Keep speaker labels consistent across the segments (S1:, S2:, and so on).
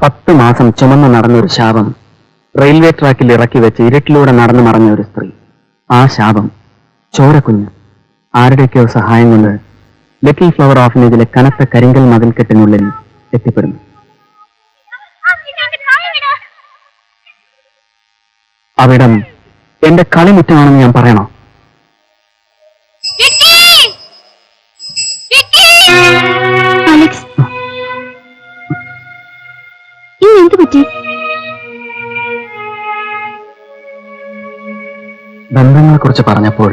S1: 10 മാസം ചുമന്ന് നടന്നൊരു ശാപം റെയിൽവേ ട്രാക്കിൽ ഇറക്കി വെച്ച് ഇരുട്ടിലൂടെ നടന്നു മറഞ്ഞ ഒരു സ്ത്രീ. ആ ശാപം ചോരക്കുഞ്ഞ് ആരുടെയൊക്കെയോ സഹായം കൊണ്ട് ലിറ്റിൽ ഫ്ലവർ ഓർഫനേജിലെ കനത്ത കരിങ്കൽ മതിൽക്കെട്ടിനുള്ളിൽ എത്തിപ്പെടുന്നു. അവിടം എന്റെ കളിമുറ്റമാണെന്ന് ഞാൻ പറയണോ? ബന്ധങ്ങളെ കുറിച്ച് പറഞ്ഞപ്പോൾ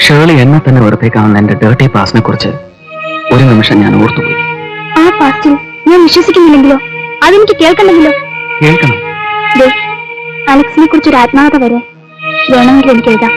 S1: ഷേർലി എന്നെ തന്നെ വെറുതെ കാണുന്ന എന്റെ ഡേർട്ടി പാസ്റ്റിനെ കുറിച്ച് ഒരു നിമിഷം ഞാൻ ഓർത്തുപോയി.
S2: ആ പാസ്റ്റിൽ ഞാൻ വിശ്വസിക്കുന്നില്ലെങ്കിലോ? അതെനിക്ക് കേൾക്കണമെങ്കിലോ?
S1: കേൾക്കണം.
S2: അലക്സിനെ കുറിച്ചൊരു ആത്മാർത്ഥത വരെ വേണമെങ്കിൽ എനിക്ക് എഴുതാം.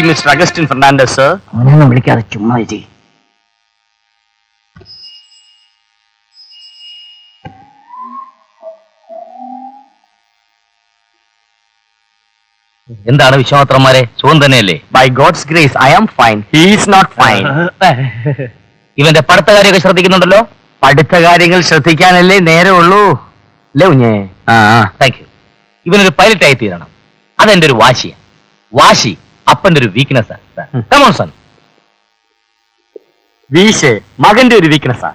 S1: Mister Augustine Fernandez sir. അവനൊന്നും വിളിക്കാതെ ചുമ്മാ ചെയ്.
S3: എന്താണ് വിശ്വാമിത്രന്മാരെ, സുഖം തന്നെയല്ലേ?
S1: By God's grace I am fine. He is not fine.
S3: ഇവന്റെ പഠിത്ത കാര്യമൊക്കെ ശ്രദ്ധിക്കുന്നുണ്ടല്ലോ?
S1: പഠിത്ത കാര്യങ്ങൾ ശ്രദ്ധിക്കാനല്ലേ നേരമുള്ളൂ അല്ലേ കുഞ്ഞേ?
S3: Thank you. ഇവനൊരു പൈലറ്റായി തീരണം, അതെന്റെ ഒരു വാശിയാണ്. വാശി അപ്പന്റെ ഒരു വീക്ക്നെസ്. Come on sun.
S1: വീശ് മകന്റെ ഒരു വീക്ക്നെസ്സാ.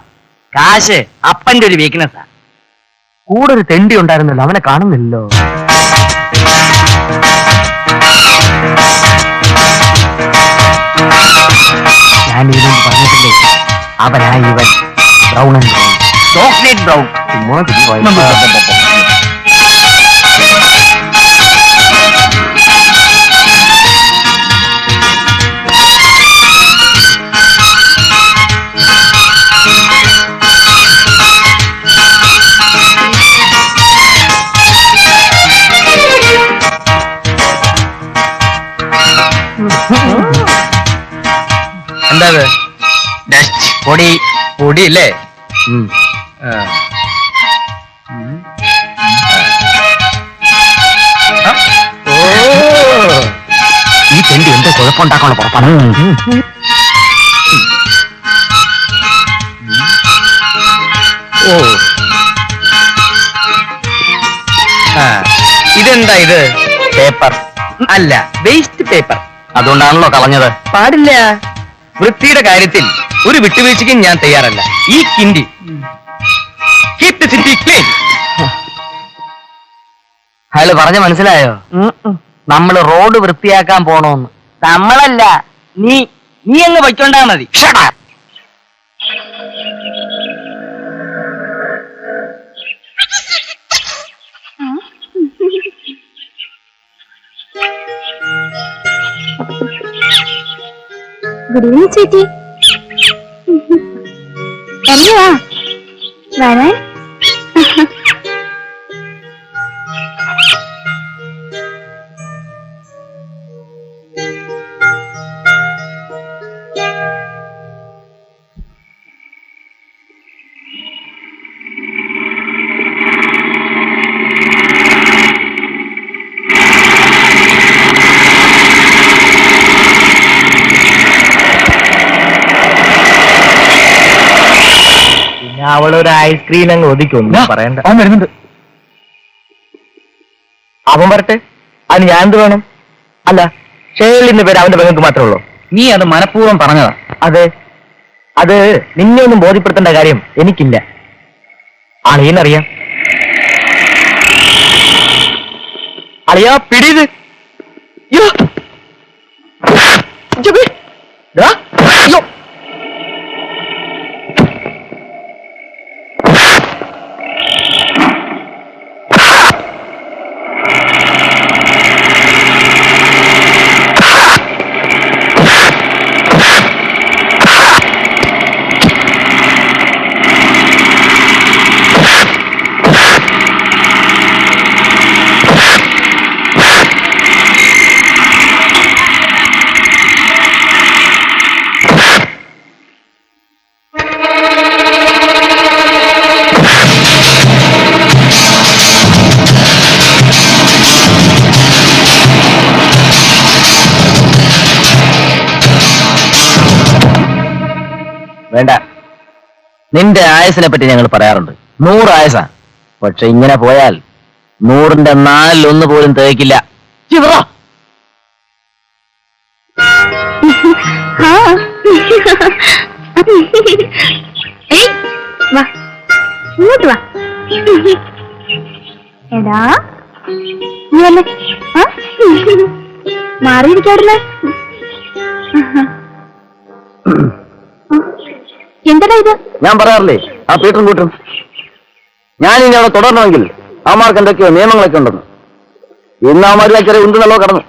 S1: കാശ് അപ്പന്റെ ഒരു വീക്ക്നെസ്സാ. കൂടെ ഒരു തെണ്ടി ഉണ്ടായിരുന്നല്ലോ, അവനെ കാണുന്നില്ലല്ലോ. ഞാൻ ഇവൻ പറഞ്ഞിട്ടില്ലേ, അവനാ ഇവൻ. Brown and brown, chocolate brown.
S3: എന്താ പൊടി പൊടി അല്ലേ?
S1: ഈ തെണ്ടി എന്തോ കുഴപ്പമുണ്ടാക്കാനുള്ള പുറപ്പാണ്.
S3: ഇതെന്താ ഇത്?
S1: പേപ്പർ
S3: അല്ല, വേസ്റ്റ് പേപ്പർ.
S1: അതുകൊണ്ടാണല്ലോ കളഞ്ഞത്.
S3: പാടില്ല. വൃത്തിയുടെ കാര്യത്തിൽ ഒരു വിട്ടുവീഴ്ചയ്ക്കും ഞാൻ തയ്യാറല്ല. ഈ കിണ്ടി കീപ് ദി സിറ്റി ക്ലീൻ.
S1: അയാള് പറഞ്ഞ മനസ്സിലായോ? നമ്മള് റോഡ് വൃത്തിയാക്കാൻ പോണോന്ന്. നമ്മളല്ല, നീ അങ്ങ് വയ്ക്കൊണ്ടാ മതി.
S2: ഗുഡ് ഈവനിങ് ചേച്ചി. അറിയാ വരാൻ?
S3: അവളൊരു ഐസ്ക്രീം അങ്ങ് ഒതുക്കൊന്നും പറയണ്ട.
S1: അവൻ വരുന്നുണ്ട്.
S3: അവൻ വരട്ടെ, അതിന് ഞാൻ എന്ത് വേണം? അല്ല, ഷേർലിന്റെ പേര് അവന്റെ പെങ്ങൾക്ക് മാത്രമേ ഉള്ളൂ.
S1: നീ അത് മനഃപൂർവ്വം പറഞ്ഞതാ.
S3: അതെ, അത് നിന്നെ ഒന്നും ബോധ്യപ്പെടുത്തേണ്ട കാര്യം എനിക്കില്ല. അളിയനറിയാം. അളിയാ പിടിയത്. നിന്റെ ആയസിനെ പറ്റി ഞങ്ങൾ പറയാറുണ്ട്, 100 ആയസാ. പക്ഷെ ഇങ്ങനെ പോയാൽ 100ന്റെ 4 പോലും തികക്കില്ല.
S2: വാ ഇങ്ങോട്ട് വാ. എടാ നീ വല്ലേ മാറിയിരിക്കാറില്ല. എന്താ ഇത്?
S3: ഞാൻ പറയാറില്ലേ, ആ പീറ്ററും കൂട്ടും. ഞാൻ ഇനി അവിടെ തുടരണമെങ്കിൽ അവന്മാർക്ക് എന്തൊക്കെയോ നിയമങ്ങളൊക്കെ ഉണ്ടെന്ന്. ഇന്ന് അവന്മാരിലേക്ക് ചെറിയ ഉണ്ടെന്നല്ലോ കടന്നു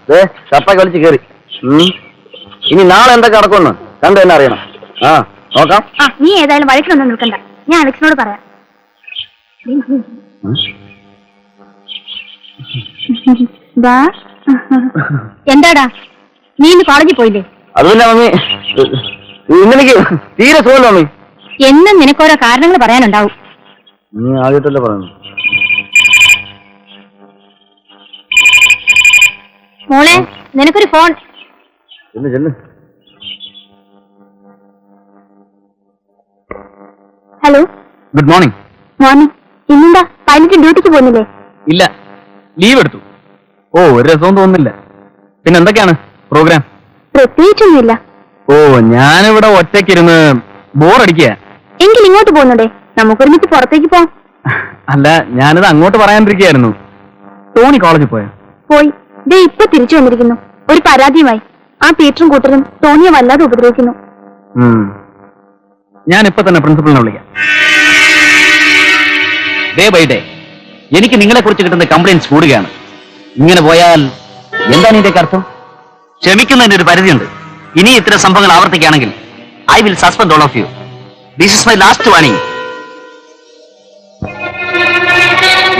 S3: ചപ്പ കളിച്ച് കയറി. ഇനി നാളെ എന്തൊക്കെ നടക്കുമെന്ന് കണ്ടു തന്നെ അറിയണം. ആ നോക്കാം.
S2: നീ ഏതായാലും വഴക്കിലൊന്നും നിൽക്കണ്ട, ഞാൻ അലക്സിനോട് പറയാം. എന്താടാ നീ ഇന്ന് കോളേജിൽ പോയില്ലേ?
S3: അതുമില്ല മമ്മി, ഇന്നെനിക്ക് തീരെ സുഖമല്ല മമ്മി.
S2: എന്നും നിനക്കോരോ കാരണങ്ങൾ പറയാനുണ്ടാവും.
S3: നീ ആദ്യത്തല്ലേ പറയുന്നു.
S2: മോളെ നിനക്കൊരു phone. Hello,
S1: good morning.
S2: Morning. ഇന്നെന്താ പൈലറ്റ് ഡ്യൂട്ടിക്ക് പോകുന്നില്ലേ?
S1: ഇല്ല, ലീവ് എടുത്തു. ഓ, ഒരു രസവും തോന്നുന്നില്ല. പിന്നെ എന്തൊക്കെയാണ് പ്രോഗ്രാം?
S2: പ്രത്യേകിച്ചൊന്നുമില്ല.
S1: ഓ, ഞാനിവിടെ ഒറ്റയ്ക്കിരുന്ന് ബോറടിക്കുക.
S2: എങ്കിൽ ഇങ്ങോട്ട് പോകുന്നുണ്ടേ, നമുക്കൊരുമിച്ച് പുറത്തേക്ക് പോവാം.
S1: അല്ല, ഞാനിത് അങ്ങോട്ട് പറയാണ്ടിരിക്കുകയായിരുന്നു. ടോണി കോളേജിൽ പോയോ?
S2: പോയി. ദേ ഇപ്പൊ തിരിച്ചു വന്നിരിക്കുന്നു ഒരു പരാതിയുമായി. ആ പീറ്ററും കൂട്ടരും ടോണിയെ വല്ലാതെ ഉപദ്രവിക്കുന്നു.
S1: ഞാൻ ഇപ്പൊ തന്നെ പ്രിൻസിപ്പലിനെ വിളിക്കാം. ഡേ ബൈ ഡേ എനിക്ക് നിങ്ങളെ കുറിച്ച് കിട്ടുന്ന കംപ്ലൈന്റ്സ് കൂടുകയാണ്. ഇങ്ങനെ പോയാൽ എന്താണ് ഇതിന്റെ അർത്ഥം? ക്ഷമിക്കുന്നതിന് ഒരു പരിധിയുണ്ട്. ഇനി ഇത്തരം സംഭവങ്ങൾ ആവർത്തിക്കുകയാണെങ്കിൽ I will suspend all of you. This is my last warning.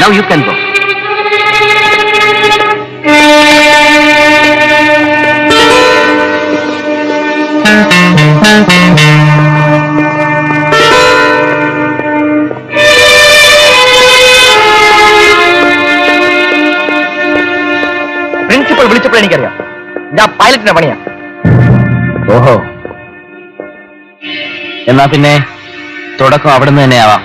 S1: Now you can go. Principal വിളിച്ചപ്പോൾ എനിക്കറിയാം, ഞാൻ പൈലറ്റിന്റെ പണിയാ. ഓഹോ, എന്നാ പിന്നെ തുടക്കം അവിടുന്ന് തന്നെ ആവാം.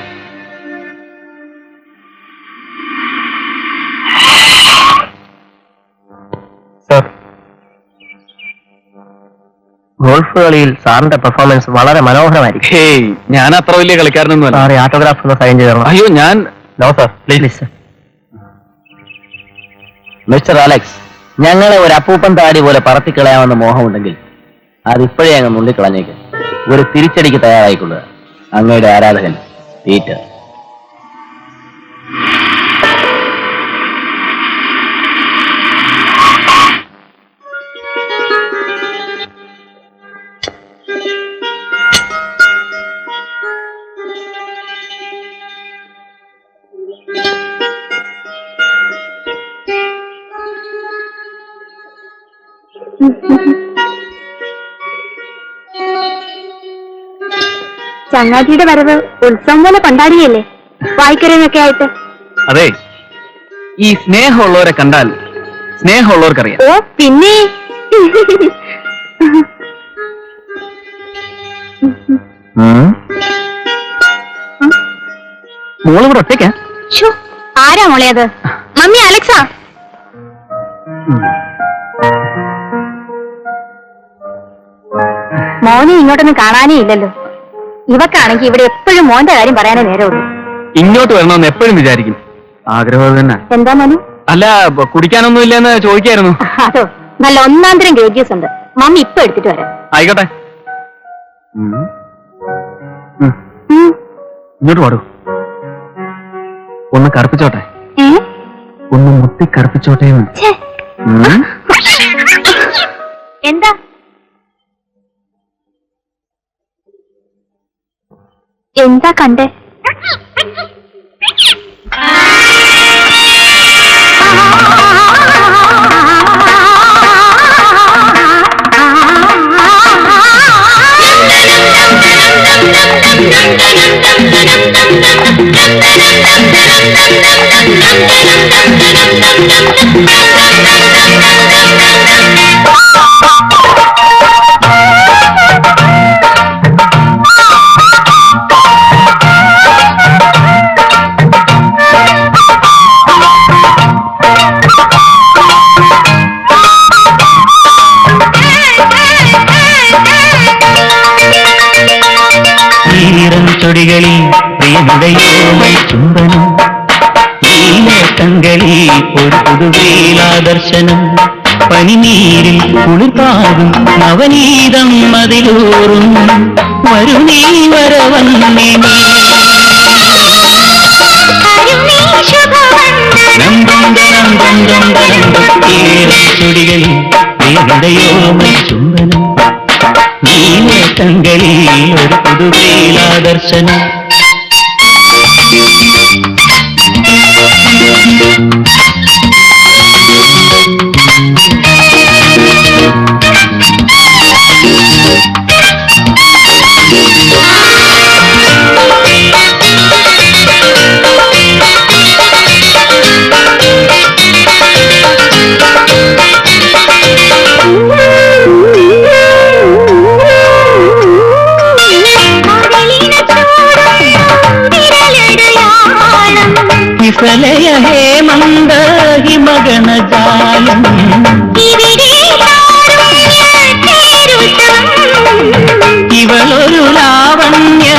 S1: സർ, ഗോൾഫ് കളിയിൽ സാറിന്റെ പെർഫോമൻസ് വളരെ മനോഹരമായിരിക്കും. ഹേയ്, ഞാൻ അത്ര വലിയ കളിക്കാരനൊന്നുമല്ല. സാറേ, ഓട്ടോഗ്രാഫ് ഒന്ന് സൈൻ ചെയ്തു തരണം. അയ്യോ, ഞാൻ no sir, please. Mister Alex, ഞങ്ങളെ ഒരു അപ്പൂപ്പൻ താടി പോലെ പറത്തിക്കളയാമെന്ന മോഹമുണ്ടെങ്കിൽ അതിപ്പോഴേ അങ്ങ് നുള്ളിക്കളഞ്ഞേക്ക്. ഒരു തിരിച്ചടിക്ക് തയ്യാറായിക്കൊള്ളുക. അങ്ങയുടെ ആരാധകൻ പീറ്റർ.
S2: ചങ്ങാതിയുടെ വരവ് ഉത്സവം പോലെ കൊണ്ടാടിയല്ലേ, വായിക്കരയൊക്കെ ആയിട്ട്.
S1: അതെ, ഈ സ്നേഹമുള്ളവരെ കണ്ടാൽ സ്നേഹമുള്ളവർക്കറിയാം.
S2: ഓ പിന്നെ
S1: മോളിവിടെ ഒറ്റയ്ക്കാ?
S2: ആരാ മോളെ അത്? Mummy, Alexa. മോനെ ഇങ്ങോട്ടൊന്നും കാണാനേ ഇല്ലല്ലോ. ഇവക്കാണെങ്കിൽ ഇവിടെ എപ്പോഴും മോന്റെ കാര്യം പറയാനേ നേരമുള്ളൂ.
S1: ഇങ്ങോട്ട് വരണമെന്ന് എപ്പോഴും വിചാരിക്കും. ആഗ്രഹം തന്നെ.
S2: എന്താ മനു?
S1: അല്ല, കുടിക്കാനൊന്നും ഇല്ലെന്ന് ചോദിക്കായിരുന്നു.
S2: അതോ, നല്ല ഒന്നാന്തരം ഗ്രേജിയസ് ഉണ്ട്. മമ്മി ഇപ്പൊ എടുത്തിട്ട് വരാം.
S1: ആയിക്കോട്ടെ, ഇങ്ങോട്ട് പാടൂ. ഒന്ന് കറുപ്പിച്ചോട്ടെ, ഒന്ന് മുത്തി കറുപ്പിച്ചോട്ടെ.
S2: എന്താ എന്താ കണ്ടേ?
S4: പ്രിയനുടയോ ചുംബനം നീലക്കങ്കളിൽ ഒരു പുതുവേലാദർശനം പനിനീരിൽ കുളിർപ്പാകും നവനീതം മതിലൂറും വരുന്നീ വരവന്നേ ചുടികളിൽ പ്രിയനുടയോ ചുംബനം നീലക്കങ്കളിൽ ഒരു പുതുവേലാദർശനം വിഫലയ ഹേമന്ത ഹിമഗണജാലം ഇവളൊരു ലാവണ്യ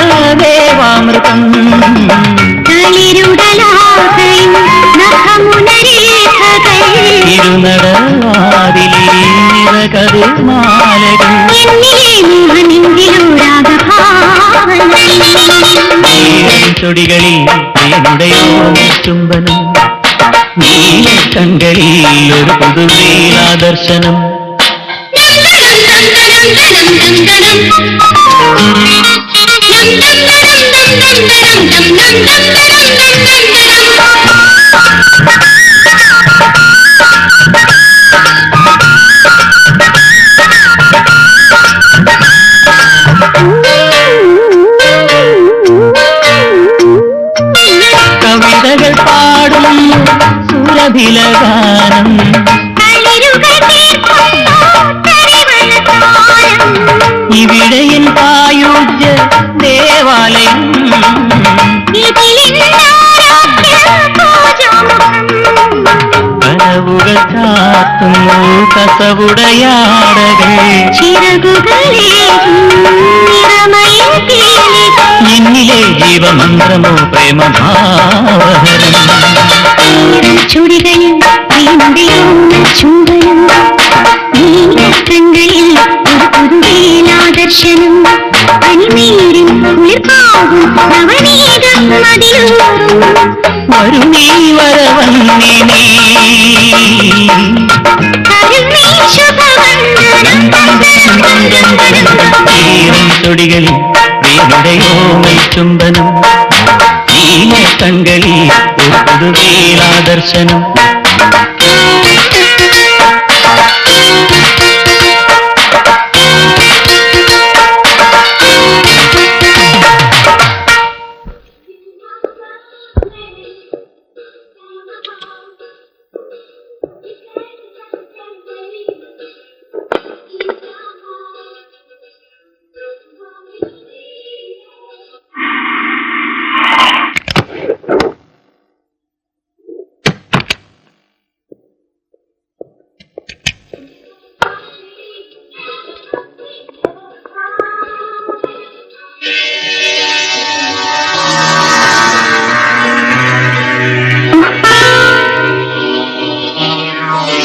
S4: ദേവാമൃതം ഇരുനടവാതിലീരകരുമാലകൾ ചൊടികളിൽ പ്രിയനുടയോ ചുംബനം നീലക്കങ്കളിൽ ഒരു പുതുവേലാദർശനം കവിതകൾ പാടും സുരഭിലഗാനം ഇവിടെയും പായുജ്യ ദേവാലയം കനവുകൾ കാത്തുന്നു കസവുടയാടകൾ എന്നിലെ ജീവമന്ത്രമോ പ്രേമഭാവഹരം
S2: ചുടികളിൽ ചുംബനം നീലക്കങ്കളിൽ ഒരു പുതുവേലാദർശനം പനിനീരിൽ കുളിർപ്പാകും നവനീതം മതിലൂറും
S4: വരുന്നീ വരവന്നേ ചൊടികളിൽ പ്രിയനുടയോ ചുംബനം നീലക്കങ്കളിൽ ഒരു പുതുവേലാദർശനം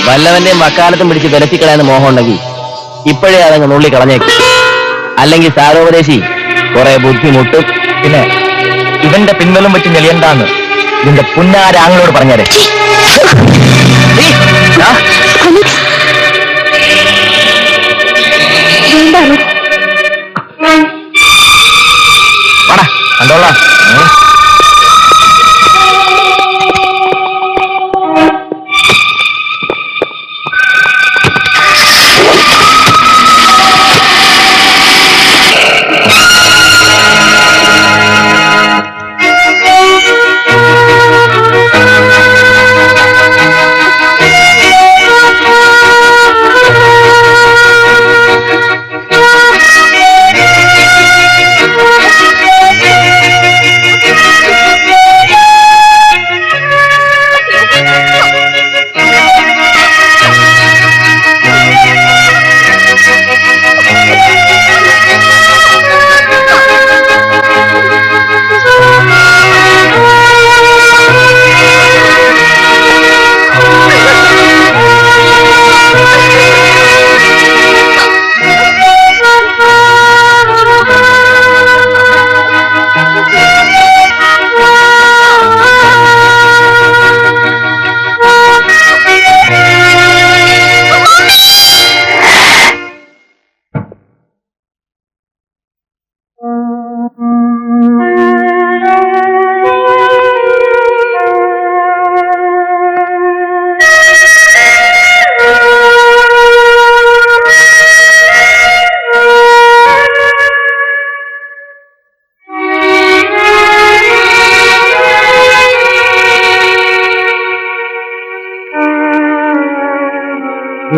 S3: വല്ലവന്റെയും വക്കാലത്തും പിടിച്ച് വിലസിക്കളയാന്ന് മോഹം ഉണ്ടെങ്കിൽ ഇപ്പോഴേ അതങ്ങ് നുള്ളി കളഞ്ഞേക്കും. അല്ലെങ്കിൽ സാരോപദേശി കുറെ ബുദ്ധിമുട്ടും. പിന്നെ ഇവന്റെ പിൻവലും വെച്ച് ഞെളിയണ്ടാന്ന് ഇതിന്റെ പുന്നാരാങ്ങളോട് പറഞ്ഞേരെ. കണ്ടോളാം.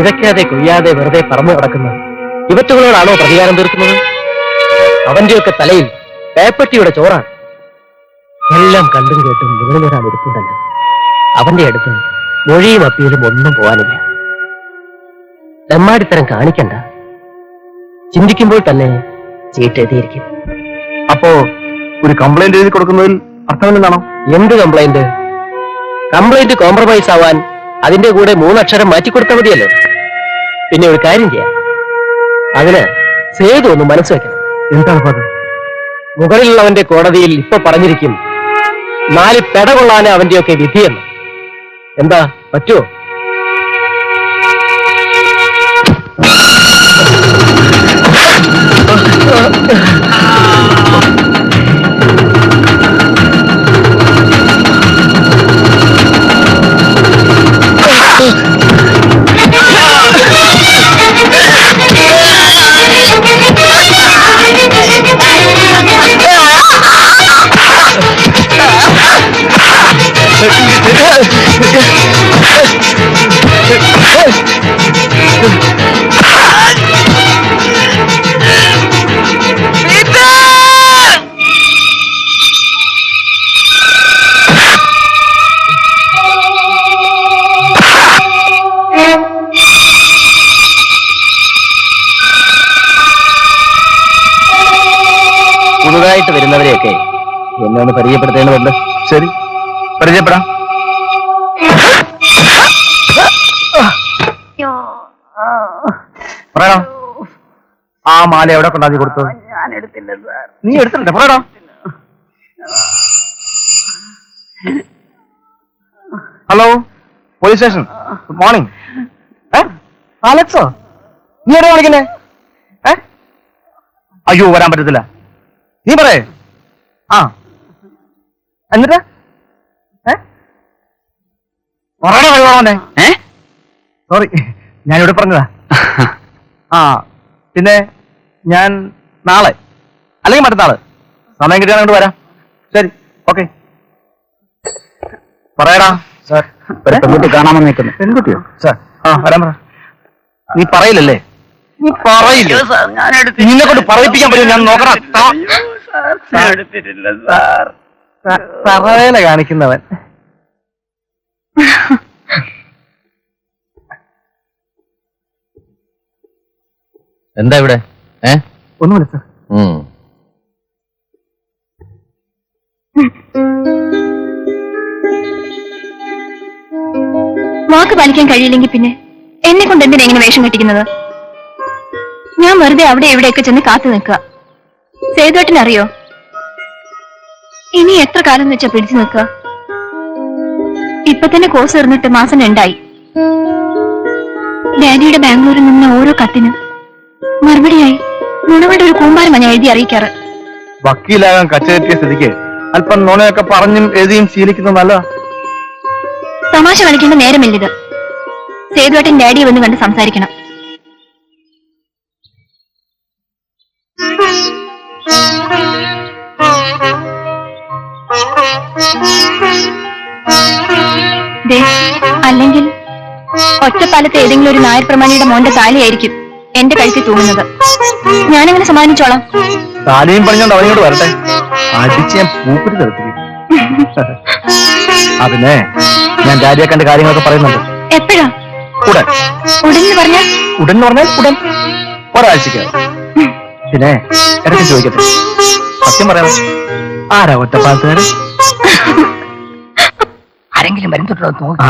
S3: വിതയ്ക്കാതെ കൊയ്യാതെ വെറുതെ പറന്നു കിടക്കുന്ന ഇവറ്റുകളോടാണോ പ്രതികാരം തീർക്കുന്നത്? അവന്റെയൊക്കെ തലയിൽ പേപ്പട്ടിയുടെ ചോറാണ്. എല്ലാം കണ്ടും കേട്ടും മുകളിലൊരാൾ ഇരിപ്പുണ്ടല്ലോ, അവന്റെ അടുത്ത് മൊഴിയും അപ്പീലും ഒന്നും പോവാനില്ല. ദമ്മാടിത്തരം കാണിക്കണ്ട. ചിന്തിക്കുമ്പോൾ തന്നെ ചീട്ടെഴുതിയിരിക്കും.
S1: അപ്പോ ഒരു കംപ്ലൈന്റ് എഴുതി കൊടുക്കുന്നതിൽ അർത്ഥമില്ലെന്നാണോ?
S3: എന്ത് കംപ്ലൈന്റ്? കംപ്ലൈന്റ് കോംപ്രമൈസ് ആവാൻ അതിന്റെ കൂടെ 3 അക്ഷരം മാറ്റിക്കൊടുത്താൽ മതിയല്ലോ. പിന്നെ ഒരു കാര്യം ചെയ്യാം, അതിന് സേതു ഒന്ന് മനസ്സ് വെക്കണം.
S1: എന്താണ് അത്?
S3: മുകളിലുള്ളവന്റെ കോടതിയിൽ ഇപ്പൊ പറഞ്ഞിരിക്കും 4 പെട കൊള്ളാന് അവന്റെയൊക്കെ വിധിയെന്ന്. എന്താ, പറ്റുമോ? പുതുതായിട്ട് വരുന്നവരെയൊക്കെ എന്നെ ഒന്ന് പരിചയപ്പെടുത്തേണ്ടതുണ്ട്.
S1: ശരി, പരിചയപ്പെടാം. പറയണോ, ആ മാല എവിടെ കൊണ്ടാക്കി കൊടുത്തത്?
S5: ഞാൻ എടുത്തില്ല സാർ.
S1: നീ എടുത്തില്ല? പറയണോ. Hello, police station. Good morning.
S3: അലക്സോ, നീ എവിടെ വിളിക്കുന്നേ?
S1: അയ്യോ, വരാൻ പറ്റത്തില്ല. നീ പറയേ. ആ, എന്നിട്ട് സോറി, ഞാനിവിടെ പറഞ്ഞതാ. ആ, പിന്നെ ഞാൻ നാളെ അല്ലെങ്കിൽ മറ്റന്നാള് സമയം കിട്ടിയാൽ അങ്ങോട്ട് വരാം. ശരി, ഓക്കെ. പറയടാ.
S3: സാർ,
S1: പെൺകുട്ടി കാണാമെന്ന് നിൽക്കുന്നു. പെൺകുട്ടിയോ? സാർ, ആ വരാൻ പറ. നീ പറയില്ലല്ലേ? നീ പറയില്ല.
S5: സാർ, ഞാൻ എടുത്തില്ല.
S1: നിന്നെ കൊണ്ട് പറയിപ്പിക്കാൻ പറ്റും. ഞാൻ നോക്കണം.
S5: അയ്യോ, സാർ, ഞാൻ എടുത്തിട്ടില്ല സാർ.
S1: തറവേല കാണിക്കുന്നവൻ.
S3: എന്താ ഇവിടെ?
S1: ഒന്നുമില്ല സാർ.
S2: വാക്ക് പാലിക്കാൻ കഴിയില്ലെങ്കിൽ പിന്നെ എന്നെ കൊണ്ട് എന്തിനാ ഇങ്ങനെ വേഷം കെട്ടിക്കുന്നത്? ഞാൻ വെറുതെ അവിടെ എവിടെയൊക്കെ ചെന്ന് കാത്തു നിൽക്കുക. സേതുവേട്ടനറിയോ, ഇനി എത്ര കാലം വെച്ചാ പിടിച്ചു നിൽക്കുക? ഇപ്പൊ തന്നെ കോഴ്സ് തീർന്നിട്ട് മാസം 2 ആയി. ഡാഡിയുടെ ബാംഗ്ലൂരിൽ നിന്ന് ഓരോ കത്തിന് മറുപടിയായി നുണകളുടെ ഒരു കൂമ്പാരമാണ് ഞാൻ എഴുതി അറിയിക്കാറ്.
S1: വക്കീലാകാൻ കച്ചകെട്ടിയ സ്ഥിതിക്ക് അല്പം നുണയൊക്കെ പറഞ്ഞും എഴുതിയും ശീലിക്കുന്നത് നല്ലതാ.
S2: തമാശ കളിക്കേണ്ട നേരമില്ലിത്. സേതുവേട്ടൻ ഡാഡിയെ വന്ന് കണ്ട് സംസാരിക്കണം. ദേ, അല്ലെങ്കിൽ ഒറ്റപ്പാലത്തെ ഏതെങ്കിലും ഒരു നായർ പ്രമാണിയുടെ മോന്റെ താലിയായിരിക്കും എന്റെ കഴുത്തിൽ തൂങ്ങുന്നത്. ഞാനങ്ങനെ സമ്മാനിച്ചോളാം.
S1: താലിയും പറഞ്ഞോണ്ട് അവനോട് വരട്ടെ. അടിച്ച് ഞാൻ പൂപ്പിട്ട് നിർത്തി. അതിനെ ഞാൻ ഡാഡിയെ കണ്ട കാര്യങ്ങളൊക്കെ പറയുന്നുണ്ട്.
S2: എപ്പോഴാ?
S1: ഉടൻ.
S2: ഉടനെ പറഞ്ഞ
S1: ഉടൻ പറഞ്ഞാൽ ഉടൻ, ഒരാഴ്ചക്ക്. പിന്നെ ഇടയ്ക്ക് ചോദിക്കട്ടെ, സത്യം പറയാം, ആരാ ഒറ്റപ്പാലത്തുകാര്?
S5: ആരെങ്കിലും വരുന്നുണ്ടോ നോക്കി.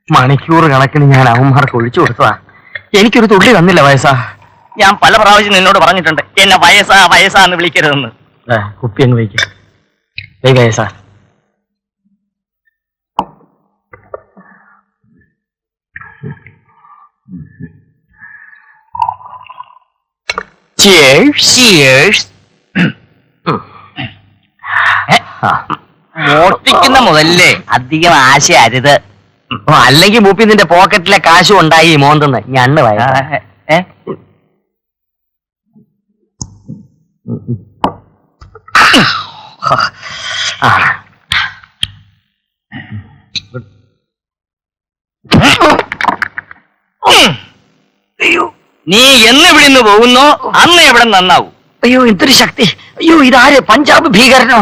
S1: മണിക്കൂർ കണക്കിന് ഞാൻ അവന്മാർക്ക് ഒഴിച്ചു കൊടുത്തതാ. എനിക്കൊരു തുള്ളി തന്നില്ല വയസ്സാ.
S5: ഞാൻ പല പ്രാവശ്യം നിന്നോട് പറഞ്ഞിട്ടുണ്ട് എന്നെ വയസ്സാ വയസ്സാന്ന് വിളിക്കരുതെന്ന്.
S1: കുപ്പി അങ്ങ് വയ്ക്കും വയസ്സാ.
S5: മോഷ്ടിക്കുന്ന മുതലേ അധികം ആശയരുത്.
S3: അല്ലെങ്കിൽ മൂപ്പി നിന്റെ പോക്കറ്റിലെ കാശും ഉണ്ടായി മോന്തെന്ന് ഞണ്ണ് വയസ്സാ.
S5: നീ എന്ന് ഇവിടുന്ന് പോകുന്നോ അന്ന് എവിടെ നന്നാവും.
S3: അയ്യോ എന്തൊരു ശക്തി! അയ്യോ ഇതാര്? പഞ്ചാബ് ഭീകരനോ?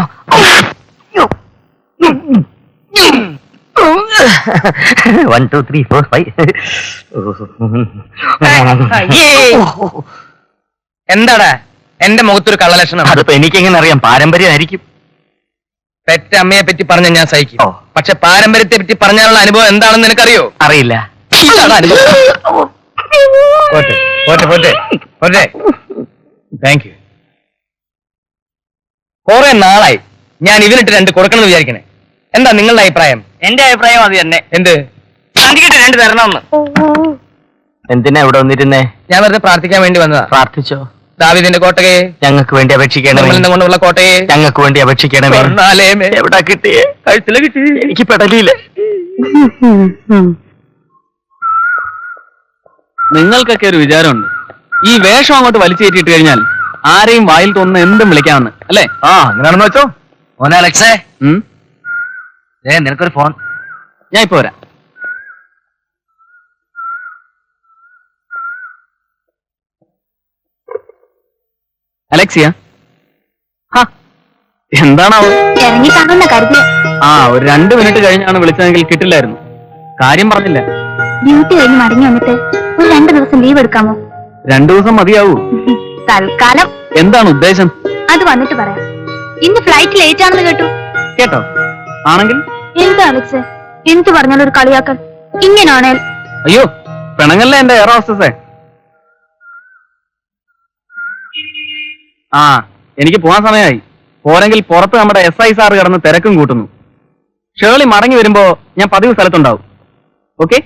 S3: 1 2 3 4 5.
S5: എന്താടാ എന്റെ മുഖത്തൊരു കള്ളലക്ഷണം?
S3: അതിപ്പോ എനിക്കെങ്ങനെ അറിയാം? പാരമ്പര്യമായിരിക്കും.
S5: പെറ്റ അമ്മയെ പറ്റി പറഞ്ഞ ഞാൻ സഹിക്കും.
S3: ഓ.
S5: പക്ഷെ പാരമ്പര്യത്തെ പറ്റി പറഞ്ഞാലുള്ള അനുഭവം എന്താണെന്ന് നിനക്കറിയോ?
S3: അറിയില്ല.
S5: ഇതാണ് അനുഭവം. പോട്ടെ പോട്ടെ പോട്ടെ പോട്ടെ. Thank you. കുറെ നാളായി ഞാൻ ഇവനിട്ട് 2 കൊടുക്കണം എന്ന് വിചാരിക്കണേ. എന്താ നിങ്ങളുടെ അഭിപ്രായം? എന്റെ അഭിപ്രായം അത് തന്നെ. എന്ത്? ചന്തിക്കിട്ട് 2 തരണമെന്ന്.
S3: എന്തിനാ ഇവിടെ വന്നിരുന്നേ?
S5: ഞാൻ വെറുതെ പ്രാർത്ഥിക്കാൻ വേണ്ടി വന്നതാ.
S3: പ്രാർത്ഥിച്ചോ?
S5: ദാവീദിന്റെ കോട്ടയെ,
S3: ഞങ്ങൾക്ക് വേണ്ടി അപേക്ഷിക്കണമേ.
S5: കൊണ്ടുള്ള കോട്ടയെ
S3: ഞങ്ങൾക്ക് വേണ്ടി അപേക്ഷിക്കണമേ. എവിടാ കിട്ടിയേ?
S5: കഴുത്തില് കിട്ടി.
S3: എനിക്ക് പെടലിയില്ല.
S1: നിങ്ങൾക്കൊക്കെ ഒരു വിചാരമുണ്ട്, ഈ വേഷം അങ്ങോട്ട് വലിച്ചേറ്റിട്ട് കഴിഞ്ഞാൽ ആരെയും വായിൽ തോന്നുന്ന എന്തും വിളിക്കാമെന്ന്, അല്ലേ?
S3: ആ അങ്ങനെയാണെന്ന് വെച്ചോ. മോനെ അലക്സേ, നിനക്കൊരു ഫോൺ.
S1: ഞാൻ ഇപ്പൊ വരാം. അലക്സിയ, എന്താണാവോ?
S2: ഇറങ്ങി കാണുന്ന കരുതി.
S1: ഒരു 2 മിനിറ്റ് കഴിഞ്ഞാണ് വിളിച്ചതെങ്കിൽ കിട്ടില്ലായിരുന്നു. കാര്യം പറഞ്ഞില്ല.
S2: ഡ്യൂട്ടി കഴിഞ്ഞ് മടങ്ങി വന്നിട്ട് ഒരു 2 ദിവസം ലീവ് എടുക്കാമോ?
S1: 2 ദിവസം മതിയാവൂ.
S2: തൽക്കാലം.
S1: എന്താണ് ഉദ്ദേശം?
S2: അത് വന്നിട്ട് പറയാം. ഇന്ന് ഫ്ലൈറ്റ് ലേറ്റ് ആണെന്ന് കേട്ടു.
S1: കേട്ടോ? ആണെങ്കിൽ
S2: എന്താ അലക്സ്, എന്ത് പറഞ്ഞാലും ഒരു കളിയാക്കൽ. ഇങ്ങനാണേൽ
S1: അയ്യോ പിണങ്ങല്ലേ എന്റെ എയർ ഹോസ്റ്റസേ. എനിക്ക് പോവാൻ സമയമായി. പോരെങ്കിൽ പുറത്ത് നമ്മുടെ SI സാർ കിടന്ന് തിരക്കും കൂട്ടുന്നു. ഷേർലി മടങ്ങി വരുമ്പോ ഞാൻ പതിവ് സ്ഥലത്തുണ്ടാവും. ഓക്കെ?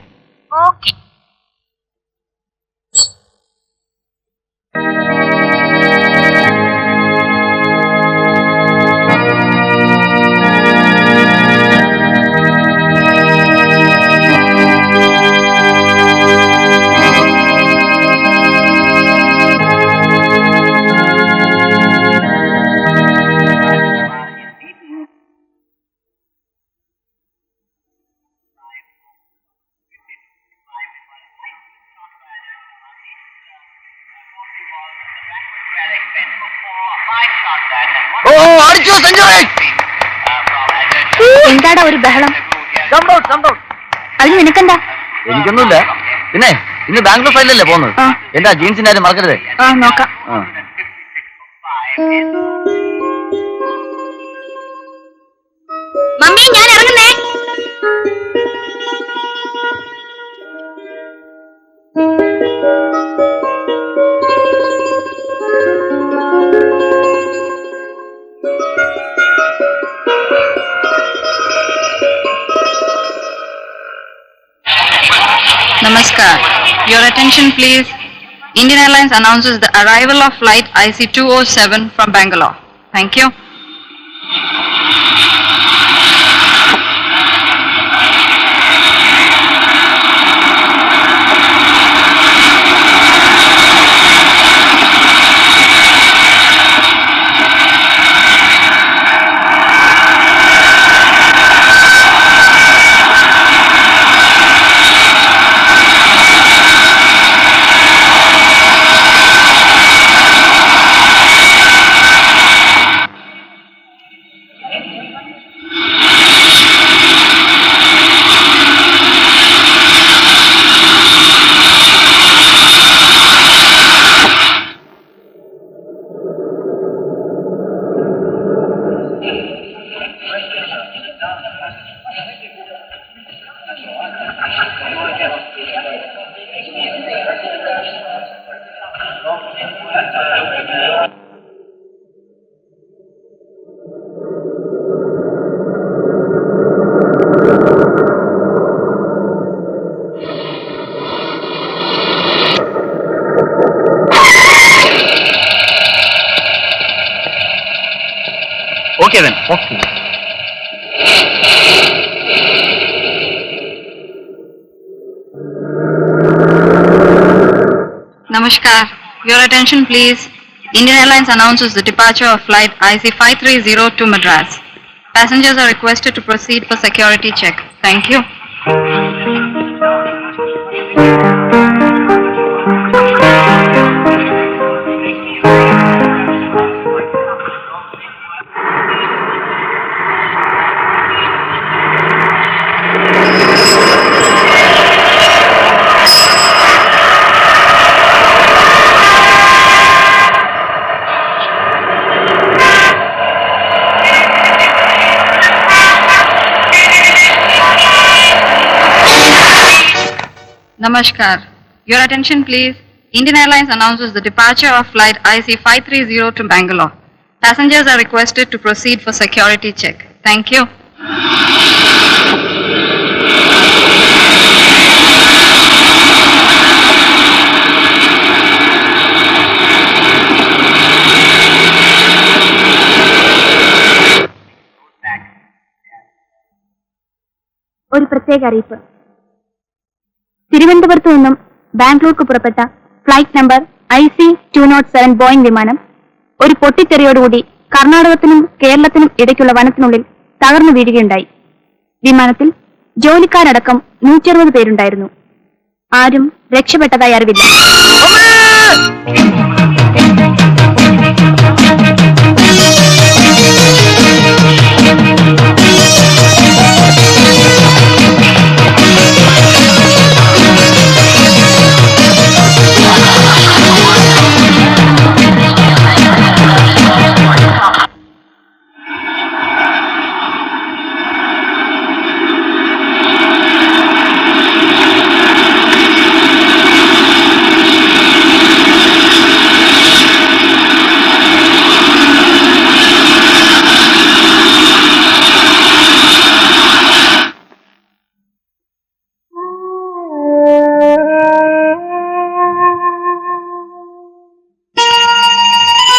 S2: എന്താടാ ഒരു ബഹളം? അത് നിനക്കെന്താ?
S3: എനിക്കൊന്നുമില്ല. പിന്നെ ഇന്ന് ബാംഗ്ലൂർ ഫ്ലൈറ്റിലല്ലേ പോകുന്നത്? എന്താ ജീൻസിന്റെ കാര്യം മറക്കരുത്.
S2: നോക്കാം. മമ്മി ഞാൻ ഇറങ്ങുന്നേ.
S6: Namaskar. Your attention please. Indian Airlines announces the arrival of flight IC207 from Bangalore. Thank you.
S1: Okay then. Okay.
S6: Namaskar. Your attention please. Indian Airlines announces the departure of flight IC530 to Madras. Passengers are requested to proceed for security check. Thank you. Namaskar. Your attention please. Indian Airlines announces the departure of flight IC530 to Bangalore. Passengers are requested to proceed for security check. Thank you.
S2: ഒരു പ്രത്യേക അറിയിപ്പ്. തിരുവനന്തപുരത്ത് നിന്നും ബാംഗ്ലൂർക്ക് പുറപ്പെട്ട flight number IC207 Boeing വിമാനം ഒരു പൊട്ടിത്തെറിയോടുകൂടി കർണാടകത്തിനും കേരളത്തിനും ഇടയ്ക്കുള്ള വനത്തിനുള്ളിൽ തകർന്നു വീഴുകയുണ്ടായി. വിമാനത്തിൽ ജോലിക്കാരടക്കം 160 പേരുണ്ടായിരുന്നു. ആരും രക്ഷപ്പെട്ടതായി അറിവില്ല.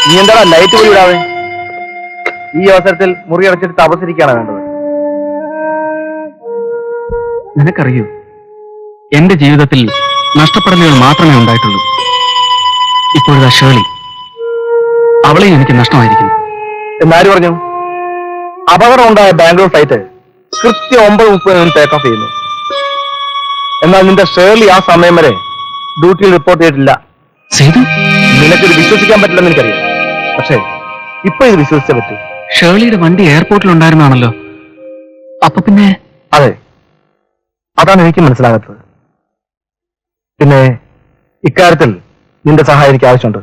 S3: നീ എന്താ ലൈറ്റ് പോയി വിടാതെ? ഈ അവസരത്തിൽ മുറി അടച്ചിട്ട് തപസിരിക്കുകയാണ് വേണ്ടത്.
S1: നിനക്കറിയൂ, എന്റെ ജീവിതത്തിൽ നഷ്ടപ്പെടലുകൾ മാത്രമേ ഉണ്ടായിട്ടുള്ളൂ. ഇപ്പോഴത്തെ ഷേർലി, അവളെ എനിക്ക് നഷ്ടമായിരിക്കുന്നു.
S3: എന്നാര് പറഞ്ഞു? അപകടം ഉണ്ടായ ബാംഗ്ലൂർ ഫ്ലൈറ്റ് കൃത്യം 9:30 ടേക്ക് ഓഫ് ചെയ്യുന്നു. എന്നാൽ നിന്റെ ഷേർലി ആ സമയം വരെ ഡ്യൂട്ടിയിൽ റിപ്പോർട്ട് ചെയ്തിട്ടില്ല. നിനക്കിത് വിശ്വസിക്കാൻ പറ്റില്ലെന്ന് എനിക്കറിയാം. പക്ഷേ ഇപ്പൊ ഇത് വിശ്വസിച്ചേ പറ്റൂ.
S1: ഷേർലിയുടെ വണ്ടി എയർപോർട്ടിൽ ഉണ്ടായിരുന്നാണല്ലോ. അപ്പൊ പിന്നെ?
S3: അതെ, അതാണ് എനിക്ക് മനസ്സിലാകാത്തത്. പിന്നെ ഇക്കാര്യത്തിൽ നിന്റെ സഹായം എനിക്ക് ആവശ്യമുണ്ട്.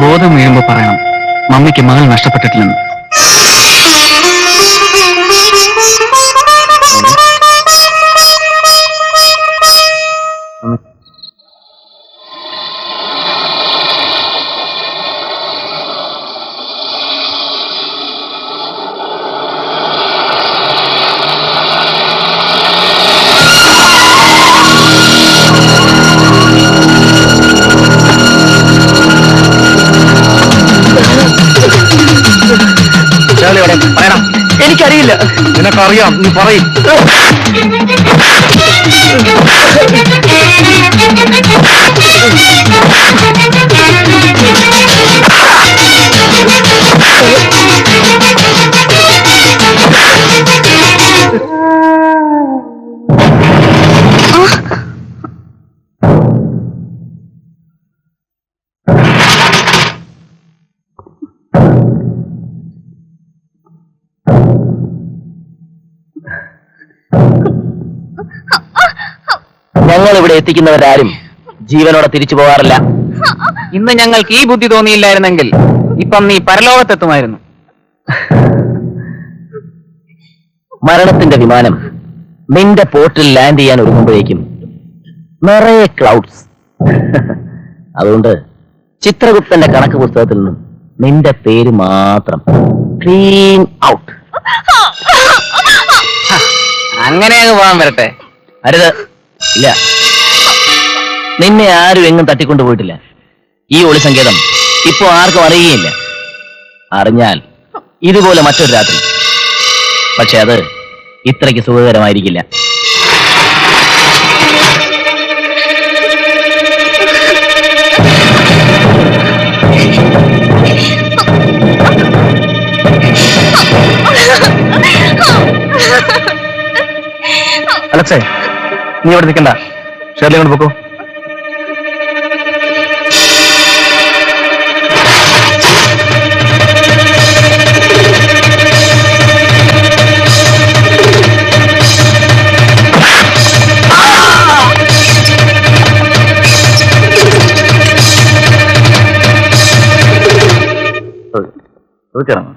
S1: ബോധം വീഴുമ്പോ പറയണം, മമ്മിക്ക് മകൾ നഷ്ടപ്പെട്ടിട്ടില്ലെന്ന്.
S3: എനിക്കറിയില്ല. നിനക്കറിയാം, നീ പറയും. ഞങ്ങൾ ഇവിടെ എത്തിക്കുന്നവരാരും ജീവനോടെ തിരിച്ചു പോകാറില്ല.
S5: ഇന്ന് ഞങ്ങൾക്ക് ഈ ബുദ്ധി തോന്നിയില്ലായിരുന്നെങ്കിൽ ഇപ്പം നീ പരലോകത്തെത്തുമായിരുന്നു.
S3: മരണത്തിന്റെ വിമാനം നിന്റെ പോർട്ടിൽ ലാൻഡ് ചെയ്യാൻ ഒരുങ്ങുമ്പോഴേക്കും നിറയെ ക്ലൗഡ്സ്. അതുകൊണ്ട് ചിത്രഗുപ്തന്റെ കണക്ക് പുസ്തകത്തിൽ നിന്നും നിന്റെ പേര് മാത്രം ക്ലീൻ ഔട്ട്.
S5: അങ്ങനെ അങ്ങ് പോകാൻ വരട്ടെ.
S3: അരുത്, ഇല്ല. നിന്നെ ആരും എങ്ങും തട്ടിക്കൊണ്ടുപോയിട്ടില്ല. ഈ ഒളിസങ്കേതം ഇപ്പോ ആർക്കും അറിയുകയില്ല. അറിഞ്ഞാൽ ഇതുപോലെ മറ്റൊരു രാത്രി. പക്ഷെ അത് ഇത്രയ്ക്ക് സുഖകരമായിരിക്കില്ല. അലക്സേ, നീ അവിടെ നിൽക്കണ്ട. ഷേർലി കൊണ്ട് പോക്കോ. തീർച്ചയാണോ?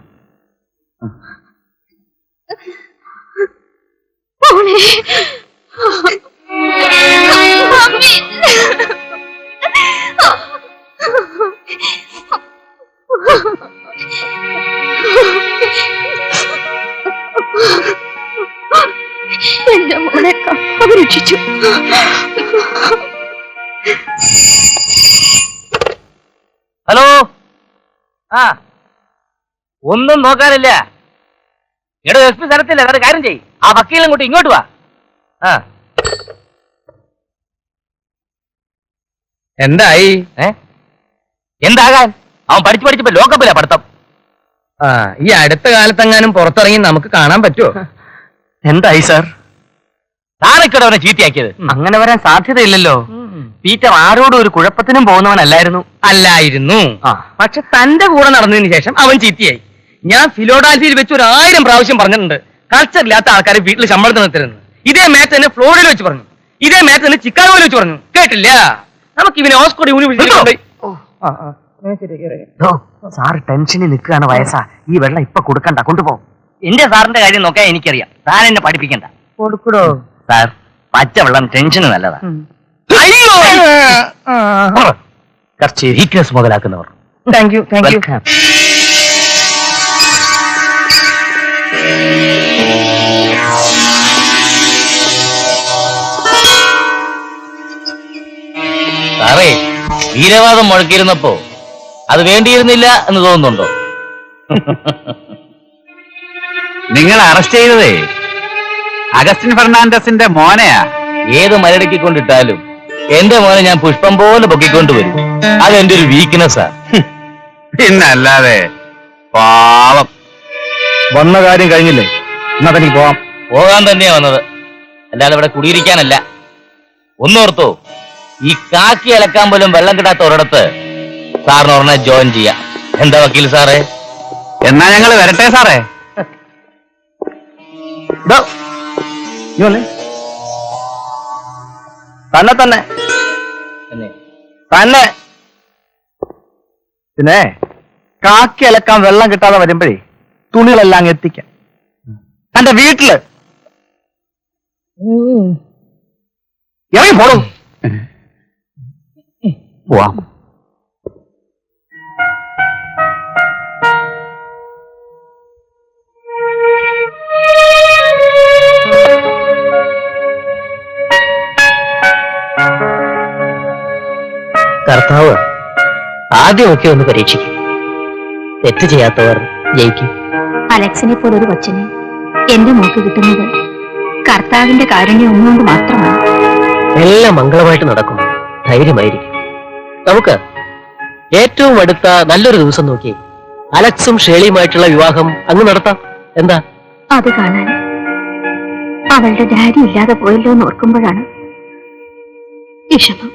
S2: എന്റെ മോനെ കർത്താവ് രക്ഷിച്ചു.
S5: ഹലോ. ആ, ഒന്നും നോക്കാനില്ല. എടോ എസ് പി സ്ഥലത്തില്ല, വേറെ കാര്യം ചെയ്യ്. ആ വക്കീലും കൂട്ടി ഇങ്ങോട്ട് വാ. ആ, എന്തായി? എന്താകാൻ? അവൻ പഠിച്ചു പഠിച്ചപ്പോ ലോക്കപ്പില്ല പഠിത്തം. ആ, ഈ അടുത്ത കാലത്തെങ്ങാനും പുറത്തിറങ്ങി നമുക്ക് കാണാൻ പറ്റുമോ?
S1: എന്തായി സാർ?
S5: താനൊക്കെ അവനെ ചീത്തയാക്കിയത്.
S1: അങ്ങനെ വരാൻ സാധ്യതയില്ലല്ലോ. പീറ്റർ ആരോടും ഒരു കുഴപ്പത്തിനും പോകുന്നവനല്ലായിരുന്നു.
S5: അല്ലായിരുന്നു.
S1: ആ.
S5: പക്ഷെ തന്റെ കൂടെ നടന്നതിന് ശേഷം അവൻ ചീത്തയായി. ഞാൻ ഫിലോഡാൽഫിയിൽ വെച്ച് 1000 പ്രാവശ്യം പറഞ്ഞിട്ടുണ്ട്, കൾച്ചർ ഇല്ലാത്ത ആൾക്കാരെ വീട്ടിൽ ശമ്പളത്തിന് നിർത്തരുന്ന്. ഇതേ മാച്ച് തന്നെ ഫ്ലോറിഡയിൽ വെച്ച് പറഞ്ഞു, ഇതേ മാച്ച് തന്നെ ചിക്കാഗോയിൽ വെച്ച് പറഞ്ഞു. കേട്ടില്ല? നമുക്ക് ഇവനെ ഓക്സ്ഫോർഡ് യൂണിവേഴ്സിറ്റി.
S1: സാറ് ടെൻഷനിൽ നിൽക്കുകയാണ് വയസ്സാ. ഈ വെള്ളം ഇപ്പൊ കൊടുക്കണ്ട, കൊണ്ടുപോ.
S5: എന്റെ സാറിന്റെ കാര്യം നോക്കാൻ എനിക്കറിയാം, താൻ എന്നെ പഠിപ്പിക്കണ്ട. കൊടുക്കടോ
S3: സാർ, പച്ചവെള്ളം ടെൻഷന് നല്ലതാ.
S5: അയ്യോ,
S3: കുറച്ച് വീക്ക്നെസ് മുതലാക്കുന്നവർ.
S5: Thank you.
S3: സാറേ, വീരവാദം മുഴക്കിയിരുന്നപ്പോ അത് വേണ്ടിയിരുന്നില്ല എന്ന് തോന്നുന്നുണ്ടോ? നിങ്ങൾ അറസ്റ്റ് ചെയ്തതേ അഗസ്റ്റിൻ ഫെർണാണ്ടസിന്റെ മോനെയാ. ഏത് മരടക്കി കൊണ്ടിട്ടാലും എന്റെ മോനെ ഞാൻ പുഷ്പം പോലെ പൊക്കിക്കൊണ്ടുവരും. അതെന്റെ ഒരു വീക്ക്നെസ്സാ. പിന്നല്ലാതെ പാവം.
S1: വന്ന കാര്യം കഴിഞ്ഞില്ലേ? എന്നാ തനിക്ക് പോവാം.
S3: പോകാൻ തന്നെയാ വന്നത്, അല്ലാതെ ഇവിടെ കുടിയിരിക്കാനല്ല. ഒന്നോർത്തോ, ഈ കാക്കി അലക്കാൻ പോലും വെള്ളം കിട്ടാത്ത ഒരിടത്ത് സാറിന് ഉടനെ ജോയിൻ ചെയ്യാം. എന്താ വക്കീൽ സാറേ? എന്നാ ഞങ്ങൾ വരട്ടെ സാറേ.
S5: തന്നെ തന്നെ തന്നെ.
S1: പിന്നെ കാക്കി അലക്കാൻ വെള്ളം കിട്ടാതെ വരുമ്പോഴേ തുണികളെല്ലാം അങ്ങ് എത്തിക്കാം. തന്റെ വീട്ടില് ഇറങ്ങി പോടും. പോവാം.
S5: കർത്താവ് ആദ്യമൊക്കെ ഒന്ന് പരീക്ഷിക്കും. തെറ്റ് ചെയ്യാത്തവർ ജയിക്കും.
S2: അലക്സിനെ പോലൊരു കൊച്ചനെ എന്റെ മോക്ക് കിട്ടുന്നത് കർത്താവിന്റെ കാരുണ്യം ഒന്നുകൊണ്ട് മാത്രമാണ്.
S5: എല്ലാം മംഗളമായിട്ട് നടക്കും. ധൈര്യമായിരിക്കും. നമുക്ക് ഏറ്റവും അടുത്ത നല്ലൊരു ദിവസം നോക്കി അലക്സും ഷേളിയുമായിട്ടുള്ള വിവാഹം അങ്ങ് നടത്താം. എന്താ?
S2: അത് കാണാൻ അവളുടെ ഡാഡി ഇല്ലാതെ പോയല്ലോ എന്ന് ഓർക്കുമ്പോഴാണ് വിഷമം.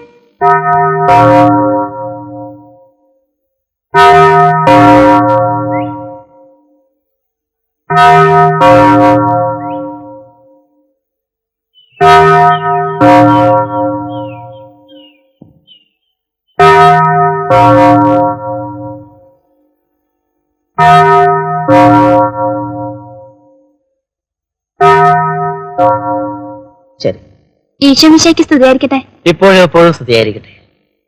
S5: ശരി,
S2: ഈശോമിശിഹായ്ക്ക് സ്തുതിയായിരിക്കട്ടെ.
S5: ഇപ്പോഴും എപ്പോഴും സ്തുതിയായിരിക്കട്ടെ.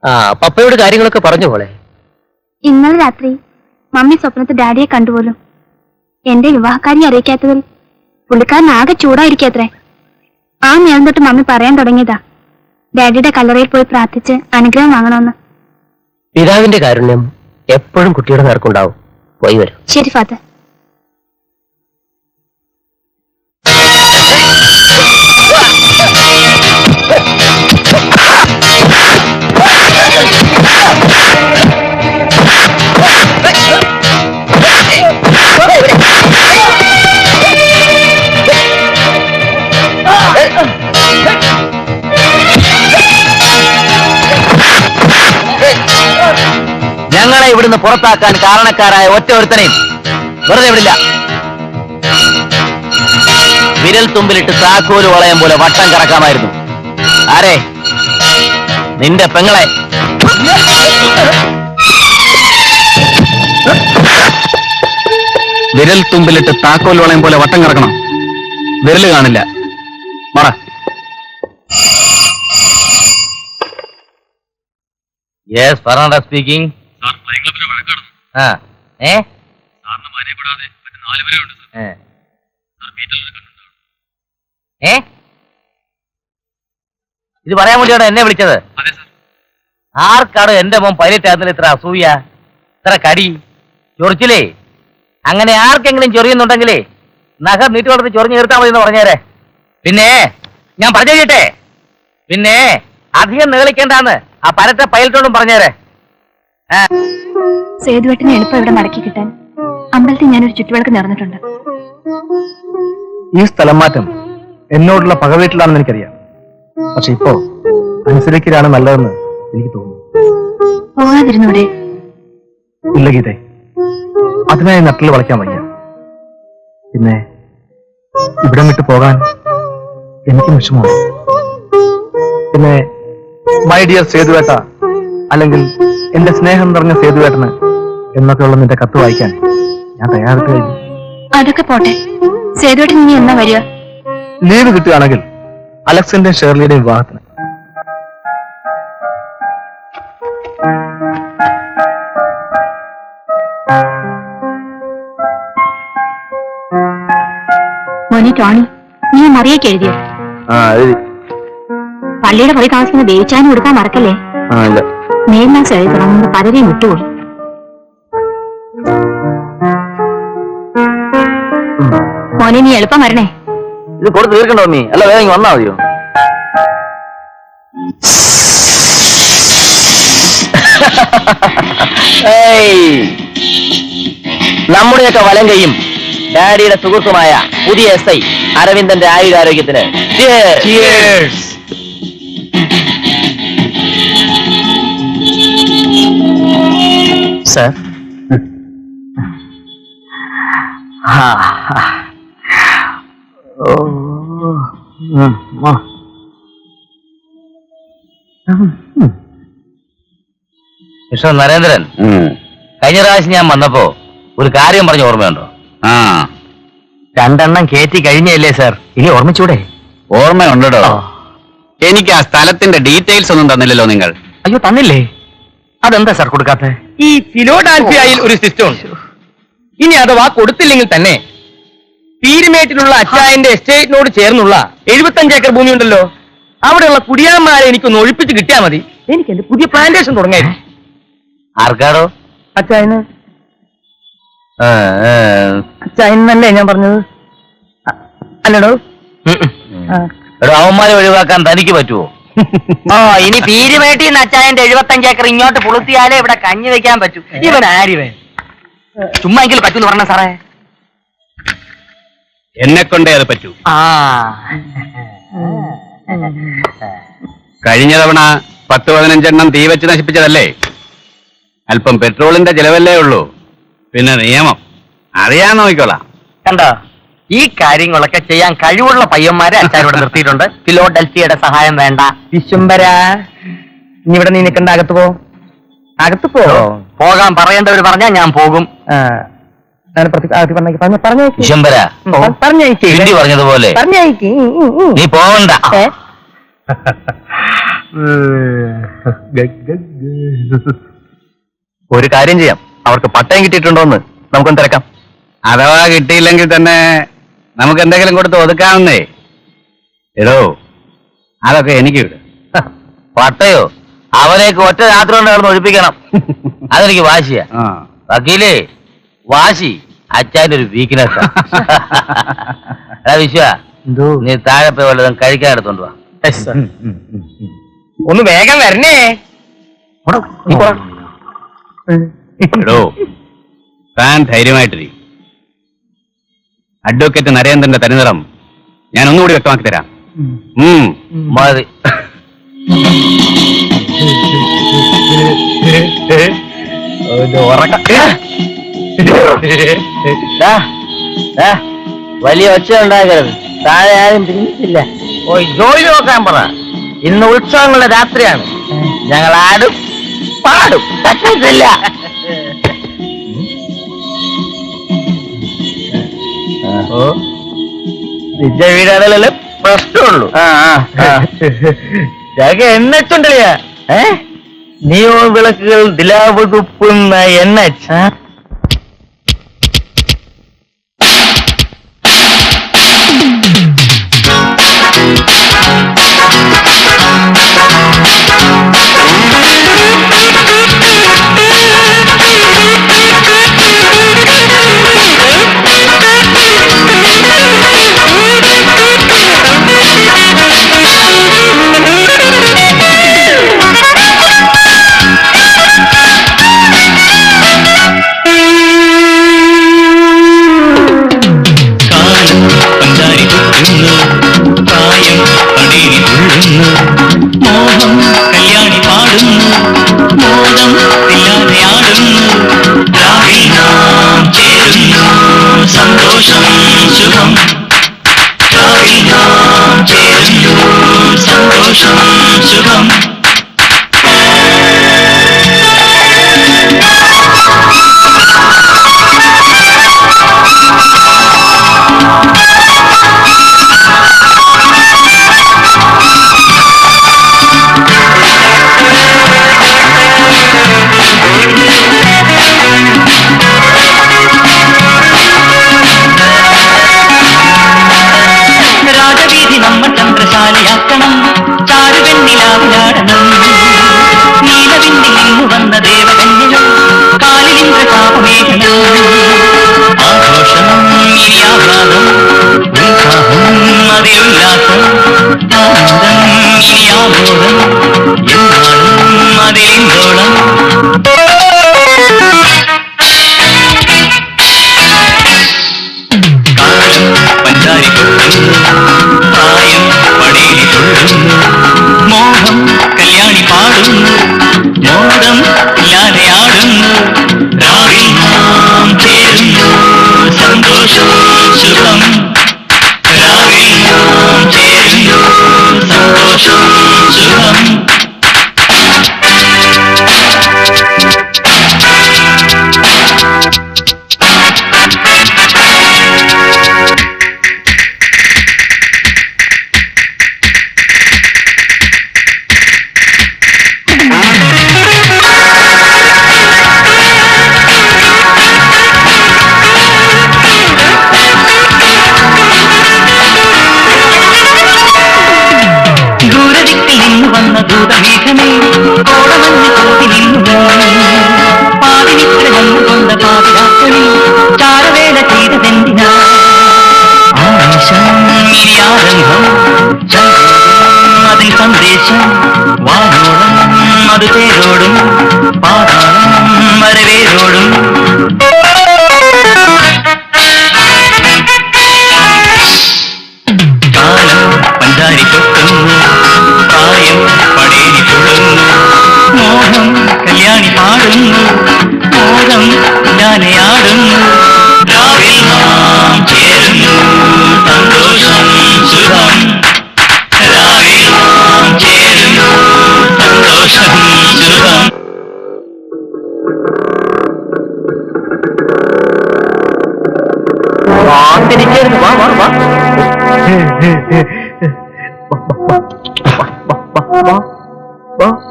S5: ആ, പപ്പയോട് കാര്യങ്ങളൊക്കെ പറഞ്ഞു പോലെ.
S2: ഇന്നലെ രാത്രി മമ്മി സ്വപ്നത്തിൽ ഡാഡിയെ കണ്ടുപോലും. എന്റെ വിവാഹക്കാരിയെ അറിയിക്കാത്തതിൽ പുള്ളിക്കാരൻ ആകെ ചൂടായിരിക്കത്രേ. ആ നേരം തൊട്ട് മമ്മി പറയാൻ തുടങ്ങിയതാ ഡാഡിയുടെ കല്ലറയിൽ പോയി പ്രാർത്ഥിച്ച് അനുഗ്രഹം വാങ്ങണമെന്ന്.
S5: പിതാവിന്റെ കാരുണ്യം എപ്പോഴും കുട്ടിയുടെ നേർക്കുണ്ടാവും. പോയി വരും.
S2: ശരി ഫാദർ.
S3: ഞങ്ങളെ ഇവിടുന്ന് പുറത്താക്കാൻ കാരണക്കാരായ ഒറ്റ ഒരുത്തനെയും വെറുതെ വിടില്ല. വിരൽ തുമ്പിലിട്ട് താക്കോല് വളയം പോലെ വട്ടം കറക്കാമായിരുന്നു. ആരെ? നിന്റെ പെങ്ങളെ.
S1: വിരൽ തുമ്പിലിട്ട് താക്കോൽ വളയം പോലെ വട്ടം കറക്കണം. വിരല് കാണില്ല. മറ.
S3: Yes Fernando speaking. ഇത് പറയാൻ വേണ്ടിയാണ് എന്നെ വിളിച്ചത്? ആർക്കാണ് എന്റെ മോൻ പൈലറ്റ് ആകുന്നതിൽ ഇത്ര അസൂയ, ഇത്ര കടി, ചൊറിച്ചിലേ? അങ്ങനെ ആർക്കെങ്കിലും ചൊറിയുന്നുണ്ടെങ്കിലേ നഖം നീട്ടി വളർത്തി ചൊറിഞ്ഞു നിർത്താൻ മതി എന്ന് പറഞ്ഞേരെ. പിന്നെ ഞാൻ പറഞ്ഞു കേട്ടെ, പിന്നെ അധികം നീളിക്കേണ്ടാന്ന് ആ പരട്ട പൈലറ്റോടും പറഞ്ഞേരെ.
S2: സേതുവേട്ടനെ എളുപ്പം ഇവിടെ മടക്കി കിട്ടാൻ അമ്പലത്തിൽ ഞാനൊരു ചുറ്റുവിളക്ക് നേർന്നിട്ടുണ്ട്.
S1: ഈ സ്ഥലം മാറ്റം എന്നോടുള്ള പകവീട്ടിലാണെന്ന് എനിക്കറിയാം. പക്ഷെ ഇപ്പോ അനുസരിക്കലാണ് നല്ലതെന്ന് എനിക്ക് തോന്നുന്നു.
S2: പോകാതിരുന്നൂടെ?
S1: ഇല്ല ഗീതേ, അതിനായി നട്ടിൽ വളയ്ക്കാൻ വയ്യ. പിന്നെ ഇവിടം വിട്ടു പോകാൻ എനിക്ക് വിഷമമാണ്. പിന്നെ മൈ ഡിയർ സേതുവേട്ട, അല്ലെങ്കിൽ എന്റെ സ്നേഹം നിറഞ്ഞ സേതുവേട്ടന് എന്നൊക്കെയുള്ള നിന്റെ കത്ത് വായിക്കാൻ ഞാൻ തയ്യാറെടുത്ത് കഴിഞ്ഞു.
S2: അതൊക്കെ പോട്ടെ, സേതുവേട്ടൻ ഇനി എന്നാ വരിക?
S1: ലീവ് കിട്ടുകയാണെങ്കിൽ അലക്സിന്റെയും ഷേർലിയുടെയും വിവാഹത്തിന്.
S2: മോനെ ടോണി, നീ മറിയൊക്കെ എഴുതിയോ? പള്ളിയുടെ പോയി താമസിക്കുന്ന ദേവിച്ചാനും കൊടുക്കാൻ മറക്കല്ലേ. മേൽമാസം എഴുതണം, മുമ്പ് പലരെയും വിട്ടുപോയി. മോനെ നീ എളുപ്പം വരണേ.
S3: ഇത് കൊടുത്ത് തീർക്കണ്ടോ മീ? അല്ല വേഗം വന്നാ മതിയോ? നമ്മുടെയൊക്കെ വലം കൈയും ഡാഡിയുടെ സുഹൃത്തുമായ പുതിയ SI അരവിന്ദന്റെ ആയുരാരോഗ്യത്തിന്.
S1: സർ,
S3: മിസ്റ്റർ നരേന്ദ്രൻ, കഴിഞ്ഞ പ്രാവശ്യം ഞാൻ വന്നപ്പോ ഒരു കാര്യം പറഞ്ഞ ഓർമ്മയുണ്ടോ? രണ്ടെണ്ണം കയറ്റി കഴിഞ്ഞല്ലേ സാർ? ഇനി ഓർമ്മിച്ചൂടെ?
S1: ഓർമ്മയുണ്ടോ? എനിക്ക് ആ സ്ഥലത്തിന്റെ ഡീറ്റെയിൽസ് ഒന്നും തന്നില്ലല്ലോ നിങ്ങൾ.
S3: അയ്യോ, തന്നില്ലേ? അതെന്താ സാർ കൊടുക്കാത്ത?
S5: ഈ ഫിലോഡാൽഫിയയിൽ ഒരു സിസ്റ്റം ഉണ്ട്. ഇനി അഥവാ കൊടുത്തില്ലെങ്കിൽ തന്നെ പീരുമേട്ടിലുള്ള അച്ചായന്റെ എസ്റ്റേറ്റിനോട് ചേർന്നുള്ള 75 ഏക്കർ ഭൂമി ഉണ്ടല്ലോ, അവിടെയുള്ള കുടിയാന്മാരെ എനിക്കൊന്ന് ഒഴിപ്പിച്ച് കിട്ടിയാൽ മതി. എനിക്ക് എന്റെ പുതിയ പ്ലാന്റേഷൻ തുടങ്ങായിരുന്നു.
S3: ആർക്കാടോ?
S5: അച്ചായന്. അച്ചായനല്ലേ ഞാൻ പറഞ്ഞത്? അല്ലടോ.
S3: അവന്മാരെ ഒഴിവാക്കാൻ തനിക്ക് പറ്റുമോ?
S5: ഇനി പീരുമേട്ടിന്ന് അച്ചായന്റെ 75 ഏക്കർ ഇങ്ങോട്ട് പുളുത്തിയാലേ ഇവിടെ കഞ്ഞി വെക്കാൻ പറ്റൂ. ഇവൻ ആരിവൻ? ചുമ്മാ എങ്കിലും പറ്റൂന്ന് പറഞ്ഞ സാറേ.
S1: എന്നെ കൊണ്ടേ അത് പറ്റൂ. കഴിഞ്ഞ തവണ 10-15 എണ്ണം തീ വെച്ച് നശിപ്പിച്ചതല്ലേ? അല്പം പെട്രോളിന്റെ ചെലവല്ലേ ഉള്ളൂ. പിന്നെ നിയമം അറിയാൻ നോക്കിക്കോളാം.
S5: കണ്ടോ, ഈ കാര്യങ്ങളൊക്കെ ചെയ്യാൻ കഴിവുള്ള പയ്യന്മാരെ അച്ചാരോട് നിർത്തിയിട്ടുണ്ട്. ഫിലോഡൽഫിയയുടെ സഹായം വേണ്ട. വിശുംബരാ, ഇനി ഇവിടെ നീ നിൽക്കണ്ട, അകത്ത് പോ. അകത്ത് പോ. പോകാൻ പറയേണ്ടവർ പറഞ്ഞാ ഞാൻ പോകും.
S3: വിശംബര, ഹിന്ദി പറഞ്ഞതുപോലെ നീ പോവണ്ട.
S1: ഒരു കാര്യം ചെയ്യാം, അവർക്ക് പട്ടയം കിട്ടിയിട്ടുണ്ടോന്ന് നമുക്കൊന്ന് തിരക്കാം. അഥവാ കിട്ടിയില്ലെങ്കിൽ തന്നെ നമുക്ക് എന്തെങ്കിലും കൊടുത്ത് ഒതുക്കാവുന്നേ. എടോ, അതൊക്കെ എനിക്ക് വിട്.
S3: പട്ടയോ? അവനേക്ക് ഒറ്റ രാത്രി കൊണ്ട് കിടന്ന് ഒഴിപ്പിക്കണം. അതെനിക്ക് വാശിയാ. വക്കീലേ, വാശി അച്ചാന്റെ ഒരു വീക്ക്നെസ്. വിശ്വ, നീ താഴെ പോയി വല്ലതും കഴിക്കാൻ എടുത്തോണ്ട് വാ.
S5: ഒന്ന് വേഗം വരണേ.
S1: എടോ, താൻ ധൈര്യമായിട്ടിരി. അഡ്വക്കേറ്റ് നരേന്ദ്രന്റെ തനിനിറം ഞാൻ ഒന്നുകൂടി വ്യക്തമാക്കി തരാം.
S3: മതി. വലിയ ഒച്ച ഉണ്ടാകരുത്. താഴെ ആരും പിരിഞ്ഞിട്ടില്ല. ഓയ് ജോലി നോക്കാൻ പറ. ഇന്ന് ഉത്സവങ്ങളുടെ രാത്രിയാണ്. ഞങ്ങൾ ആടും പാടും. പറ്റില്ല. നിന്റെ വീടാണല്ലേ പ്രശ്നമുള്ളൂ. എണ്ണച്ചുണ്ടല്ലയാ നിയോൺ വിളക്കുകൾ ദിലാവ് തുപ്പുന്ന എണ്ണ.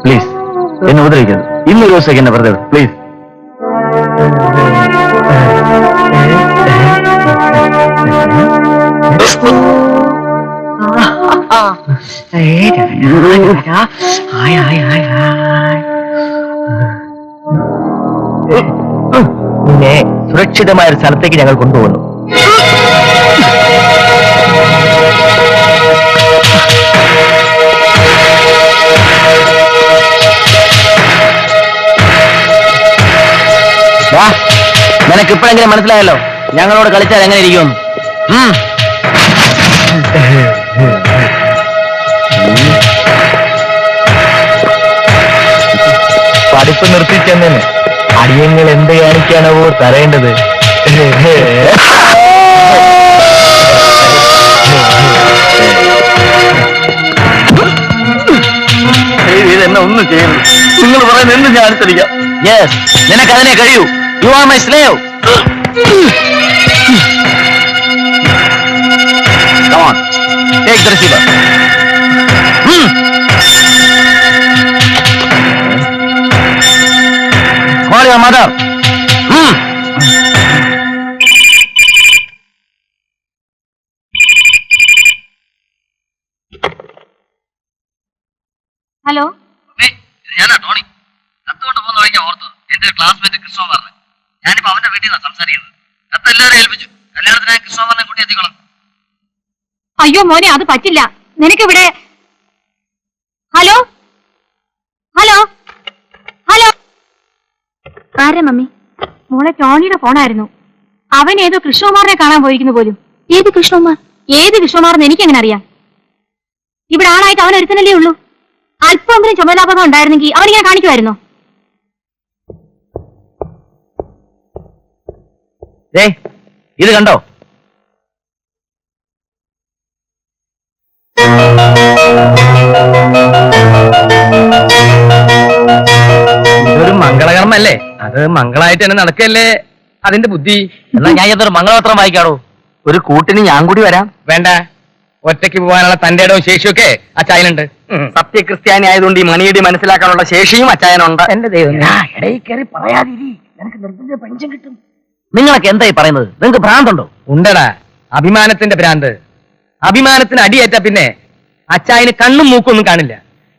S3: പ്ലീസ് എന്നെ ഉപദ്രവിക്കരുത്. ഇന്നൊരു ദിവസത്തേക്ക് എന്നെ വെറുതെ പ്ലീസ്. നിന്നെ സുരക്ഷിതമായ ഒരു സ്ഥലത്തേക്ക് ഞങ്ങൾ കൊണ്ടുപോകുന്നു. നിനക്ക് ഇപ്പോഴെങ്കിലും മനസ്സിലായല്ലോ ഞങ്ങളോട് കളിച്ചാൽ എങ്ങനെ ഇരിക്കും. പഠിപ്പ് നിർത്തിച്ചെന്നു അടിയങ്ങൾ എന്ത് കാണിക്കാണോ തരേണ്ടത്. ഇതെന്നെ ഒന്നും ചെയ്യരുത്. നിങ്ങൾ പറയുന്നത് എന്ത് ഞാൻ അനുസരിക്കാം. യെസ്, നിനക്കതിനെ കഴിയൂ. You are my slave. Come on. Take the receiver. Call your mother.
S2: Hello
S3: ഞാനാ ടോണി. കത്തുകൊണ്ട് പോകുന്ന വഴിക്കാ ഓർത്തത്. എന്റെ ക്ലാസ്മേറ്റ് കൃഷ്ണകുമാറിന്. ഞാനിപ്പോ അവന്റെ വീട്ടിൽ നിന്നാണ് സംസാരിക്കുന്നത്. കത്ത് എല്ലാവരും ഏൽപ്പിച്ചു. കല്യാണത്തിനായി കൃഷ്ണകുമാറിനെ കൂട്ടി എത്തിക്കോളാം.
S2: അയ്യോ മോനെ അത് പറ്റില്ല. നിനക്കിവിടെ ഹലോ ഹലോ ഹലോ ആരാ മമ്മി? മോളെ ടോണിയുടെ ഫോണായിരുന്നു. അവൻ ഏതോ കൃഷ്ണകുമാറിനെ കാണാൻ പോയിരിക്കുന്നു പോലും. ഏത് കൃഷ്ണകുമാർ? ഏത് കൃഷ്ണകുമാറെന്ന് എനിക്കെങ്ങനെ അറിയാം? ഇവിടെ ആളായിട്ട് അവൻ ഒരുത്തനല്ലേ ഉള്ളൂ. അല്പമെങ്കിലും ചുമതലാപകം ഉണ്ടായിരുന്നെങ്കിൽ അവനിങ്ങനെ കാണിക്കുമായിരുന്നോ?
S3: ഇത് കണ്ടോ?
S5: ഇതൊരു മംഗളകർമ്മല്ലേ? അത് മംഗളായിട്ട് തന്നെ നടക്കല്ലേ അതിന്റെ ബുദ്ധി.
S3: എന്നാ ഞാൻ ഇതൊരു മംഗളപത്രം വായിക്കാറോ? ഒരു കൂട്ടിന് ഞാൻ കൂടി വരാം.
S5: വേണ്ട, ഒറ്റയ്ക്ക് പോകാനുള്ള തന്റെ ഇടവും ശേഷിയൊക്കെ അച്ചായനുണ്ട്.
S3: സത്യക്രിസ്ത്യാനി ആയതുകൊണ്ട് ഈ മണിയടി മനസ്സിലാക്കാനുള്ള ശേഷിയും അച്ചായനുണ്ട്.
S5: എന്റെ ദൈവം,
S3: ഇടയിൽ കയറി പറയാതിരി. നിനക്ക് നിർബന്ധിച്ച പെൻഷൻ കിട്ടും. നിങ്ങളൊക്കെ എന്തായി പറയുന്നത്? നിങ്ങൾക്ക് ഭ്രാന്തുണ്ടോ?
S5: ഉണ്ടടാ, അഭിമാനത്തിന്റെ ഭ്രാന്ത്. അഭിമാനത്തിന് അടിയേറ്റ പിന്നെ അച്ചായന് കണ്ണും മൂക്കൊന്നും കാണില്ല.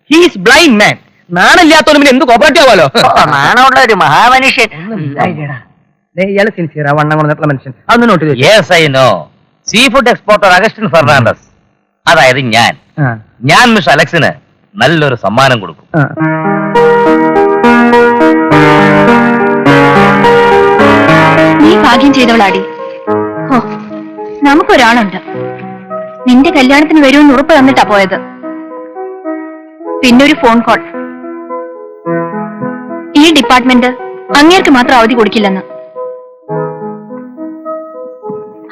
S5: ഹീസ് ബ്ലൈൻഡ് മാൻ. നാണില്ലാത്തവന് പിന്നെ എന്ത് കോപ്പറേറ്റീവാലോ?
S3: നാണമുള്ള ഒരു മഹാമനുഷ്യൻ.
S5: ഇയാള് സിൻസിയറാ, വണ്ണം കൊണ്ടിട്ടുള്ള മനുഷ്യൻ. അതൊന്ന് നോട്ട് ചെയ്തു.
S3: Yes I know. Seafood exporter Augustine Fernandez, അതായത് ഞാൻ മിസ് അലക്സിന് നല്ലൊരു സമ്മാനം കൊടുക്കും.
S2: നീ ഭാഗ്യം ചെയ്തവളാടി. ഓ, നമുക്കൊരാളുണ്ട്. നിന്റെ കല്യാണത്തിന് വരുമെന്ന് ഉറപ്പ് തന്നിട്ടാ പോയത്. പിന്നൊരു ഫോൺ കോൾ. ഈ ഡിപ്പാർട്ട്മെന്റ് അങ്ങേർക്ക് മാത്രം അവധി കൊടുക്കില്ലെന്ന്.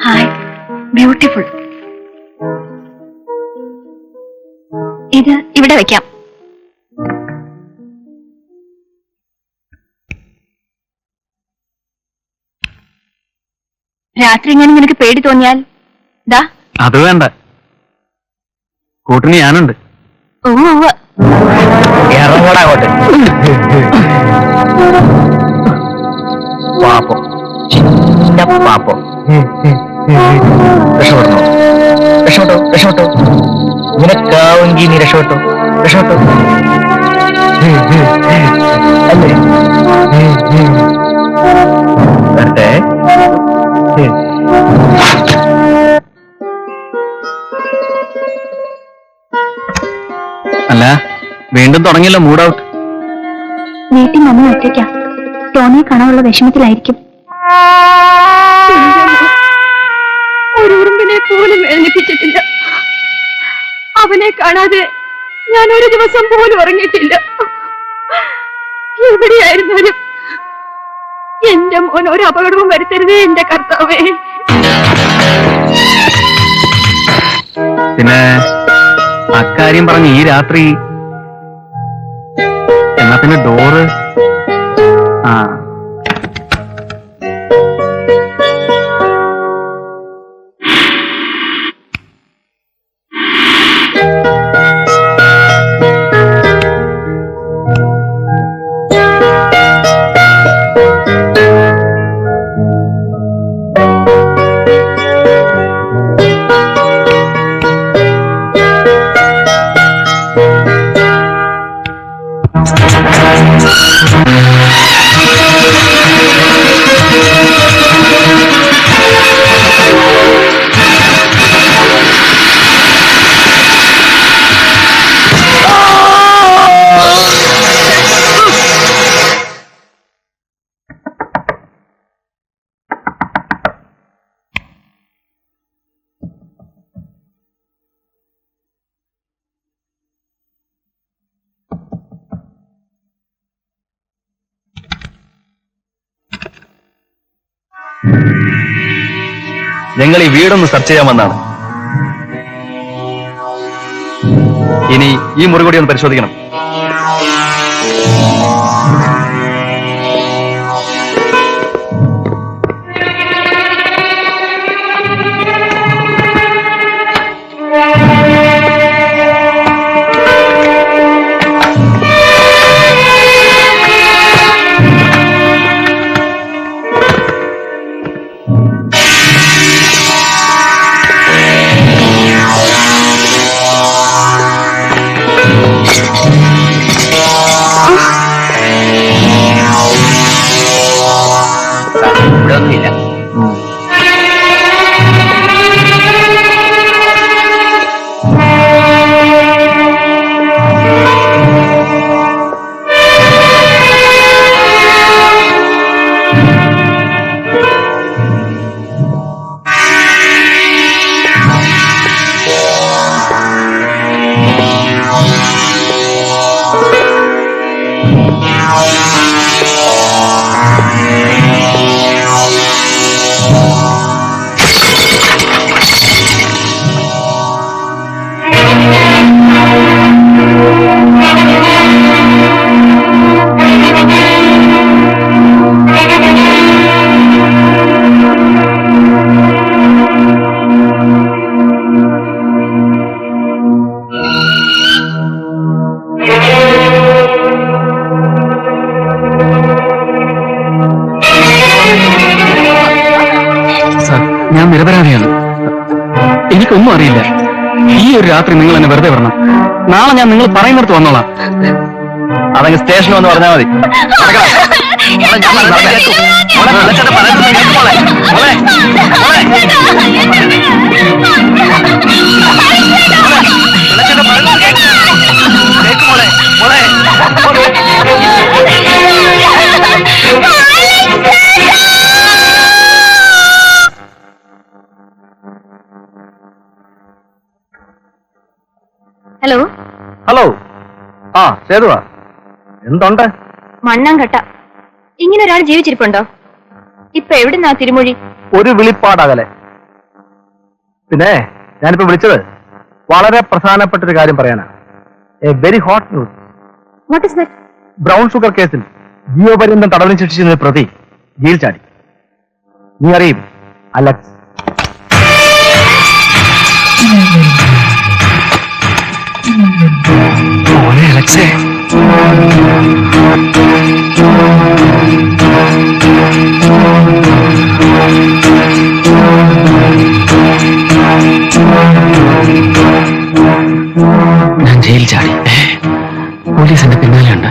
S2: Hi, beautiful. ഇത് ഇവിടെ വെക്കാം. രാത്രി എങ്ങനെ നിനക്ക് പേടി തോന്നിയാൽ ദാ.
S1: അത് വേണ്ട, കൂട്ടിന് ഞാനുണ്ട്.
S2: ഉവ്വ്
S3: ഇറങ്ങോടാകോട്ടെ. പാപ്പോ, ചിന്ന പാപ്പോ. രക്ഷപ്പെടണോ? രക്ഷപ്പെട്ടോ, രക്ഷപ്പെട്ടോ. നിനക്കാവെങ്കിൽ നീ രക്ഷപ്പെട്ടോ, രക്ഷപ്പെട്ടോ. അല്ലേ വരട്ടെ.
S1: അല്ല, വീണ്ടും തുടങ്ങിയല്ലോ മൂഡ് ഔട്ട്.
S2: വീട്ടിൽ മമ്മി ഒറ്റയ്ക്കാ. ടോണിയെ കാണാനുള്ള വിഷമത്തിലായിരിക്കും. ഒരു ഉറുമ്പിനെ പോലും എഴുന്നേപ്പിച്ചിട്ടില്ല. അവനെ കാണാതെ ഞാൻ ഒരു ദിവസം പോലും ഉറങ്ങിയിട്ടില്ല. എവിടെയായിരുന്നാലും എന്റെ മോൻ ഒരു അപകടവും വരുത്തരുതേ എന്റെ കർത്താവേ.
S1: പിന്നെ അക്കാര്യം പറഞ്ഞ് ഈ രാത്രി എന്നാ പിന്നെ ഡോറ്. ആ,
S7: ഞങ്ങൾ ഈ വീടൊന്ന് സെർച്ച് ചെയ്യാൻ വന്നാണ്. ഇനി ഈ മുറി കൂടി ഒന്ന് പരിശോധിക്കണം.
S1: ഞാൻ നിരപരാധിയാണ്. എനിക്കൊന്നും അറിയില്ല. ഈ ഒരു രാത്രി നിങ്ങൾ എന്നെ വെറുതെ വിടണം. നാളെ ഞാൻ നിങ്ങൾ പറയുന്നിടത്ത് വന്നോളാം.
S7: അതങ്ങ് സ്റ്റേഷനിൽ വന്ന് പറഞ്ഞാൽ മതി. നടക്കടാ. മോളെ, ഞാൻ പറഞ്ഞത് കേൾക്കൂ. മോളെ, വെള്ളച്ചാട്ടം പറയുന്നത് കേൾക്കൂ മോളെ. മോളെ, മോളെ. വെള്ളച്ചാട്ടം പറയുന്നത് കേൾക്കൂ. കേൾക്കൂ മോളെ. മോളെ.
S2: Hello,
S7: hello. ആ സേതുവാ, എന്തുണ്ട്?
S2: മണ്ണാങ്കട്ട. ഇങ്ങനെ ഒരാൾ ജീവിച്ചിരിപ്പുണ്ടോ? ഇപ്പൊ എവിടുന്നാ തിരുമൊഴി?
S7: ഒരു വിളിപ്പാടകലെ. പിന്നെ ഞാനിപ്പോ വിളിച്ചത് വളരെ പ്രധാനപ്പെട്ട ഒരു കാര്യം പറയാനാ. A very hot news.
S2: What is that?
S7: Brown sugar കേസിൽ ജീവപര്യന്തം തടവിന് ശിക്ഷിച്ചതിന് പ്രതി ജയിൽ ചാടി. നീ അറിയും, അലക്സ്.
S1: മോനെ അലക്സേ, ഞാൻ ജയിൽ ചാടി. പോലീസ് എന്റെ പിന്നാലെയുണ്ട്.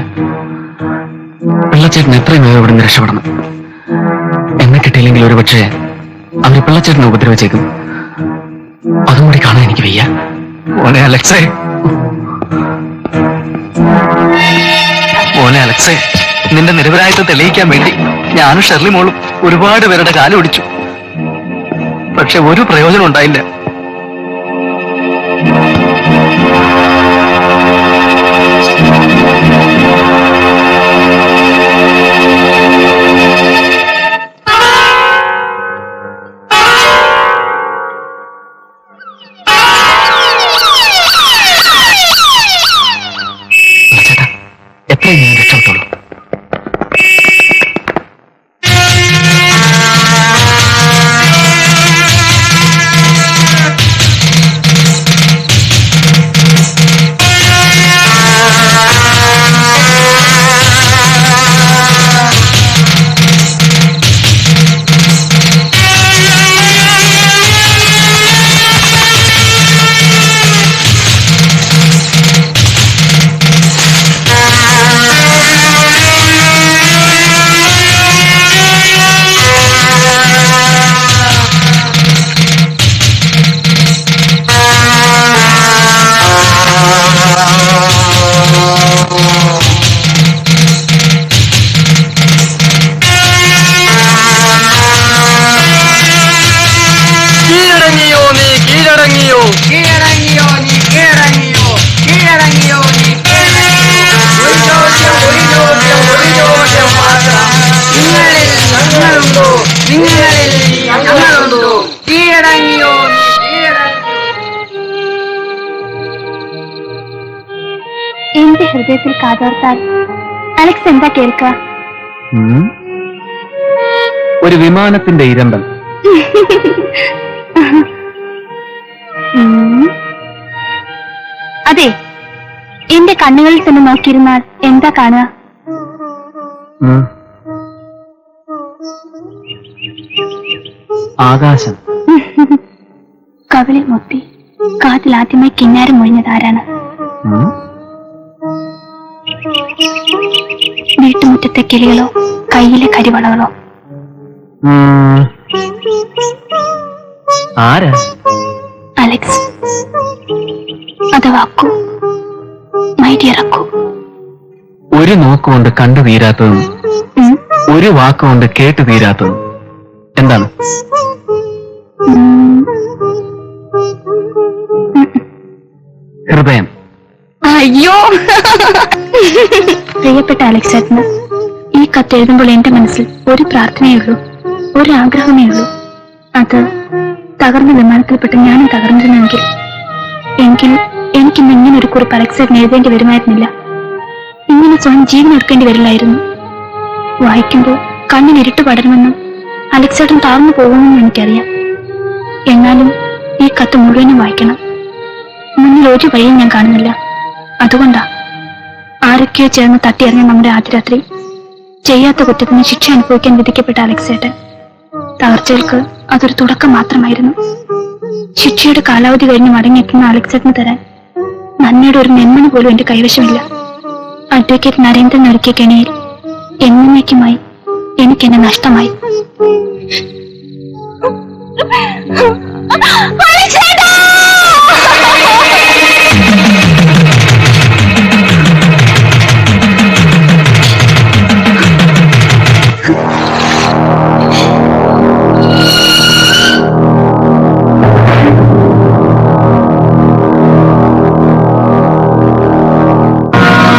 S1: പിള്ളച്ചേട്ടൻ എത്രയും വേഗം ഇവിടുന്ന് രക്ഷപ്പെടണം. എന്നെ കിട്ടിയില്ലെങ്കിൽ ഒരുപക്ഷെ അവര് പിള്ളച്ചേട്ടനെ ഉപദ്രവിച്ചേക്കും. അതും കൂടി കാണാൻ എനിക്ക് വയ്യ. മോനെ അലക്സേ, മോനെ അലക്സേ, നിന്റെ നിരപരാധിത്വം തെളിയിക്കാൻ വേണ്ടി ഞാനും ഷെർലി മോളും ഒരുപാട് പേരുടെ കാലൊടിച്ചു. പക്ഷെ ഒരു പ്രയോജനം ഉണ്ടായില്ല. എത്രയും ഞാൻ രക്ഷപ്പെട്ടോളൂ.
S2: എന്റെ ഹൃദയത്തിൽ കാതോർത്താൽ അലക്സ് എന്താ കേൾക്കുക?
S1: ഒരു വിമാനത്തിന്റെ ഇരമ്പൽ.
S2: അതെ, എന്റെ കണ്ണുകളിൽ തന്നെ നോക്കിയിരുന്നാൽ എന്താ കാണുക?
S1: ആകാശം.
S2: കവിളിൽ മുത്തി കാതിൽ ആദ്യമായി കിന്നാരം മൊഴിഞ്ഞതാരാണ്? വീട്ടുമുറ്റത്തെ കിളികളോ കയ്യിലെ കരിവളകളോ?
S1: ആരാ?
S2: അലക്സ്. അഥവാ അക്കു, മൈ ഡിയർ അക്കു.
S1: ഒരു നോക്കുകൊണ്ട് കണ്ടു തീരാത്തതും ഒരു വാക്കുകൊണ്ട് കേട്ടു തീരാത്തതും എന്താണ്? ഹൃദയം.
S2: അയ്യോ, പ്രിയപ്പെട്ട അലക്സേട്ടന് ഈ കത്ത് എഴുതുമ്പോൾ എന്റെ മനസ്സിൽ ഒരു പ്രാർത്ഥനയേ ഉള്ളൂ, ഒരു ആഗ്രഹമേ ഉള്ളൂ. അത് തകർന്ന വിമാനത്തിൽപ്പെട്ട് ഞാനും തകർന്നിരുന്നെങ്കിൽ എനിക്കിന്ന് ഇങ്ങനെ ഒരു കുറിപ്പ് അലക്സേട്ടന് എഴുതേണ്ടി വരുമായിരുന്നില്ല. ഇങ്ങനെ സ്വയം ജീവൻ എടുക്കേണ്ടി വരില്ലായിരുന്നു. വായിക്കുമ്പോൾ കണ്ണിൽ ഇരുട്ട് പടരുമെന്നും അലക്സേട്ടൻ താഴ്ന്നു പോകുമെന്നും എനിക്കറിയാം. എന്നാലും ഈ കത്ത് മുഴുവനും വായിക്കണം. മുന്നിൽ ഒരു വഴിയും ഞാൻ കാണുന്നില്ല. അതുകൊണ്ടാ ആരൊക്കെയോ ചേർന്ന് തട്ടിയറിഞ്ഞ നമ്മുടെ ആദ്യ രാത്രി ചെയ്യാത്ത കുറ്റത്തിന് ശിക്ഷ അനുഭവിക്കാൻ വിധിക്കപ്പെട്ട അലക്സേട്ടൻ തകർച്ചകൾക്ക് അതൊരു തുടക്കം മാത്രമായിരുന്നു. ശിക്ഷയുടെ കാലാവധി കഴിഞ്ഞ് മടങ്ങിയെത്തുന്ന അലക്സേട്ടന് തരാൻ നന്മയുടെ ഒരു നെന്മണി പോലും എന്റെ കൈവശമില്ല. അഡ്വക്കേറ്റ് നരേന്ദ്രൻ ഒരുക്കിയ കെണിയിൽ എന്നേക്കുമായി എനിക്കെന്നെ നഷ്ടമായി.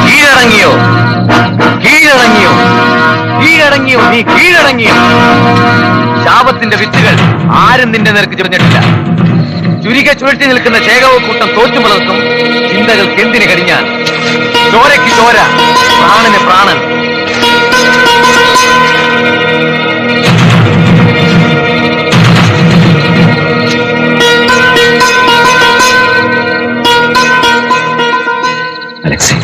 S7: കീഴടങ്ങിയോ കീഴടങ്ങിയോ കീഴടങ്ങിയോ നീ കീഴടങ്ങിയോ? ശാപത്തിന്റെ വിത്തുകൾ ആരും നിന്റെ നേർക്ക് ചുരിഞ്ഞിട്ടില്ല. ചുരിക ചുഴറ്റി നിൽക്കുന്ന ചേകവ കൂട്ടം തോറ്റുമുളർത്തും ചിന്തകൾക്ക് എന്തിന് കടിഞ്ഞാൽ? ചോരയ്ക്ക് ചോര, പ്രാണന് പ്രാണൻ. അലക്സേ,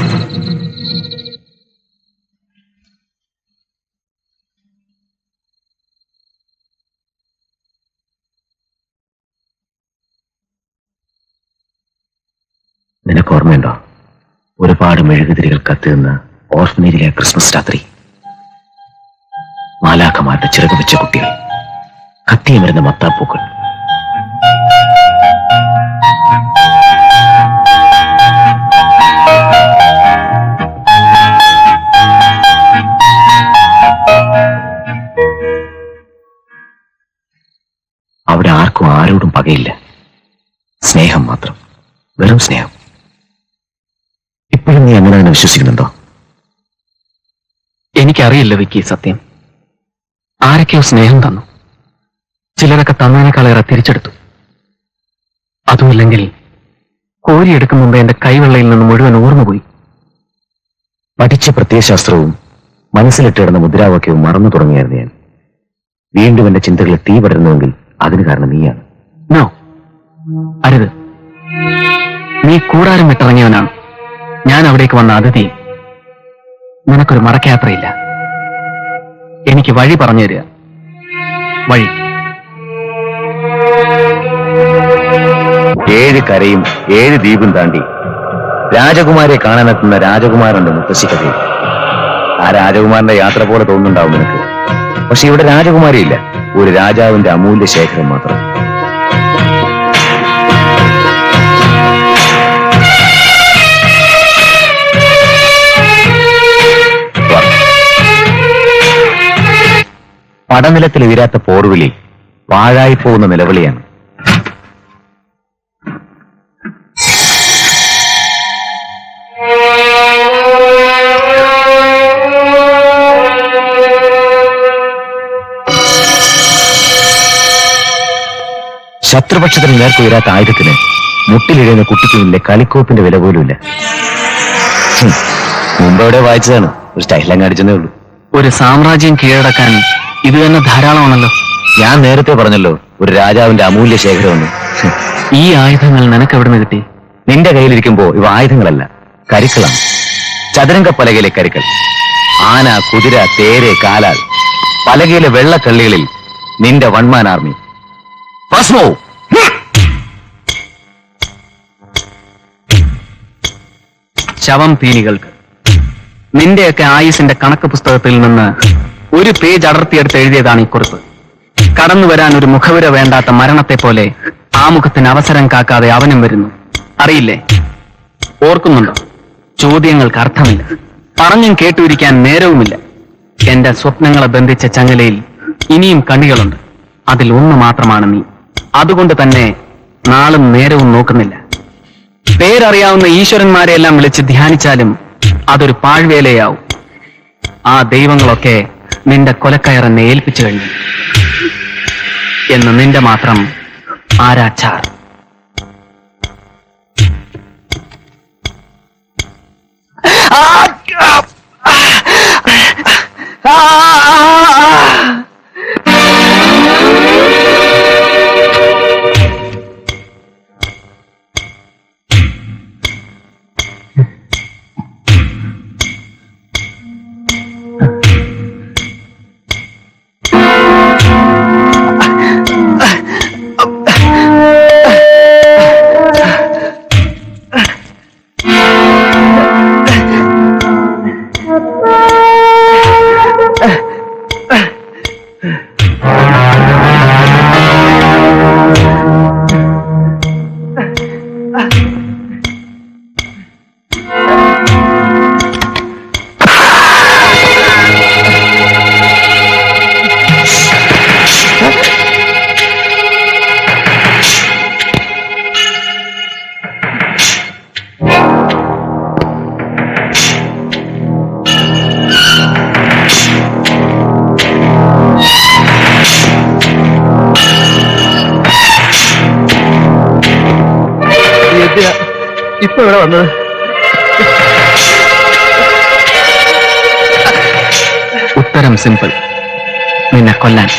S7: നിനക്ക് ഓർമ്മയുണ്ടോ ഒരുപാട് മെഴുകുതിരികൾ കത്തുന്ന ഓർഫനേജിലെ ക്രിസ്മസ് രാത്രി? മാലാഖമാരുടെ ചിറക് വെച്ച കുട്ടികൾ, കത്തിയും വരുന്ന മത്താപ്പൂക്കൾ. അവിടെ ആർക്കും ആരോടും പകയില്ല, സ്നേഹം മാത്രം, വെറും സ്നേഹം. ഇപ്പോഴും നീ അങ്ങനെ തന്നെ വിശ്വസിക്കുന്നുണ്ടോ?
S1: എനിക്കറിയില്ല വിക്കി, സത്യം. ആരൊക്കെയോ സ്നേഹം തന്നു, ചിലരൊക്കെ തന്നതിനേക്കാളേറെ തിരിച്ചെടുത്തു. അതുമില്ലെങ്കിൽ കോരിയെടുക്കും മുമ്പ് എന്റെ കൈവെള്ളയിൽ നിന്ന് മുഴുവൻ ഊർന്നുപോയി.
S7: പഠിച്ച പ്രത്യയശാസ്ത്രവും മനസ്സിലിട്ടിടുന്ന മുദ്രാവാക്യവും മറന്നു തുടങ്ങിയായിരുന്നു ഞാൻ. വീണ്ടും എന്റെ ചിന്തകളിൽ തീ പടരുന്നുവെങ്കിൽ അതിന് കാരണം നീയാണ്.
S1: നോ, അരുത്. നീ കൂടാരം വിട്ടിറങ്ങിയവനാണ്. ഞാൻ അവിടേക്ക് വന്ന അതിഥി. നിനക്കൊരു മടക്കയാത്രയില്ല. എനിക്ക് വഴി പറഞ്ഞു തരിക, വഴി.
S7: 7 കരയും 7 ദ്വീപും താണ്ടി രാജകുമാരെ കാണാനെത്തുന്ന രാജകുമാരന്റെ മുത്തശ്ശിക്കഥയിൽ. ആ രാജകുമാരന്റെ യാത്ര പോലെ തോന്നുന്നുണ്ടാവും നിനക്ക്. പക്ഷെ ഇവിടെ രാജകുമാരിയില്ല, ഒരു രാജാവിന്റെ അമൂല്യ ശേഖരം മാത്രം. പടനിലത്തിൽ ഉയരാത്ത പോർവിളി പാഴായിപ്പോകുന്ന നിലവിളിയാണ്. ശത്രുപക്ഷത്തിന് നേർക്കുയരാത്ത ആയുധത്തിന് മുട്ടിലിഴയുന്ന കുട്ടിക്കുള്ളിലെ കളിക്കോപ്പിന്റെ വില പോലുമില്ല. മുമ്പ് എവിടെ വായിച്ചതാണ്, ഒരു സ്റ്റൈലങ്ങ് അടിച്ചതേ ഉള്ളൂ.
S1: ഒരു സാമ്രാജ്യം കീഴടക്കാൻ ഇത് തന്നെ ധാരാളമാണല്ലോ.
S7: ഞാൻ നേരത്തെ പറഞ്ഞല്ലോ, ഒരു രാജാവിന്റെ അമൂല്യ ശേഖരമെന്ന്.
S1: ഈ ആയുധങ്ങൾ നിനക്ക് എവിടെ നിന്ന് കിട്ടി?
S7: നിന്റെ കയ്യിലിരിക്കുമ്പോ ഇവ ആയുധങ്ങളല്ല, കരുക്കളാണ്. ചതുരംഗ പലകയിലെ കരുക്കൾ. ആന, കുതിര, തേര്, കാലാൽ. പലകയിലെ വെള്ളക്കള്ളികളിൽ നിന്റെ വൺമാൻ ആർമി. ഭസ്മോ!
S1: ശവം തീനികൾക്ക്. നിന്റെയൊക്കെ ആയുസിന്റെ കണക്ക് പുസ്തകത്തിൽ നിന്ന് ഒരു പേജ് അടർത്തിയെടുത്ത് എഴുതിയതാണ് ഈ കുറിപ്പ്. കടന്നു വരാൻ ഒരു മുഖവുര വേണ്ടാത്ത മരണത്തെ പോലെ ആ മുഖത്തിന് അവസരം കാക്കാതെ അവനും വരുന്നു. അറിയില്ലേ? ഓർക്കുന്നുണ്ടോ? ചോദ്യങ്ങൾക്ക് അർത്ഥമില്ല, പറഞ്ഞും കേട്ടുരിക്കാൻ നേരവുമില്ല. എന്റെ സ്വപ്നങ്ങളെ ബന്ധിച്ച ചങ്ങലയിൽ ഇനിയും കണ്ണികളുണ്ട്. അതിൽ ഒന്ന് മാത്രമാണ് നീ. അതുകൊണ്ട് തന്നെ നാളും നേരവും നോക്കുന്നില്ല. പേരറിയാവുന്ന ഈശ്വരന്മാരെയെല്ലാം വിളിച്ച് ധ്യാനിച്ചാലും അതൊരു പാഴ്വേലയാവും. ആ ദൈവങ്ങളൊക്കെ നിന്റെ കൊലക്കയറെന്നെ ഏൽപ്പിച്ചു കഴിഞ്ഞു എന്ന് നിന്റെ മാത്രം ആരാച്ചാർ.
S3: എന്തിനാ ഇപ്പൊ ഇവിടെ വന്നത്?
S1: ഉത്തരം സിമ്പിൾ, നിന്നെ കൊല്ലാൻ.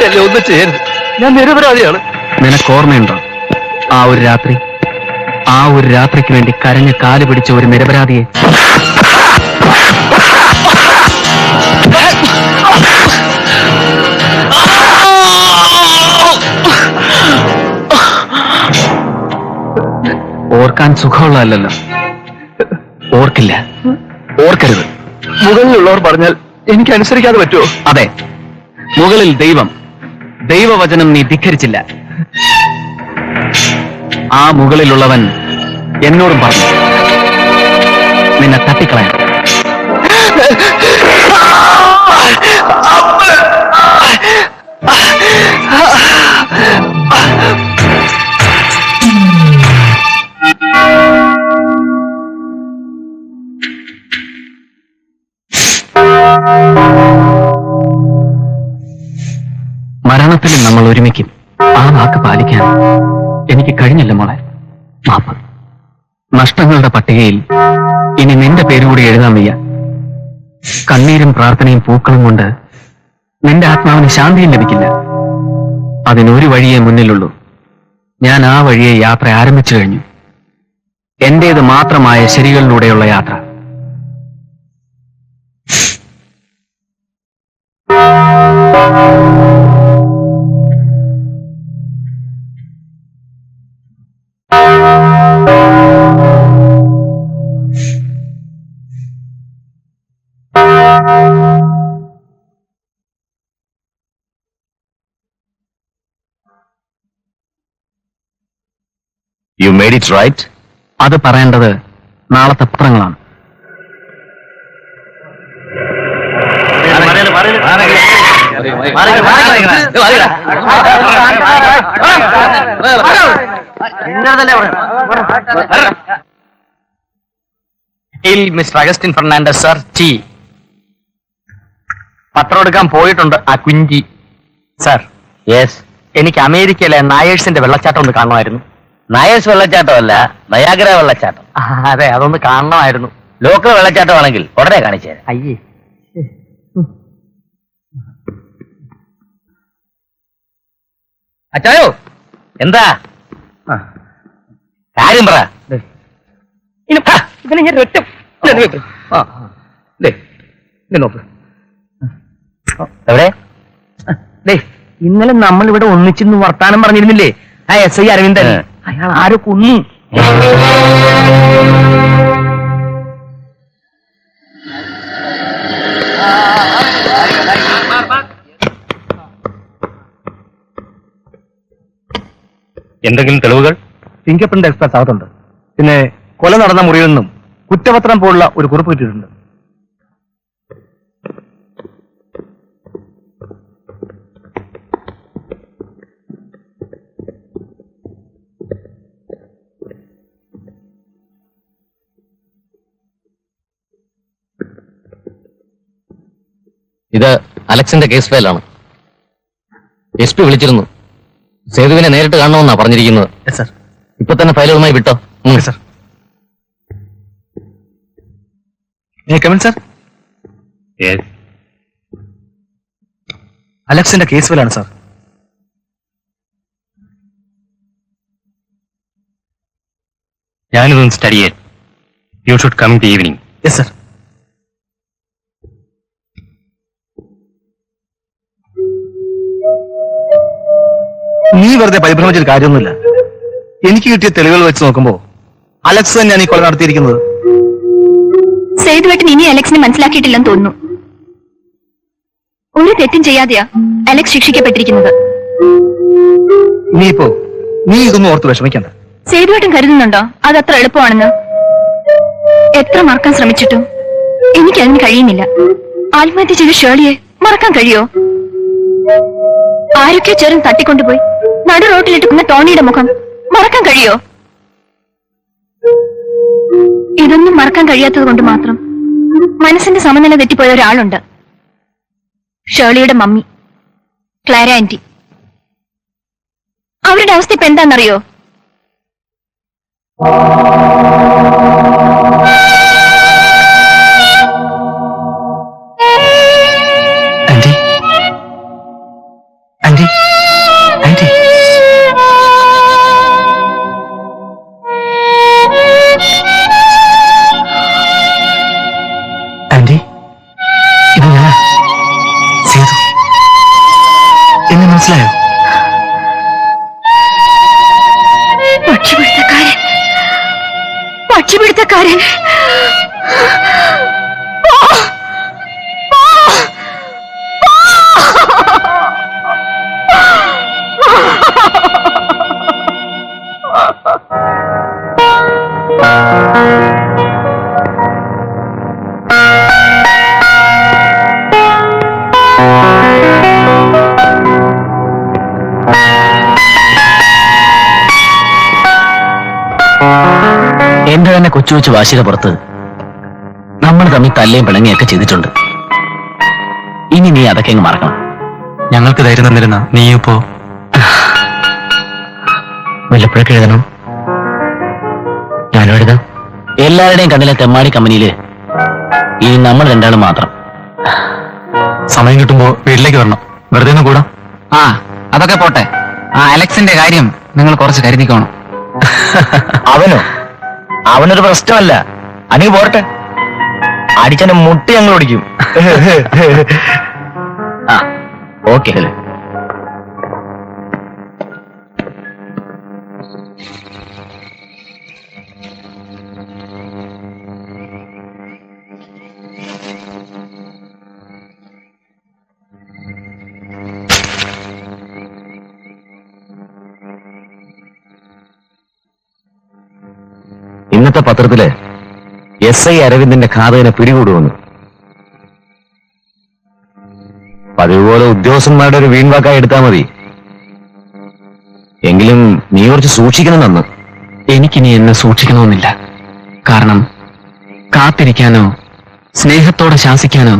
S3: എന്നെ ഒന്നും ചെയ്യരുത്, ഞാൻ നിരപരാധിയാണ്.
S1: നിനക്ക് ഓർമ്മയുണ്ടോ ആ ഒരു രാത്രി? ആ ഒരു രാത്രിക്ക് വേണ്ടി കരഞ്ഞ് കാല് പിടിച്ച ഒരു നിരപരാധിയെ? ഓർക്കാൻ സുഖമുള്ളതല്ലോ. ഓർക്കില്ല, ഓർക്കരുത്.
S3: മുകളിലുള്ളവർ പറഞ്ഞാൽ എനിക്ക് അനുസരിക്കാതെ പറ്റുമോ?
S1: അതെ, മുകളിൽ ദൈവം, ദൈവവചനം നീ ധിക്കരിച്ചില്ല. ആ മുകളിലുള്ളവൻ എന്നോടും പറഞ്ഞു നിന്നെ തട്ടിക്കളയാൻ. മരണത്തിലും നമ്മൾ ഒരുമിക്കും. ആ വാക്ക് പാലിക്കാൻ എനിക്ക് കഴിഞ്ഞില്ല മോളെ. മാപ്പ്. നഷ്ടങ്ങളുടെ പട്ടികയിൽ ഇനി നിന്റെ പേരുകൂടി എഴുതാൻ വയ്യ. കണ്ണീരും പ്രാർത്ഥനയും പൂക്കളും കൊണ്ട് നിന്റെ ആത്മാവിന് ശാന്തിയും ലഭിക്കില്ല. അതിനൊരു വഴിയേ മുന്നിലുള്ളൂ. ഞാൻ ആ വഴിയെ യാത്ര ആരംഭിച്ചു കഴിഞ്ഞു. എന്റേത് മാത്രമായ ശരികളിലൂടെയുള്ള യാത്ര.
S7: You made it right?
S1: അത് പറയേണ്ടത് നാളത്തെ പത്രങ്ങളാണ്.
S5: മിസ്റ്റർ അഗസ്റ്റിൻ ഫെർണാണ്ടസ് സർ, ടി. പത്രം എടുക്കാൻ പോയിട്ടുണ്ട് ആ കുഞ്ചി. Sir,
S7: yes.
S5: എനിക്ക് അമേരിക്കയിലെ നായേഴ്സിന്റെ വെള്ളച്ചാട്ടം ഒന്ന് കാണുമായിരുന്നു.
S7: നായേഴ്സ് വെള്ളച്ചാട്ടമല്ല, നയാഗ്ര വെള്ളച്ചാട്ടം.
S5: അതെ, അതൊന്ന് കാണണമായിരുന്നു.
S7: ലോക്കൽ വെള്ളച്ചാട്ടമാണെങ്കിൽ ഉടനെ കാണിച്ചു തരാം.
S5: അയ്യേ, അച്ചായോ
S7: എന്താ കാര്യം പറ.
S5: ഇവനെ ഞാൻ ഒറ്റ നോക്ക്.
S7: എവിടെ?
S5: ഇന്നലെ നമ്മൾ ഇവിടെ ഒന്നിച്ചിന്ന് വർത്താനം പറഞ്ഞിരുന്നില്ലേ ആ എസ് ഐ അരവിന്ദൻ? അയാൾ ആരോ കൊന്നു.
S7: എന്തെങ്കിലും തെളിവുകൾ?
S5: ഫിംഗർ പ്രിന്റ് എക്സ്പ്രസ് അകത്തുണ്ട്. പിന്നെ കൊല നടന്ന മുറിയിൽ നിന്നും കുറ്റപത്രം പോലുള്ള ഒരു കുറിപ്പ് കിട്ടിയിട്ടുണ്ട്.
S7: ഇത് അലക്സിന്റെ കേസ് ഫയലാണ്. എസ് പി വിളിച്ചിരുന്നു. സേതുവിനെ നേരിട്ട് കാണണമെന്നാ പറഞ്ഞിരിക്കുന്നത്. ഇപ്പൊ തന്നെ ഫയലുകളുമായി വിട്ടോ.
S5: സർ, അലക്സിന്റെ കേസ് ഫയലാണ് സാർ.
S7: ഞാനിതൊന്ന് സ്റ്റഡി ചെയ്യാൻ. You should come in the evening.
S5: Yes sir. നീ വെറുതെ പരിഭ്രമിച്ചൊരു കാര്യമൊന്നുമില്ല. എനിക്ക് കിട്ടിയ തെളിവുകൾ വെച്ച് നോക്കുമ്പോ അലക്സ് തന്നെയാണ് ഈ കൊല നടത്തിയിരിക്കുന്നത്.
S2: സേതുവേട്ടൻ ഇനി അലക്സിനെ മനസ്സിലാക്കിയിട്ടില്ലെന്ന് തോന്നുന്നു. ഒരു തെറ്റും ചെയ്യാതെയാ അലക്സ് ശിക്ഷിക്കപ്പെട്ടിരിക്കുന്നത്.
S5: ഇനിയിപ്പോ നീ ഇതൊന്നും ഓർത്ത് വിഷമിക്കണ്ട.
S2: സേതുവേട്ടൻ കരുതുന്നുണ്ടോ അതത്ര എളുപ്പമാണെന്ന്? എത്ര മറക്കാൻ ശ്രമിച്ചിട്ടും എനിക്കതിന് കഴിയുന്നില്ല. ആത്മഹത്യ ചെയ്ത ഷേളിയെ മറക്കാൻ കഴിയോ? ആരൊക്കെ ചേർന്ന് തട്ടിക്കൊണ്ടുപോയി നടു റോട്ടിലിട്ട് ടോണിയുടെ മുഖം മറക്കാൻ കഴിയോ? ഇതൊന്നും മറക്കാൻ കഴിയാത്തത് കൊണ്ട് മാത്രം മനസ്സിന്റെ സമനില തെറ്റിപ്പോയ ഒരാളുണ്ട്. ഷേർലിയുടെ മമ്മി ക്ലാര ആന്റി. അവരുടെ അവസ്ഥ ഇപ്പൊ എന്താണെന്നറിയോ?
S1: ആന്റി ആന്റി ആന്റി ആന്റി, ഇത് ഞാനാ സേതു. എന്നെ മനസ്സിലായോ?
S2: പക്ഷിപിടുത്തക്കാരൻ
S7: എന്റെ തന്നെ കൊച്ചു കൊച്ചു വാശിയുടെ പുറത്ത് നമ്മൾ തമ്മിൽ തല്ലേയും പിണങ്ങിയൊക്കെ ചെയ്തിട്ടുണ്ട്. ഇനി നീ അതൊക്കെ അങ്ങ് മറക്കണം.
S1: ഞങ്ങൾക്ക് ധൈര്യം തന്നിരുന്ന നീ ഇപ്പോ
S7: വല്ലപ്പോഴൊക്കെ എഴുതണം. ഞാനും എഴുതാം. എല്ലാവരുടെയും കണ്ണിലെ തെമ്മാടി കമ്പനിയില് ഇനി നമ്മൾ രണ്ടാളും മാത്രം.
S1: സമയം കിട്ടുമ്പോ വീട്ടിലേക്ക് വരണം. വെറുതെ ഒന്ന് കൂടാം.
S5: ആ അതൊക്കെ പോട്ടെ. ആ അലക്സിന്റെ കാര്യം നിങ്ങൾ കുറച്ച് കരുതിക്കോണം.
S7: അവനൊരു പ്രശ്നമല്ല. അനക്ക് പോരട്ടെ, അടിച്ചെന്നെ മുട്ടി ഞങ്ങൾ ഓടിക്കും. ആ ഓക്കെ. ഇന്നത്തെ പത്രത്തില് SI അരവിന്ദന്റെ ഘാതകനെ പിടികൂടുവന്നു. പതിവ് പോലെ ഉദ്യോഗസ്ഥന്മാരുടെ ഒരു വീൺവാക്കായി എടുത്താൽ മതി. എങ്കിലും നീ കുറച്ച് സൂക്ഷിക്കണം. നന്ന്.
S1: എനിക്കിനി എന്നെ സൂക്ഷിക്കണമെന്നില്ല. കാരണം കാത്തിരിക്കാനോ സ്നേഹത്തോടെ ശാസിക്കാനോ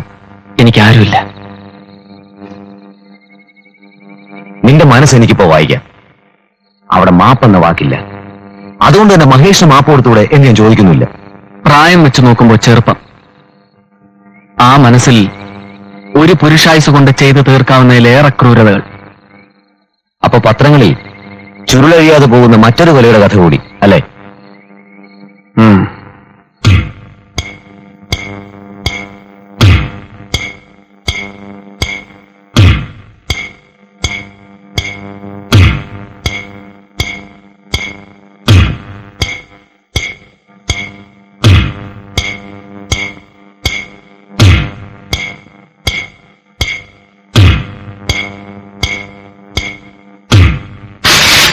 S1: എനിക്കാരുമില്ല.
S7: നിന്റെ മനസ്സ് എനിക്കിപ്പോ വായിക്കാം. അവിടെ മാപ്പെന്ന വാക്കില്ല. അതുകൊണ്ട് തന്നെ മഹേഷിന് മാപ്പ് കൊടുത്തൂടെ എന്ന് ഞാൻ ചോദിക്കുന്നില്ല.
S1: പ്രായം വെച്ച് നോക്കുമ്പോ ചെറുപ്പം. ആ മനസ്സിൽ ഒരു പുരുഷായുസ് കൊണ്ട് ചെയ്തു തീർക്കാവുന്നതിലേറെ ക്രൂരതകൾ.
S7: അപ്പൊ പത്രങ്ങളിൽ ചുരുളഴിയാതെ പോകുന്ന മറ്റൊരു കൊലയുടെ കഥ കൂടി അല്ലേ?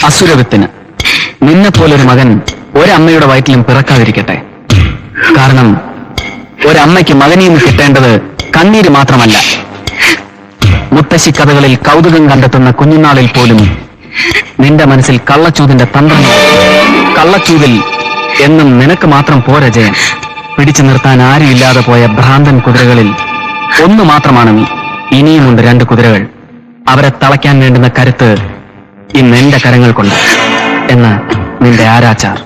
S1: അസുരവിത്തിന് നിന്നെപ്പോലൊരു മകൻ ഒരമ്മയുടെ വയറ്റിലും പിറക്കാതിരിക്കട്ടെ. കാരണം ഒരമ്മയ്ക്ക് മകനിൽ നിന്ന് കിട്ടേണ്ടത് കണ്ണീര് മാത്രമല്ല. മുത്തശ്ശി കഥകളിൽ കൗതുകം കണ്ടെത്തുന്ന കുഞ്ഞുനാളിൽ പോലും നിന്റെ മനസ്സിൽ കള്ളച്ചൂതിന്റെ തന്ത്രം. കള്ളച്ചൂതിൽ എന്നും നിനക്ക് മാത്രം പോരാ ജയം. പിടിച്ചു നിർത്താൻ ആരുമില്ലാതെ പോയ ഭ്രാന്തൻ കുതിരകളിൽ ഒന്ന് മാത്രമാണ് നീ. ഇനിയുമുണ്ട് 2 കുതിരകൾ. അവരെ തളയ്ക്കാൻ വേണ്ടുന്ന കരുത്ത് ഇന്ന് എന്റെ കരങ്ങൾ കൊണ്ട് എന്ന് നിന്റെ ആരാച്ചാർ.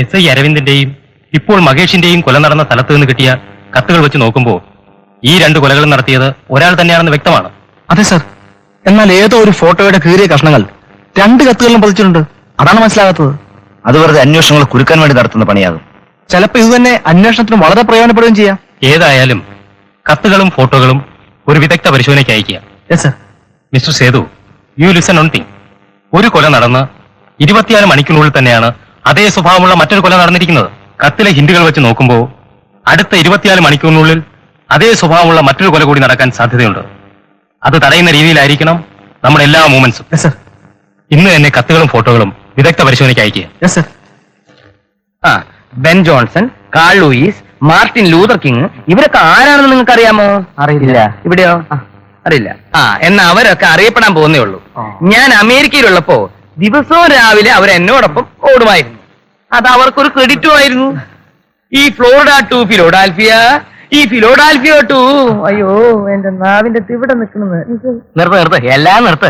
S8: SI അരവിന്ദന്റെയും ഇപ്പോൾ മഹേഷിന്റെയും കൊല നടന്ന സ്ഥലത്ത് നിന്ന് കിട്ടിയ കത്തുകൾ വെച്ച് നോക്കുമ്പോൾ ഈ 2 കൊലകളും നടത്തിയത് ഒരാൾ തന്നെയാണെന്ന് വ്യക്തമാണ്.
S5: അതെ സർ. എന്നാൽ ഏതോ ഒരു ഫോട്ടോയുടെ കീറിയ കഷ്ണങ്ങൾ 2 കത്തുകളിലും പതിച്ചിട്ടുണ്ട്. അതാണ് മനസ്സിലാകാത്തത്.
S7: അത് വെറുതെ അന്വേഷണങ്ങൾ കുരുക്കാൻ വേണ്ടി നടത്തുന്ന പണിയാകും.
S3: ചിലപ്പോ ഇത് തന്നെ അന്വേഷണത്തിന് വളരെ പ്രയോജനപ്പെടുകയും ചെയ്യാം.
S8: ഏതായാലും കത്തുകളും ഫോട്ടോകളും ഒരു വിദഗ്ധ പരിശോധനയ്ക്ക് അയക്കുക.
S3: Yes sir.
S8: Mister Sethu, you listen on thing. ഒരു കൊല നടന്ന് 24 മണിക്കൂറിനുള്ളിൽ തന്നെയാണ് അതേ സ്വഭാവമുള്ള മറ്റൊരു കൊല നടന്നിരിക്കുന്നത്. കത്തിലെ ഹിന്റുകൾ വെച്ച് നോക്കുമ്പോൾ അടുത്ത 24 മണിക്കൂറിനുള്ളിൽ അതേ സ്വഭാവമുള്ള മറ്റൊരു കൊല കൂടി നടക്കാൻ സാധ്യതയുണ്ട്. അത് തടയുന്ന രീതിയിലായിരിക്കണം നമ്മുടെ എല്ലാ മൂവ്മെന്റ്സും.
S3: Yes sir.
S8: ഇന്ന് തന്നെ കത്തുകളും ഫോട്ടോകളും വിദഗ്ധ പരിശോധനയ്ക്ക് അയക്കുക.
S3: Yes sir.
S5: ആ, Ben Johnson, Carl Lewis, Martin Luther King, ഇവരൊക്കെ ആരാണെന്ന് നിങ്ങൾക്ക് അറിയാമോ?
S3: അറിയില്ല.
S5: ഇവിടെയോ? അറിയില്ല. ആ, എന്നാ അവരൊക്കെ അറിയപ്പെടാൻ പോകുന്നേ ഉള്ളൂ. ഞാൻ അമേരിക്കയിലുള്ളപ്പോ ദിവസവും രാവിലെ അവർ എന്നോടൊപ്പം ഓടുമായിരുന്നു. അത് അവർക്കൊരു ക്രെഡിറ്റും ആയിരുന്നു. ഈ ഫ്ലോറിഡ ടു ഫിലോഡാൽഫിയ, ഈ ഫിലോഡാൽഫിയ ടു, അയ്യോ എന്റെ നാവിന്റെ ഇവിടെ നിൽക്കുന്നത്.
S3: നിർത്ത് എല്ലാം നിർത്ത്.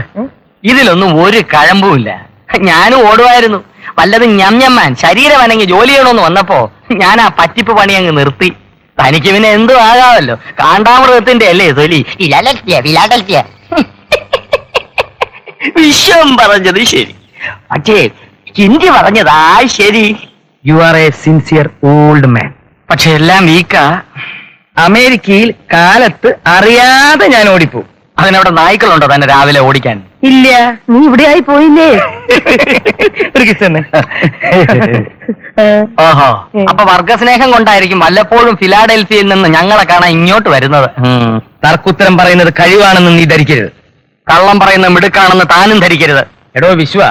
S3: ഇതിലൊന്നും ഒരു കഴമ്പുമില്ല. ഞാനും ഓടുമായിരുന്നു. വല്ലതും ഞമ്മാൻ ശരീരം അനങ്ങി ജോലി ചെയ്യണമെന്ന് വന്നപ്പോ ഞാൻ ആ പറ്റിപ്പ് പണി അങ്ങ് നിർത്തി. തനിക്ക് പിന്നെ എന്തും ആകാമല്ലോ. കാണ്ടാമൃഗത്തിന്റെ അല്ലേ തൊലി. വിശ്വം പറഞ്ഞത് ശരി, പക്ഷേ ഹിന്ദി പറഞ്ഞതാ ശരി.
S5: You are A sincere old man.
S3: പക്ഷെ എല്ലാം വീക്കാ.
S5: അമേരിക്കയിൽ കാലത്ത് അറിയാതെ ഞാൻ ഓടിപ്പോ.
S3: അതിനവിടെ നായ്ക്കളുണ്ടോ തന്നെ രാവിലെ ഓടിക്കാൻ?
S5: ഇല്ല, നീ ഇവിടെ ആയി പോയില്ലേ? ഒരു കിസ് തന്നെ.
S3: ഓഹോ, അപ്പൊ വർഗസ്നേഹം കൊണ്ടായിരിക്കും വല്ലപ്പോഴും ഫിലാഡൽഫിയയിൽ നിന്ന് ഞങ്ങളെ കാണാൻ ഇങ്ങോട്ട് വരുന്നത്.
S5: തർക്കുത്തരം പറയുന്നത് കഴിവാണെന്ന് നീ ധരിക്കരുത്.
S3: കള്ളം പറയുന്ന മിടുക്കാണെന്ന് താനും ധരിക്കരുത്.
S5: എടോ വിശ്വ,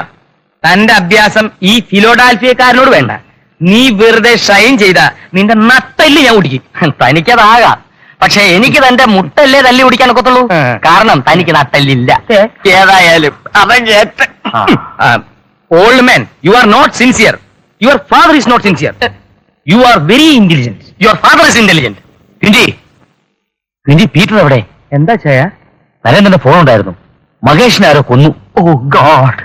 S5: തന്റെ അഭ്യാസം ഈ ഫിലോഡാൽഫിയക്കാരനോട് വേണ്ട. നീ വെറുതെ ഷൈൻ ചെയ്ത നിന്റെ നട്ടല് ഞാൻ കുടിക്കും.
S3: തനിക്കതാകാം, പക്ഷെ എനിക്ക് തന്റെ മുട്ടല്ലേ തല്ലി കുടിക്കാൻ ഒക്കത്തുള്ളൂ. കാരണം തനിക്ക് നട്ടല്ലില്ല. ഏതായാലും അവൻ കേട്ട്.
S5: Old man, you are not sincere. Your father is not sincere. You are very intelligent.
S3: Your father is intelligent. പിഞ്ചി പീറ്റർ എവിടെ?
S5: എന്താ ചെയ്യാ?
S3: നരേന്ദ്രന്റെ ഫോൺ ഉണ്ടായിരുന്നു. മഹേഷിനെ ആരോ കൊന്നു. Oh God.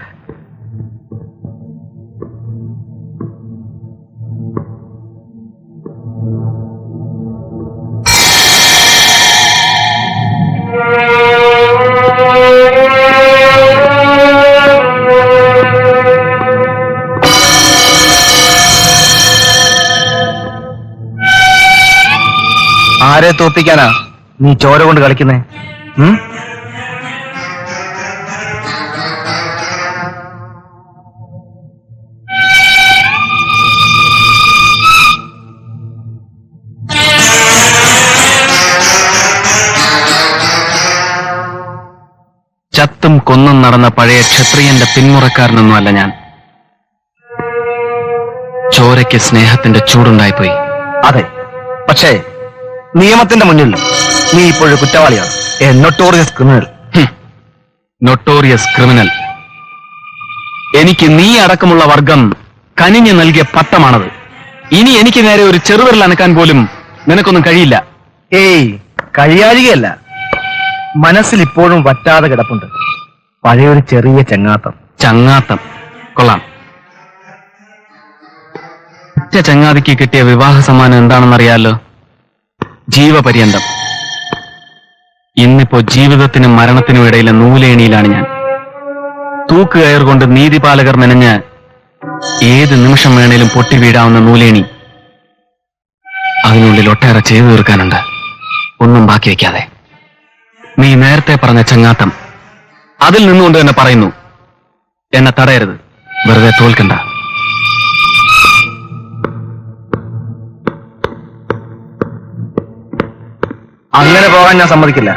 S5: ആരെ തോപ്പിക്കാനാ നീ ചോര കൊണ്ട് കളിക്കുന്നേ?
S1: ചത്തും കൊന്നും നടന്ന പഴയ ക്ഷത്രിയന്റെ പിന്മുറക്കാരനൊന്നുമല്ല ഞാൻ. ചോരയ്ക്ക് സ്നേഹത്തിന്റെ ചൂടുണ്ടായിപ്പോയി.
S3: അതെ, പക്ഷേ നിയമത്തിന്റെ മുന്നിൽ നീ ഇപ്പോഴും കുറ്റവാളിയാണ്. A notorious criminal.
S1: Notorious criminal. എനിക്ക് നീ അടക്കമുള്ള വർഗം കനിഞ്ഞു നൽകിയ പട്ടമാണത്. ഇനി എനിക്ക് നേരെ ഒരു ചെറുവിരൽ അനക്കാൻ പോലും നിനക്കൊന്നും കഴിയില്ല.
S3: ഏയ്, കഴിയാഴികയല്ല, മനസ്സിൽ ഇപ്പോഴും വറ്റാതെ കിടപ്പുണ്ട് പഴയൊരു ചെറിയ ചങ്ങാത്തം.
S1: ചങ്ങാത്തം കൊള്ളാം. ഒറ്റ ചങ്ങാതിക്ക് കിട്ടിയ വിവാഹ സമ്മാനം എന്താണെന്നറിയാലോ? ജീവപര്യന്തം. ഇന്നിപ്പോ ജീവിതത്തിനും മരണത്തിനും ഇടയിലെ നൂലേണിയിലാണ് ഞാൻ. തൂക്കുകയർ കൊണ്ട് നീതിപാലകർ മെനഞ്ഞ് ഏത് നിമിഷം വേണേലും പൊട്ടി വീഴാവുന്ന നൂലേണി. അതിനുള്ളിൽ ഒട്ടേറെ ചെയ്തു തീർക്കാനുണ്ട്, ഒന്നും ബാക്കി വയ്ക്കാതെ. നീ നേരത്തെ പറഞ്ഞ ചങ്ങാത്തം, അതിൽ നിന്നുകൊണ്ട് തന്നെ പറയുന്നു, എന്നെ തടയരുത്, വെറുതെ തോൽക്കണ്ട.
S3: അങ്ങനെ പോകാൻ ഞാൻ സമ്മതിക്കില്ല.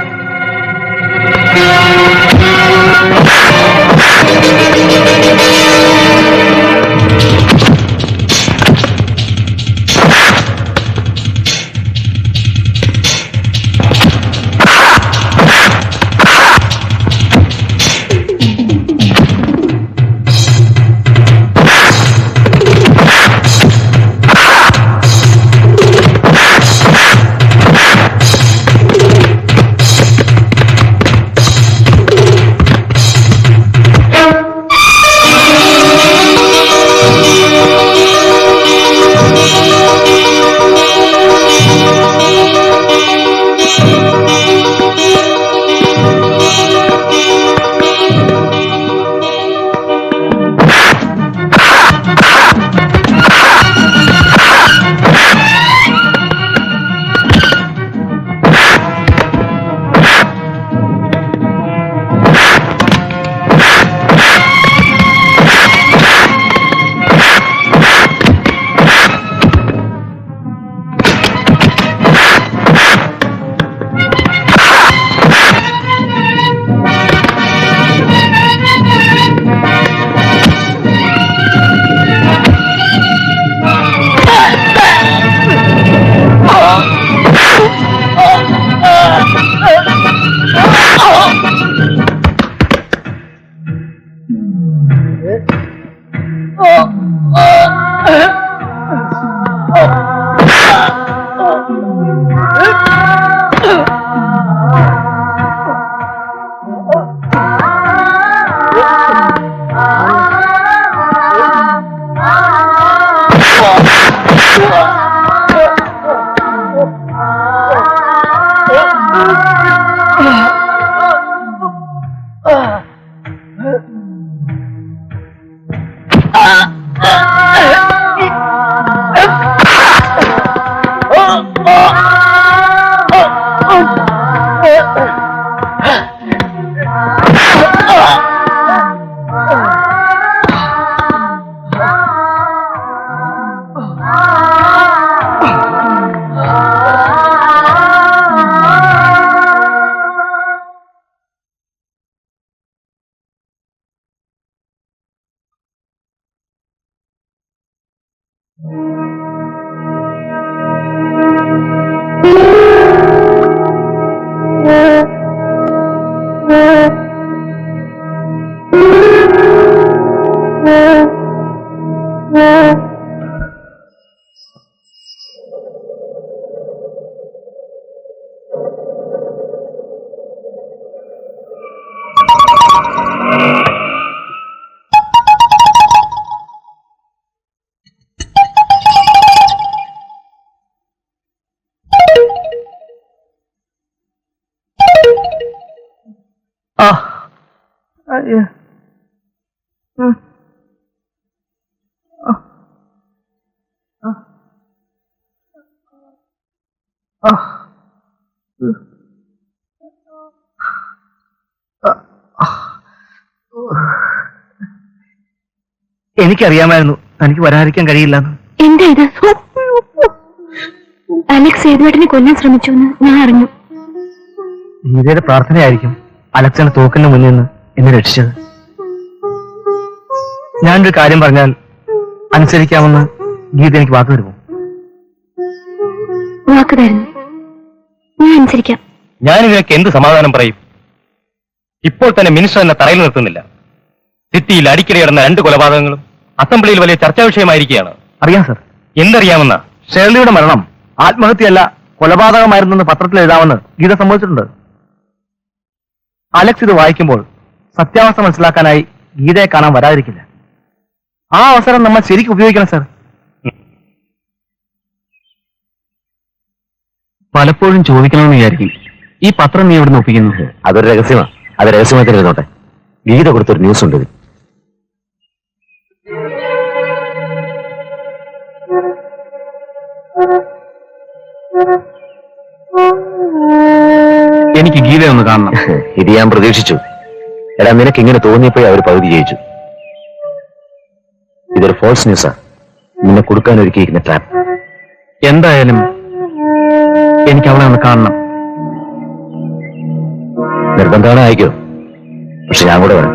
S3: എനിക്കറിയാമായിരുന്നു തനിക്ക് വരാതിരിക്കാൻ കഴിയില്ലെന്ന്.
S2: എന്താ ഇത്? അലക്സ് സേതുവേട്ടനെ കൊല്ലാൻ ശ്രമിച്ചു എന്ന് ഞാൻ അറിഞ്ഞു.
S3: ഗീതയുടെ പ്രാർത്ഥനയായിരിക്കും അലക്സിന്റെ തോക്കിന് മുന്നിൽ നിന്ന് എന്നെ രക്ഷിച്ചത്. ഞാനൊരു കാര്യം പറഞ്ഞാൽ അനുസരിക്കാമെന്ന് ഗീത എനിക്ക് വാക്ക് തരുമോ?
S2: വാക്ക് തരുന്നു, ഞാൻ അനുസരിക്കാം.
S8: ഞാൻ ഇതിനൊക്കെ എന്ത് സമാധാനം പറയും? ഇപ്പോൾ തന്നെ മിനിസ്റ്റർ എന്നെ തറയിൽ നിർത്തുന്നില്ല. സിറ്റിയിൽ അടിക്കടി നടന്ന 2 കൊലപാതകങ്ങളും അസംബ്ലിയിൽ വലിയ ചർച്ചാ വിഷയമായിരിക്കുകയാണ്.
S3: അറിയാം സർ.
S8: എന്തറിയാമെന്ന?
S3: ഷേർലിയുടെ മരണം ആത്മഹത്യയല്ല കൊലപാതകമായിരുന്നെന്ന് പത്രത്തിൽ എഴുതാമെന്ന് ഗീത സമ്മതിച്ചിട്ടുണ്ട്. അലക്സ് ഇത് വായിക്കുമ്പോൾ സത്യാവസ്ഥ മനസ്സിലാക്കാനായി ഗീതയെ കാണാൻ വരാതിരിക്കില്ല. ആ അവസരം നമ്മൾ ശരിക്കും ഉപയോഗിക്കണം സർ.
S1: പലപ്പോഴും ചോദിക്കണമെന്ന് വിചാരിക്കും, ഈ പത്രം നീ എവിടെ ഒപ്പിക്കുന്നു?
S7: അതൊരു രഹസ്യമാണ്. അത് രഹസ്യമായി തന്നെ ഇരുന്നോട്ടെ. ഗീത കൊടുത്തൊരു ന്യൂസ് ഉണ്ട് ഇതിൽ.
S1: എനിക്ക് ഗീതയെ ഒന്ന് കാണണം.
S7: ഇത് ഞാൻ പ്രതീക്ഷിച്ചു. എടാ, നിനക്ക് ഇങ്ങനെ തോന്നിയപ്പോഴേ അവർ പകുതി ജയിച്ചു. ഇതൊരു ഫോൾസ് ന്യൂസാ, നിന്നെ കൊടുക്കാൻ ഒരുക്കിയിരിക്കുന്ന ട്രാപ്പ്.
S1: എന്തായാലും എനിക്ക് അവളെ ഒന്ന് കാണണം.
S7: നിർബന്ധമാണ്, അയക്കോ? പക്ഷെ ഞാൻ കൂടെ വേണം.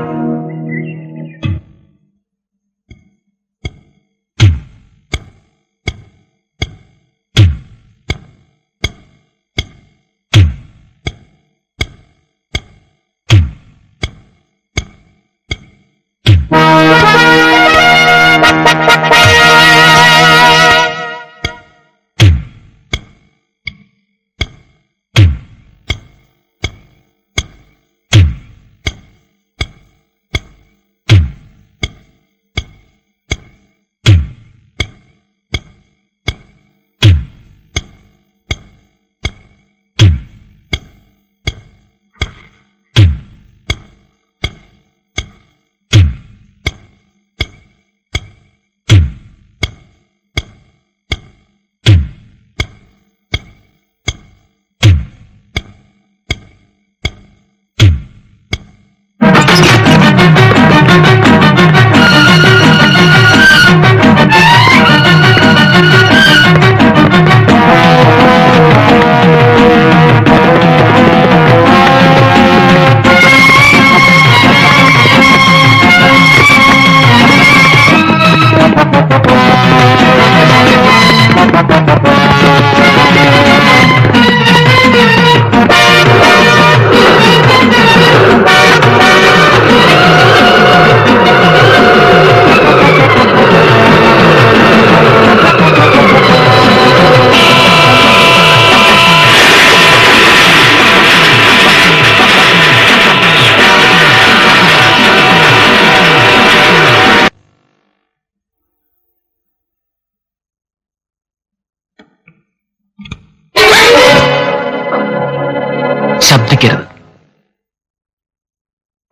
S7: ശ്രമിക്കരുത്.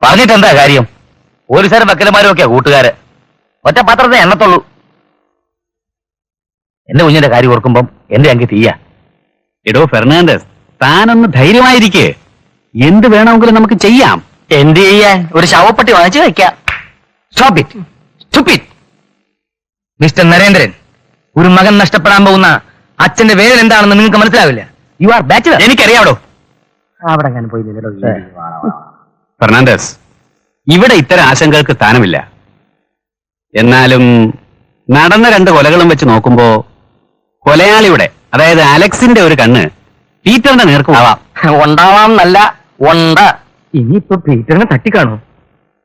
S7: പറഞ്ഞിട്ട് എന്താ കാര്യം? പോലീസുകാരും വക്കീലന്മാരും ഒക്കെയാ കൂട്ടുകാര്. ഒറ്റ പത്രത്തെ എണ്ണത്തുള്ളൂ. എന്റെ കുഞ്ഞിന്റെ കാര്യം ഓർക്കുമ്പം എന്റെ അങ്കി തീയ.
S1: എടോ ഫെർണാണ്ടസ്, താനൊന്ന് ധൈര്യമായിരിക്കേ. എന്ത് വേണമെങ്കിലും നമുക്ക് ചെയ്യാം.
S5: എന്ത് ചെയ്യാൻ? ഒരു ശവപ്പെട്ടി വാങ്ങിച്ചു വെക്കാം. Stop it, stupid. Mister Narendran, ഒരു മകൻ നഷ്ടപ്പെടാൻ പോകുന്ന അച്ഛന്റെ വേദന എന്താണെന്ന് നിങ്ങൾക്ക് മനസ്സിലാവില്ല. You are bachelor.
S1: എനിക്കറിയാവടോ.
S5: അവിടെ ഞാൻ പോയി
S1: ഫെർണാണ്ടസ്, ഇവിടെ ഇത്തരം ആശങ്കകൾക്ക് സ്ഥാനമില്ല. എന്നാലും നടന്ന 2 കൊലകളും വെച്ച് നോക്കുമ്പോ കൊലയാളിയുടെ, അതായത് അലക്സിന്റെ ഒരു കണ്ണ് പീറ്ററിന്റെ നേർക്കുമാവാം.
S5: ഉണ്ടാവാം എന്നല്ല, ഉണ്ട്. ഇനിയിപ്പോ പീറ്ററിനെ തട്ടിക്കാണോ?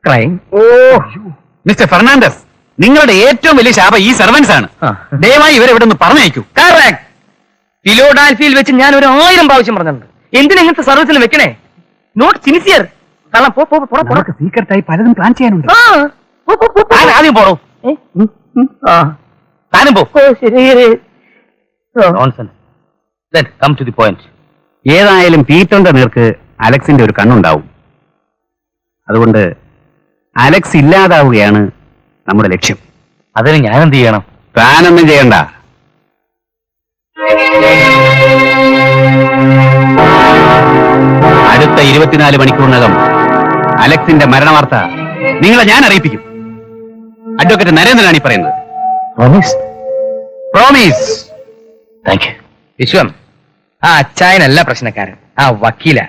S5: ക്രൈം. ഓ
S1: മിസ്റ്റർ ഫെർണാണ്ടസ്, നിങ്ങളുടെ ഏറ്റവും വലിയ ശാപം ഈ സെർവൻസ് ആണ്. ദയവായി ഇവരെ ഇവിടെ ഒന്ന് പറഞ്ഞയക്കൂ.
S5: കറക്റ്റ്. ഫിലോഡാൽഫിയയിൽ വെച്ച് ഞാൻ 1000 പ്രാവശ്യം പറഞ്ഞിട്ടുണ്ട്. എന്തിനാ ഇങ്ങനത്തെ സർവീസിന് വെക്കണേ? Not sincere. കള്ളം
S1: സീക്രട്ടായി പലതും പ്ലാൻ ചെയ്യാനുണ്ട്.
S5: ആദ്യം പോണോ?
S7: താനും പോ.
S5: ശരി.
S7: Come to the point.
S1: ഏതായാലും പീറ്ററിന്റെ നേർക്ക് അലക്സിന്റെ ഒരു കണ്ണുണ്ടാവും. അതുകൊണ്ട് അലക്സ് ഇല്ലാതാവുകയാണ് നമ്മുടെ ലക്ഷ്യം.
S7: അതിന് ഞാൻ എന്ത് ചെയ്യണം?
S1: താനൊന്നും ചെയ്യണ്ട. അടുത്ത 24 മണിക്കൂറിനകം അലക്സിന്റെ മരണവാർത്ത നിങ്ങളെ ഞാൻ അറിയിപ്പിക്കും. അഡ്വക്കേറ്റ് നരേന്ദ്രനാണ് ഈ പറയുന്നത്.
S7: Promise?
S1: Promise.
S7: Thank you.
S5: Vishwam, ആ അച്ചായനല്ല പ്രശ്നക്കാരൻ, ആ വക്കീല.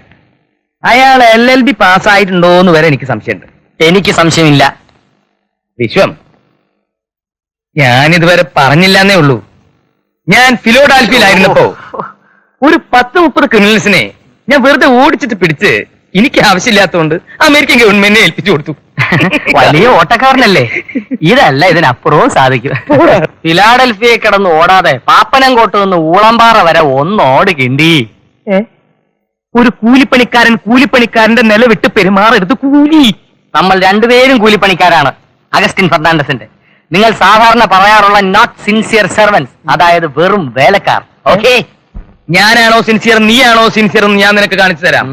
S5: അയാൾ LLB പാസ്സായിട്ടുണ്ടോ എന്ന് വരെ എനിക്ക് സംശയമുണ്ട്. എനിക്ക് സംശയമില്ല. വിശ്വം, ഞാനിതുവരെ പറഞ്ഞില്ലെന്നേ ഉള്ളൂ. ഞാൻ ഫിലോഡാൽഫിയിലായിരുന്നപ്പോ ഒരു 10-30 ക്രിമിനൽസിനെ ഞാൻ വെറുതെ ഓടിച്ചിട്ട് പിടിച്ച് എനിക്ക് ആവശ്യമില്ലാത്തതുകൊണ്ട് അമേരിക്കൻ ഗവൺമെന്റിനെ ഏൽപ്പിച്ചു കൊടുത്തു.
S9: വലിയ ഓട്ടക്കാരനല്ലേ? ഇതല്ല ഇതിനപ്പുറവും സാധിക്കും. ഫിലാഡൽഫിയെ കിടന്ന് ഓടാതെ പാപ്പനംകോട്ട് നിന്ന് ഊളമ്പാറ വരെ ഒന്നോട് കിണ്ടി.
S5: ഒരു കൂലിപ്പണിക്കാരന്റെ നില വിട്ട് പെരുമാറരുത്. കൂലി.
S9: നമ്മൾ രണ്ടുപേരും കൂലിപ്പണിക്കാരാണ്. അഗസ്റ്റിൻ ഫെർണാണ്ടസിന്റെ. നിങ്ങൾ സാധാരണ പറയാറുള്ള നോട്ട് സിൻസിയർ സെർവൻസ്, അതായത് വെറും വേലക്കാർ. ഓക്കെ?
S5: ഞാനാണോ സിൻസിയർ, നീയാണോ സിൻസിയർ എന്ന് ഞാൻ നിനക്ക് കാണിച്ചു തരാം.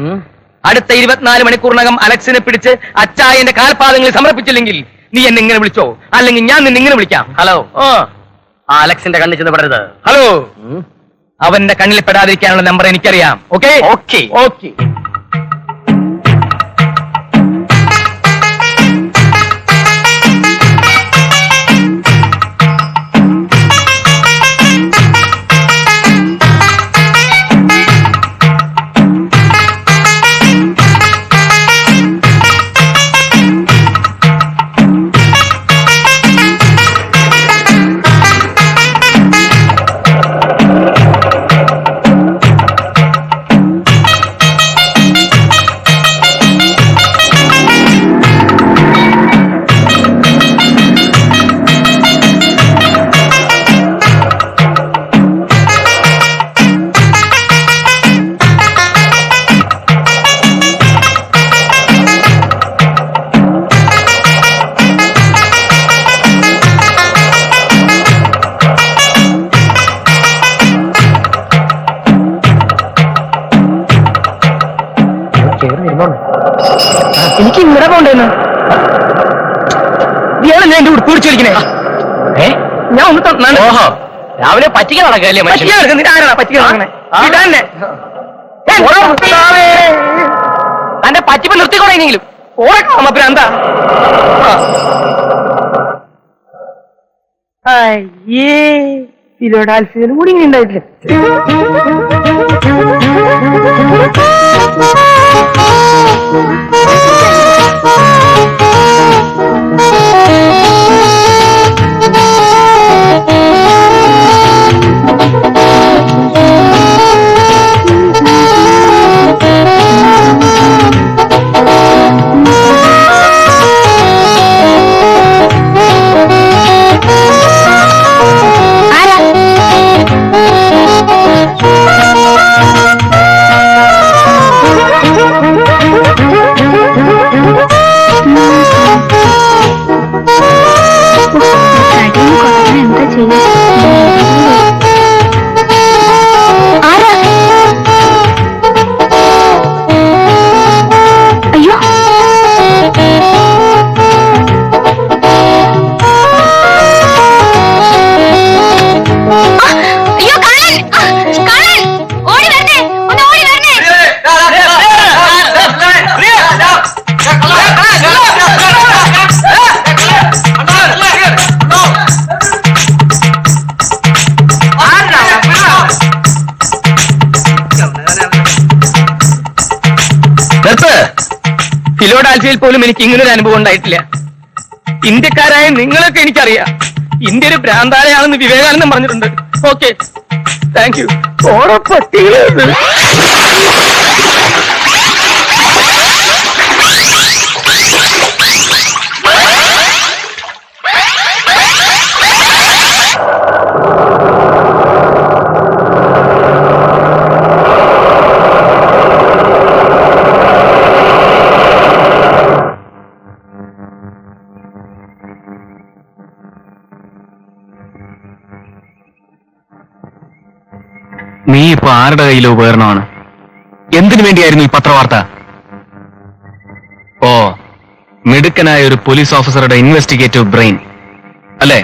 S5: അടുത്ത 24 മണിക്കൂറിനകം അലക്സിനെ പിടിച്ച് അച്ചായന്റെ കാൽപാദങ്ങളിൽ സമർപ്പിച്ചില്ലെങ്കിൽ നീ എന്നെ ഇങ്ങനെ വിളിച്ചോ, അല്ലെങ്കിൽ ഞാൻ നിന്നെ ഇങ്ങനെ വിളിക്കാം.
S9: ഹലോ. ആ അലക്സിന്റെ കണ്ണിൽ ചെന്ന് പെടരുത്.
S5: ഹലോ. അവന്റെ കണ്ണിൽ പെടാതിരിക്കാനുള്ള നമ്പർ എനിക്കറിയാം. Okay
S9: okay
S5: okay. എനിക്ക് ഇങ്ങനെ പോണ്ടേന്ന് ഇയാളല്ലേ എന്റെ ഉടുപ്പ് പിടിച്ചു വലിക്കണേ? ഞാൻ ഒന്ന് തന്നാണ്.
S9: ഓഹോ, രാവിലെ പറ്റിക്കാൻ നടക്കല്ലേ മനുഷ്യൻ?
S5: ആരാണ് പറ്റിക്കാൻ നടക്കണേ? ഇതന്നെ.
S9: തന്റെ പറ്റിപ്പ് നിർത്തിക്കൊണ്ടെങ്കിലും
S5: ഓരോ എന്താ? അയ്യേ, ഫിലോഡാൽഫിയയിലും കൂടി ഇങ്ങനെ ഉണ്ടായിട്ടില്ല. ഫിലോഡാൽഫിയയിൽ പോലും എനിക്ക് ഇങ്ങനൊരു അനുഭവം ഉണ്ടായിട്ടില്ല. ഇന്ത്യക്കാരായ നിങ്ങളൊക്കെ എനിക്കറിയാം. ഇന്ത്യ ഒരു ഭ്രാന്താലയാണെന്ന് വിവേകാനന്ദൻ പറഞ്ഞിട്ടുണ്ട്. Okay, thank you.
S1: നീ ഇപ്പൊ ആരുടെ കയ്യിലെ ഉപകരണമാണ്? എന്തിനു വേണ്ടിയായിരുന്നു ഈ പത്രവാർത്ത? ഓ, മിടുക്കനായ ഒരു പോലീസ് ഓഫീസറുടെ ഇൻവെസ്റ്റിഗേറ്റീവ് ബ്രെയിൻ അല്ലേ?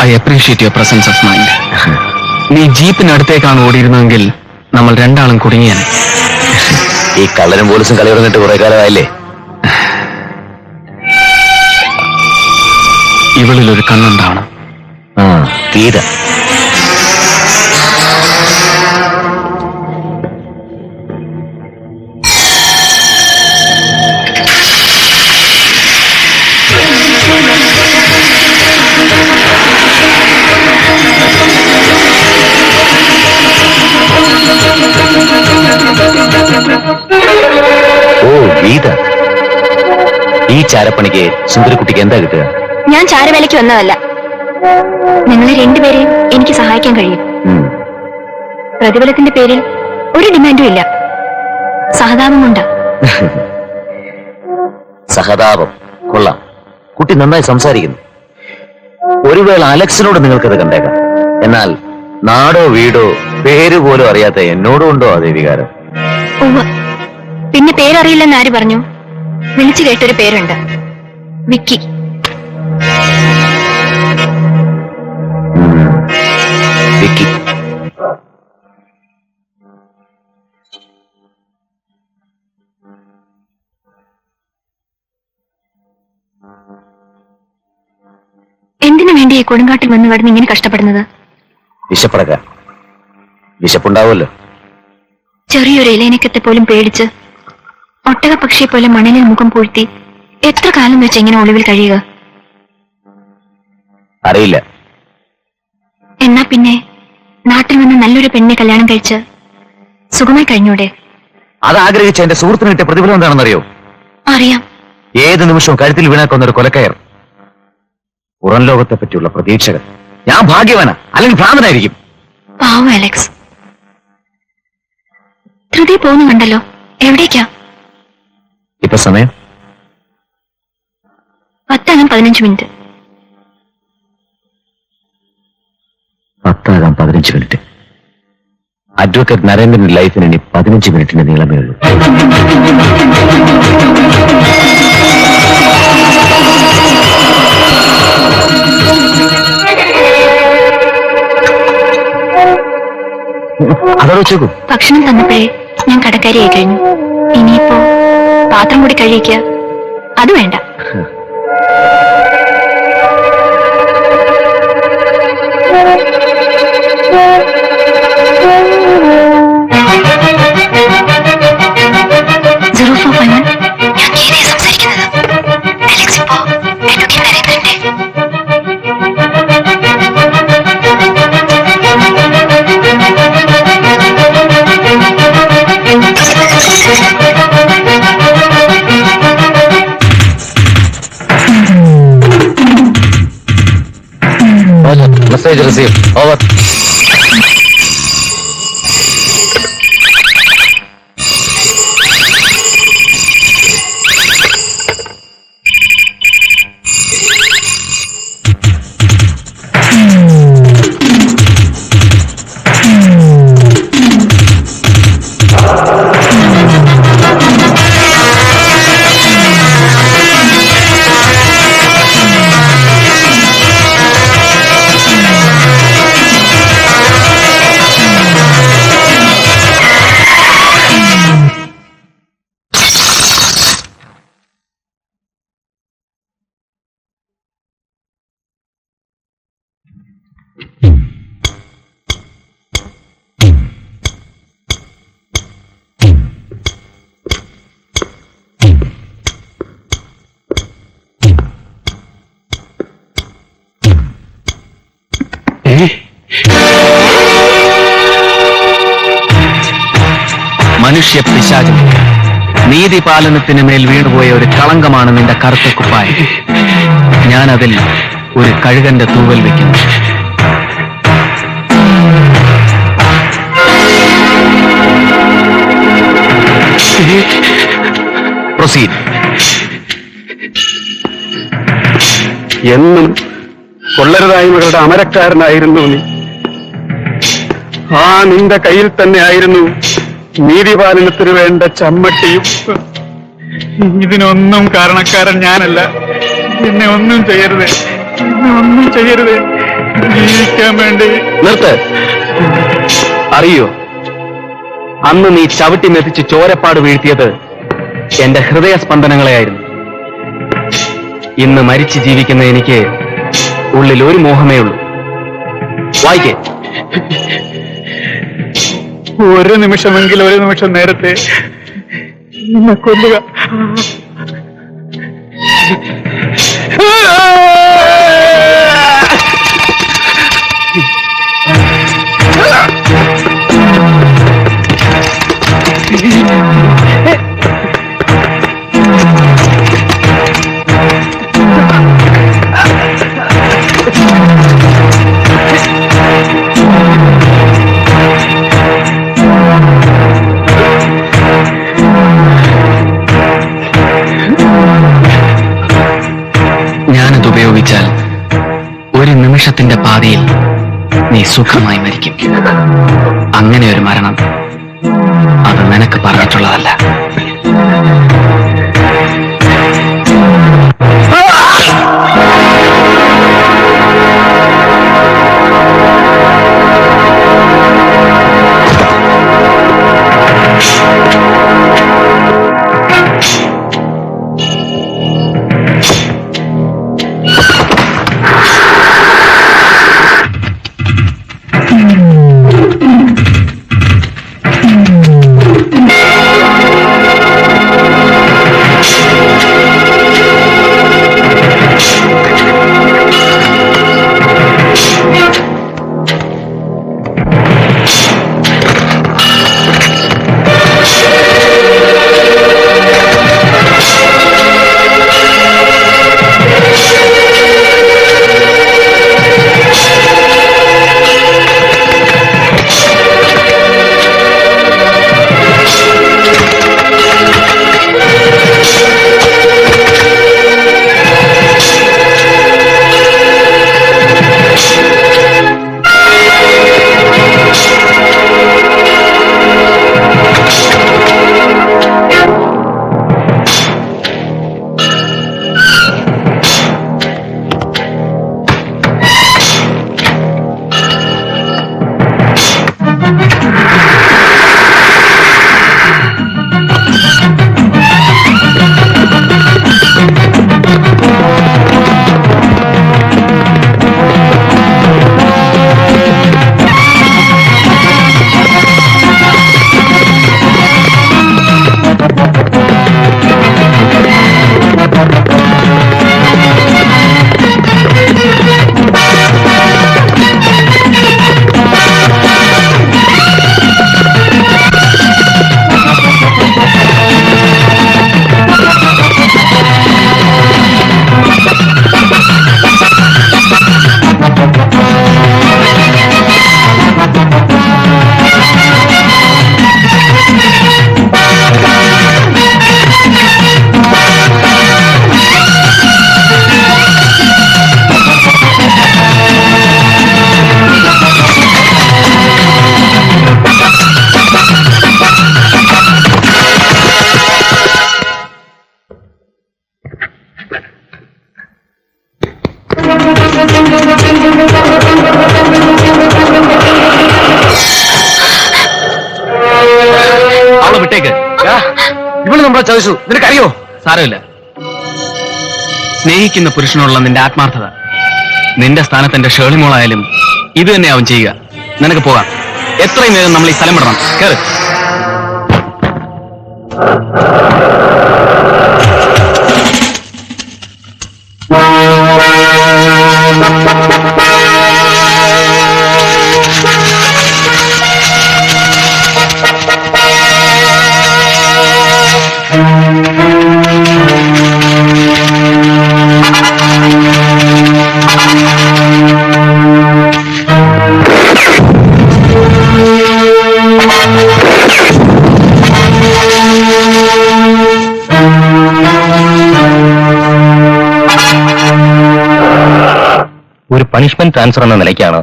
S1: I appreciate your presence of mind. നീ ജീപ്പിനടുത്തേക്കാണ് ഓടിയിരുന്നെങ്കിൽ നമ്മൾ രണ്ടാളും കുടുങ്ങിയാണ്.
S7: ഈ കള്ളനും പോലീസും കളി തുടങ്ങിയിട്ട് കുറെ കാലമായില്ലേ?
S1: ഇവളിലൊരു കണ്ണുണ്ടാവണം.
S7: ഗീത. ഓ ഗീത, ഈ ചാരപ്പണിക്ക് സുന്ദരക്കുട്ടിക്ക് എന്താ കിട്ടുക?
S2: ഞാൻ ചാരവേലയ്ക്ക് വന്നതല്ല. നിങ്ങളെ രണ്ടുപേരെയും എനിക്ക് സഹായിക്കാൻ കഴിയും. പ്രതിഫലത്തിന്റെ പേരിൽ ഒരു ഡിമാൻഡും ഇല്ല. സഹതാപം കൊണ്ടാ.
S7: സഹതാപം കൊള്ളാം. കുട്ടി നന്നായി സംസാരിക്കുന്നു. ഒരു വേള അലക്സിനോട് നിങ്ങൾക്കത് കണ്ടേക്കാം. എന്നാൽ നാടോ വീടോ പേര് പോലും അറിയാത്ത എന്നോടും ഉണ്ടോ അതേ വികാരം?
S2: പിന്നെ പേരറിയില്ലെന്ന് ആര് പറഞ്ഞു? വിളിച്ചു കേട്ടൊരു പേരുണ്ട്, വിക്കി.
S7: വിക്കി.
S2: എന്തിനു വേണ്ടി ഈ കൊടുങ്കാട്ടിൽ വന്ന് കിടന്ന് ഇങ്ങനെ കഷ്ടപ്പെടുന്നത്?
S7: വിശപ്പടക്കാൻ. വിശപ്പുണ്ടാവുമല്ലോ.
S2: ചെറിയൊരു ഇലയിനക്കത്തെ പോലും പേടിച്ച് ഒട്ടക പക്ഷിയെ പോലെ മണലിൽ മുഖം പൂഴ്ത്തി എത്ര കാലം വെച്ച് എങ്ങനെ ഒളിവിൽ കഴിയുക?
S7: അറിയില്ല.
S2: എന്നാ പിന്നെ നാട്ടിൽ നിന്ന് നല്ലൊരു പെണ്ണിനെ കല്യാണം കഴിച്ച് സുഖമായി കഴിഞ്ഞൂടെ?
S7: അത് ആഗ്രഹിച്ച എന്റെ സുഹൃത്തിന് കിട്ടിയ പ്രതിഫലം എന്താണെന്നറിയോ?
S2: അറിയാം.
S7: ഏത് നിമിഷവും കഴുത്തിൽ വീണാക്കൊന്നൊരു കൊലക്കയർ. പുറം ലോകത്തെ പറ്റിയുള്ള പ്രതീക്ഷകൾ. ഞാൻ ഭാഗ്യവാനാ, അല്ലെങ്കിൽ ഭ്രാന്തനായിരിക്കും.
S2: പാവം അലക്സ്. ധൃതി പോകുന്നു കണ്ടല്ലോ. എവിടേക്കാ
S7: ഇപ്പൊ സമയം?
S2: 10:15 മിനിറ്റ്.
S7: 10:15 അഡ്വക്കേറ്റ് നരേന്ദ്രന്റെ ലൈഫിന് ഇനി 15 മിനിറ്റിന്റെ നീളമേ ഉള്ളൂ. അതോടെ വെച്ചേക്കൂ.
S2: ഭക്ഷണം തന്നപ്പോഴേ ഞാൻ കടക്കാരിയായി കഴിഞ്ഞു. ഇനിയിപ്പോ പാത്രം കൂടി കഴിക്കുക, അത് വേണ്ട.
S7: Message received. Over.
S1: മനുഷ്യ പിശാചം, നീതിപാലനത്തിന് മേൽ വീണുപോയ ഒരു കളങ്കമാണ് നിന്റെ കറുത്ത കുപ്പായം. ഞാനതിൽ ഒരു കഴുകന്റെ തൂവൽ വെക്കുന്നു. പ്രൊസീഡ്.
S10: എന്നും കൊള്ളരുതായ്മകളുടെ അമരക്കാരനായിരുന്നു നീ. ആ നിന്റെ കയ്യിൽ തന്നെ ആയിരുന്നു നീതിപാലനത്തിന് വേണ്ട ചമ്മട്ടിയും. ഇതിനൊന്നും കാരണക്കാരൻ ഞാനല്ല. എന്നെ ഒന്നും ചെയ്യരുത്, എന്നെ ഒന്നും ചെയ്യരുത്. ജീവിക്കാൻ വേണ്ടി.
S1: നിർത്ത്. അറിയോ, അന്ന് നീ ചവിട്ടി മെതിച്ച് ചോരപ്പാട് വീഴ്ത്തിയത് എന്റെ ഹൃദയസ്പന്ദനങ്ങളെയായിരുന്നു. ഇന്ന് മരിച്ചു ജീവിക്കുന്ന എനിക്ക് ഉള്ളിൽ ഒരു മോഹമേ ഉള്ളൂ. വായിക്കേ.
S10: ഒരു നിമിഷമെങ്കിലും, ഒരു നിമിഷം നേരത്തെ എന്നെ കൊല്ലുക.
S1: ഞാനത് ഉപയോഗിച്ചാൽ ഒരു നിമിഷത്തിന്റെ പാതയിൽ നീ സുഖമായി മരിക്കും. അങ്ങനെ ഒരു മരണം അത് നിനക്ക് പറഞ്ഞിട്ടുള്ളതല്ല. അവളെ വിട്ടേക്ക്.
S3: ഇവള് നമ്മളെ ചോദിച്ചു, നിനക്കറിയോ?
S1: സാരമില്ല. സ്നേഹിക്കുന്ന പുരുഷനോടുള്ള നിന്റെ ആത്മാർത്ഥത, നിന്റെ സ്ഥാനത്ത് എന്റെ ഷേളിമോളായാലും ഇത് തന്നെ അവൻ ചെയ്യുക. നിനക്ക് പോകാം. എത്രയും വേഗം നമ്മൾ ഈ സ്ഥലം വിടണം. കേറ്.
S8: ഒരു പണിഷ്മെന്റ് ട്രാൻസ്ഫർ എന്ന നിലയ്ക്കാണ്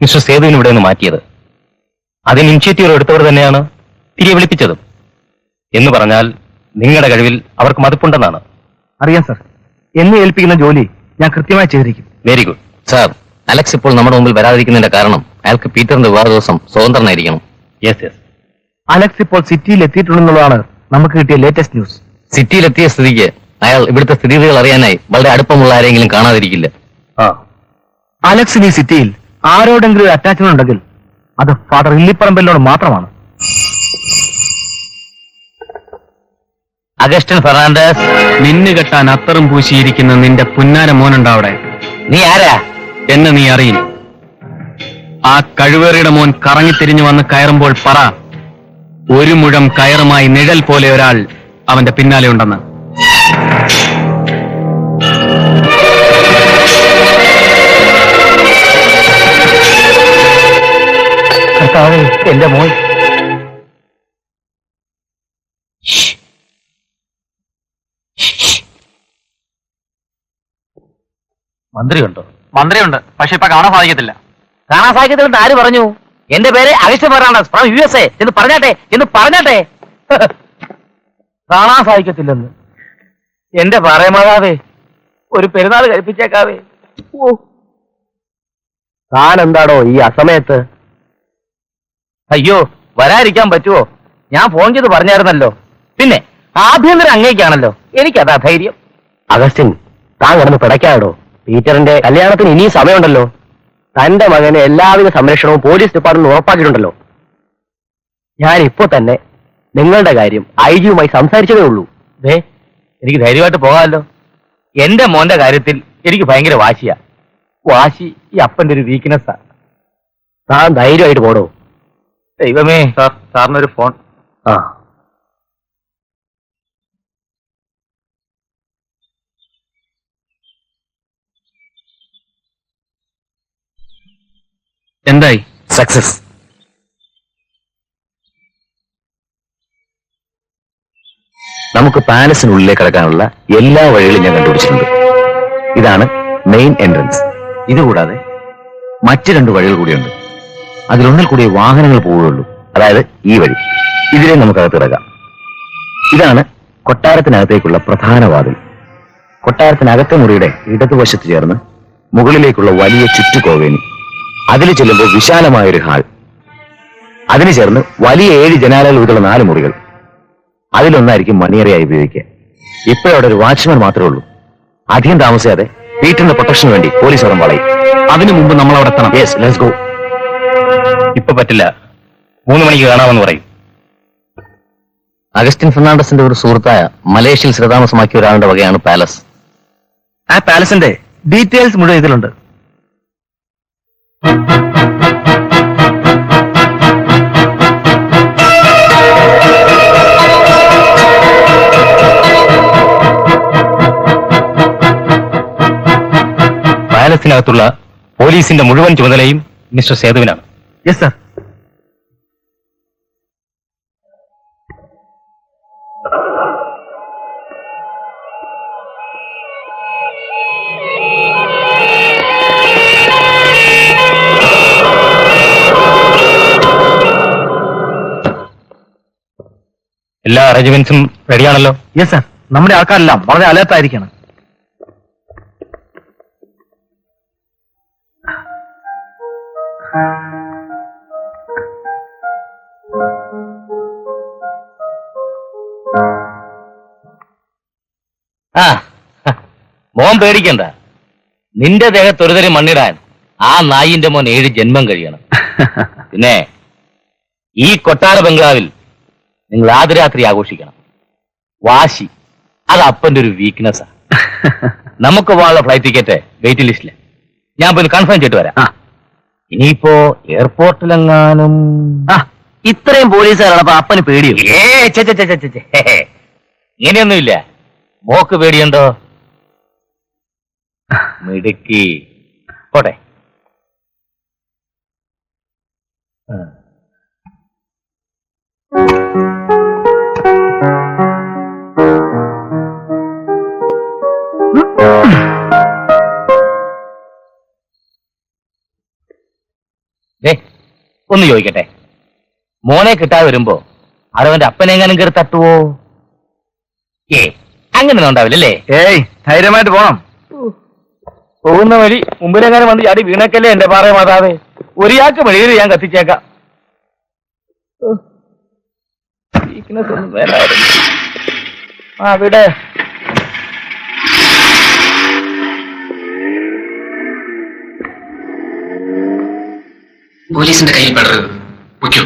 S8: മിസ്റ്റർ സേതുവിന് ഇവിടെ നിന്ന് മാറ്റിയത്. അതിന് ഇനിഷ്യേറ്റീവ് എടുത്തവർ തന്നെയാണ് തിരികെ വിളിപ്പിച്ചതും. എന്ന് പറഞ്ഞാൽ നിങ്ങളുടെ കഴിവിൽ അവർക്ക് മതിപ്പുണ്ടെന്നാണ്.
S3: അറിയാം സർ. എന്നെ ഏൽപ്പിക്കുന്ന ജോലി ഞാൻ കൃത്യമായി ചെയ്തിരിക്കും.
S7: Very good sir. അലക്സ് ഇപ്പോൾ നമ്മുടെ മുമ്പിൽ വരാതിരിക്കുന്നതിന്റെ കാരണം അയാൾക്ക് പീറ്ററിന്റെ വിവാഹ ദിവസം സ്വതന്ത്രനായിരിക്കണം.
S8: Yes yes.
S3: അലക്സ് ഇപ്പോൾ സിറ്റിയിൽ എത്തിയിട്ടുണ്ടെന്നുള്ളതാണ് നമുക്ക് കിട്ടിയ ലേറ്റസ്റ്റ് ന്യൂസ്.
S7: സിറ്റിയിലെത്തിയ സ്ഥിതിക്ക് അയാൾ ഇവിടുത്തെ സ്ഥിതിഗതികൾ അറിയാനായി വളരെ അടുപ്പമുള്ള ആരെങ്കിലും കാണാതിരിക്കില്ല.
S3: അലക്സിന് ഈ സിറ്റിയിൽ ആരോടെങ്കിലും ഒരു അറ്റാച്ച്മെന്റ് ഉണ്ടെങ്കിൽ അത് ഫാദർ ഇല്ലിപ്പറമ്പലിനോട് മാത്രമാണ്.
S7: അഗസ്റ്റിൻ ഫെർണാണ്ടസ്,
S1: നിന്നു കെട്ടാൻ അത്തറും പൂശിയിരിക്കുന്ന നിന്റെ പുന്നാര മോനുണ്ടവിടെ.
S7: നീ ആരാ?
S1: എന്നെ നീ അറിയും. ആ കഴിവേറിയുടെ മോൻ കറങ്ങിത്തിരിഞ്ഞു വന്ന് കയറുമ്പോൾ പറ, ഒരു മുഴം കയറുമായി നിഴൽ പോലെ ഒരാൾ അവന്റെ പിന്നാലെ ഉണ്ടെന്ന്.
S3: എന്റെ മോൻ
S7: മന്ത്രിയുണ്ടോ?
S9: മന്ത്രിയുണ്ട്, പക്ഷെ ഇപ്പൊ കാണാൻ സാധിക്കത്തില്ല.
S7: കാണാൻ സാധിക്കത്തില്ലെന്ന് ആര് പറഞ്ഞു? എന്റെ പേര് അഗസ്റ്റിൻ ഫെർണാണ്ടസ് ഫ്രം USA എന്ന് പറഞ്ഞാട്ടെ.
S3: കാണാൻ സാധിക്കത്തില്ലെന്ന് എന്റെ പറയുമാതാവേ, ഒരു പെരുന്നാൾ കഴിപ്പിച്ചേക്കാവേ. താൻ എന്താടോ ഈ അസമയത്ത്?
S7: അയ്യോ, വരാതിരിക്കാൻ പറ്റുമോ? ഞാൻ ഫോൺ ചെയ്ത് പറഞ്ഞായിരുന്നല്ലോ. പിന്നെ ആഭ്യന്തരം അങ്ങേക്കാണല്ലോ, എനിക്കതാ ധൈര്യം.
S3: അഗസ്റ്റിൻ, താൻ കിടന്ന് പിടയ്ക്കാടോ. പീറ്ററിന്റെ കല്യാണത്തിന് ഇനിയും സമയമുണ്ടല്ലോ. തന്റെ മകന് എല്ലാവിധ സംരക്ഷണവും പോലീസ് ഡിപ്പാർട്ട്മെന്റ് ഉറപ്പാക്കിയിട്ടുണ്ടല്ലോ. ഞാൻ ഇപ്പോ തന്നെ നിങ്ങളുടെ കാര്യം IG-യുമായി സംസാരിച്ചതേ ഉള്ളൂ.
S7: എനിക്ക് ധൈര്യമായിട്ട് പോകാമല്ലോ. എന്റെ മോന്റെ കാര്യത്തിൽ എനിക്ക് ഭയങ്കര വാശിയാ. വാശി ഈ അപ്പന്റെ ഒരു വീക്ക്നെസ്സാ.
S3: താൻ ധൈര്യമായിട്ട് പോടോ.
S7: ദൈവമേ, സാറിനൊരു ഫോൺ.
S3: ആ,
S1: എന്തായി?
S7: സക്സസ്. നമുക്ക് പാലസിനുള്ളിലേക്ക് കടക്കാനുള്ള എല്ലാ വഴികളും ഞാൻ കണ്ടുപിടിച്ചിട്ടുണ്ട്. ഇതാണ് മെയിൻ എൻട്രൻസ്. ഇതുകൂടാതെ മറ്റ് 2 വഴികൾ കൂടിയുണ്ട്. അതിലൊന്നിൽ കൂടി വാഹനങ്ങൾ പോവുകയുള്ളൂ. അതായത് ഈ വഴി. ഇതിലെ നമുക്കകത്ത് കിടക്കാം. ഇതാണ് കൊട്ടാരത്തിനകത്തേക്കുള്ള പ്രധാന വാതിൽ. കൊട്ടാരത്തിനകത്തെ മുറിയുടെ ഇടതുവശത്ത് ചേർന്ന് മുകളിലേക്കുള്ള വലിയ ചുറ്റുകോവേനി. അതിൽ ചെല്ലുമ്പോൾ വിശാലമായൊരു ഹാൾ. അതിന് ചേർന്ന് വലിയ 7 ജനാലകൾ വീട്ടുള്ള 4 മുറികൾ. അതിലൊന്നായിരിക്കും മണിയറയായി ഉപയോഗിക്കുക. ഇപ്പോഴവിടെ ഒരു വാച്ച്മാൻ മാത്രമേ ഉള്ളൂ. അധികം താമസിയാതെ പീറ്ററിന്റെ പ്രൊട്ടക്ഷന് വേണ്ടി പോലീസ് ഉറം വളയും.
S1: അതിനു മുമ്പ് നമ്മൾ അവിടെ എത്തണം.
S7: Yes, let's go.
S8: ഇപ്പൊ പറ്റില്ല, 3 മണിക്ക് കാണാമെന്ന് പറയും.
S7: അഗസ്റ്റിൻ ഫെർണാണ്ടസിന്റെ ഒരു സുഹൃത്തായ മലേഷ്യയിൽ സ്ഥിരതാമസമാക്കിയ ഒരാളുടെ വകയാണ് പാലസ്.
S3: ആ പാലസിന്റെ ഡീറ്റെയിൽസ് മുഴുവൻ ഇതിലുണ്ട്.
S8: പാലസിനകത്തുള്ള പോലീസിന്റെ മുഴുവൻ ചുമതലയും മിസ്റ്റർ സേതുവിനാണ്.
S3: Yes sir.
S8: എല്ലാ അറേഞ്ച്മെന്റ്സും റെഡിയാണല്ലോ?
S3: Yes sir. നമ്മുടെ ആൾക്കാരെല്ലാം വളരെ അലേർട്ടായിരിക്കണം.
S7: ആ, മോൻ പേടിക്കണ്ട. നിന്റെ ദേഹത്ത് ഒരു തരം മണ്ണിടാൻ ആ നായിന്റെ മോൻ 7 ജന്മം കഴിയണം. പിന്നെ ഈ കൊട്ടാര ബംഗ്ലാവിൽ നിങ്ങൾ ആദ്യരാത്രി ആഘോഷിക്കണം. വാശി അത് അപ്പന്റെ ഒരു വീക്ക്നെസ്സാ. നമുക്ക് പോകാനുള്ള ഫ്ലൈറ്റ് ടിക്കറ്റ് വെയിറ്റിംഗ് ലിസ്റ്റില്. ഞാൻ പോയി കൺഫേം ചെയ്തിട്ട് വരാം. ഇനിയിപ്പോ എയർപോർട്ടിലെങ്ങാനും
S3: ഇത്രയും പോലീസുകാരുള്ളപ്പോ അപ്പന് പേടിയോ?
S7: ഇങ്ങനെയൊന്നുമില്ല. മോക്ക് പേടിയുണ്ടോ? മിടുക്കി. പോട്ടെ.
S9: ഞാനൊന്ന് ചോദിക്കട്ടെ, മോനെ കിട്ടാതെ വരുമ്പോ അതവന്റെ അപ്പനെങ്ങാനും കയറി തട്ടുവോ? അങ്ങനെയൊന്നും ഉണ്ടാവില്ലല്ലേ?
S3: ഏയ് ധൈര്യമായിട്ട് പോണം.
S9: പോകുന്ന വഴി മുമ്പിലെങ്ങാനും വന്ന് ചാടി വീണക്കല്ലേ എന്റെ പാറ മാതാവേ. ഒരാൾക്ക് വെളിയിൽ ഞാൻ കത്തിച്ചേക്കാം. അവിടെ
S8: പോലീസിന്റെ കയ്യിൽ പെടരുത്. വയ്ക്കൂ.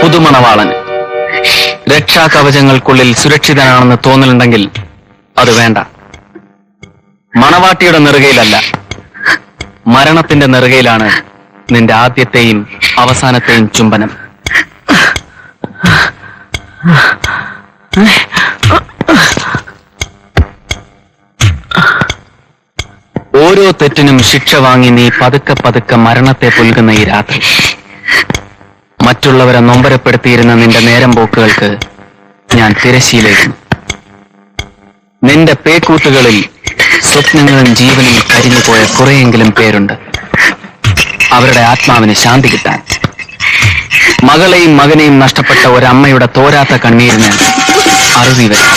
S1: പുതുമണവാളന് രക്ഷാകവചങ്ങൾക്കുള്ളിൽ സുരക്ഷിതനാണെന്ന് തോന്നലുണ്ടെങ്കിൽ അത് വേണ്ട. മണവാട്ടിയുടെ നെറുകയിലല്ല, മരണത്തിന്റെ നെറുകയിലാണ് നിന്റെ ആദ്യത്തെയും അവസാനത്തെയും ചുംബനം. ഓരോ തെറ്റിനും ശിക്ഷ വാങ്ങി നീ പതുക്കെ പതുക്കെ മരണത്തെ പുൽകുന്ന ഈ രാത്രി, മറ്റുള്ളവരെ നൊമ്പരപ്പെടുത്തിയിരുന്ന നിന്റെ നേരം പോക്കുകൾക്ക് ഞാൻ തിരശ്ശീലയിരുന്നു. നിന്റെ പേക്കൂട്ടുകളിൽ സ്വപ്നങ്ങളും ജീവനും കരിഞ്ഞുപോയ കുറെയെങ്കിലും പേരുണ്ട്. അവരുടെ ആത്മാവിന് ശാന്തി കിട്ടാൻ മകളെയും മകനെയും നഷ്ടപ്പെട്ട ഒരമ്മയുടെ തോരാത്ത കണ്ണീരിന് അറുതി വരും.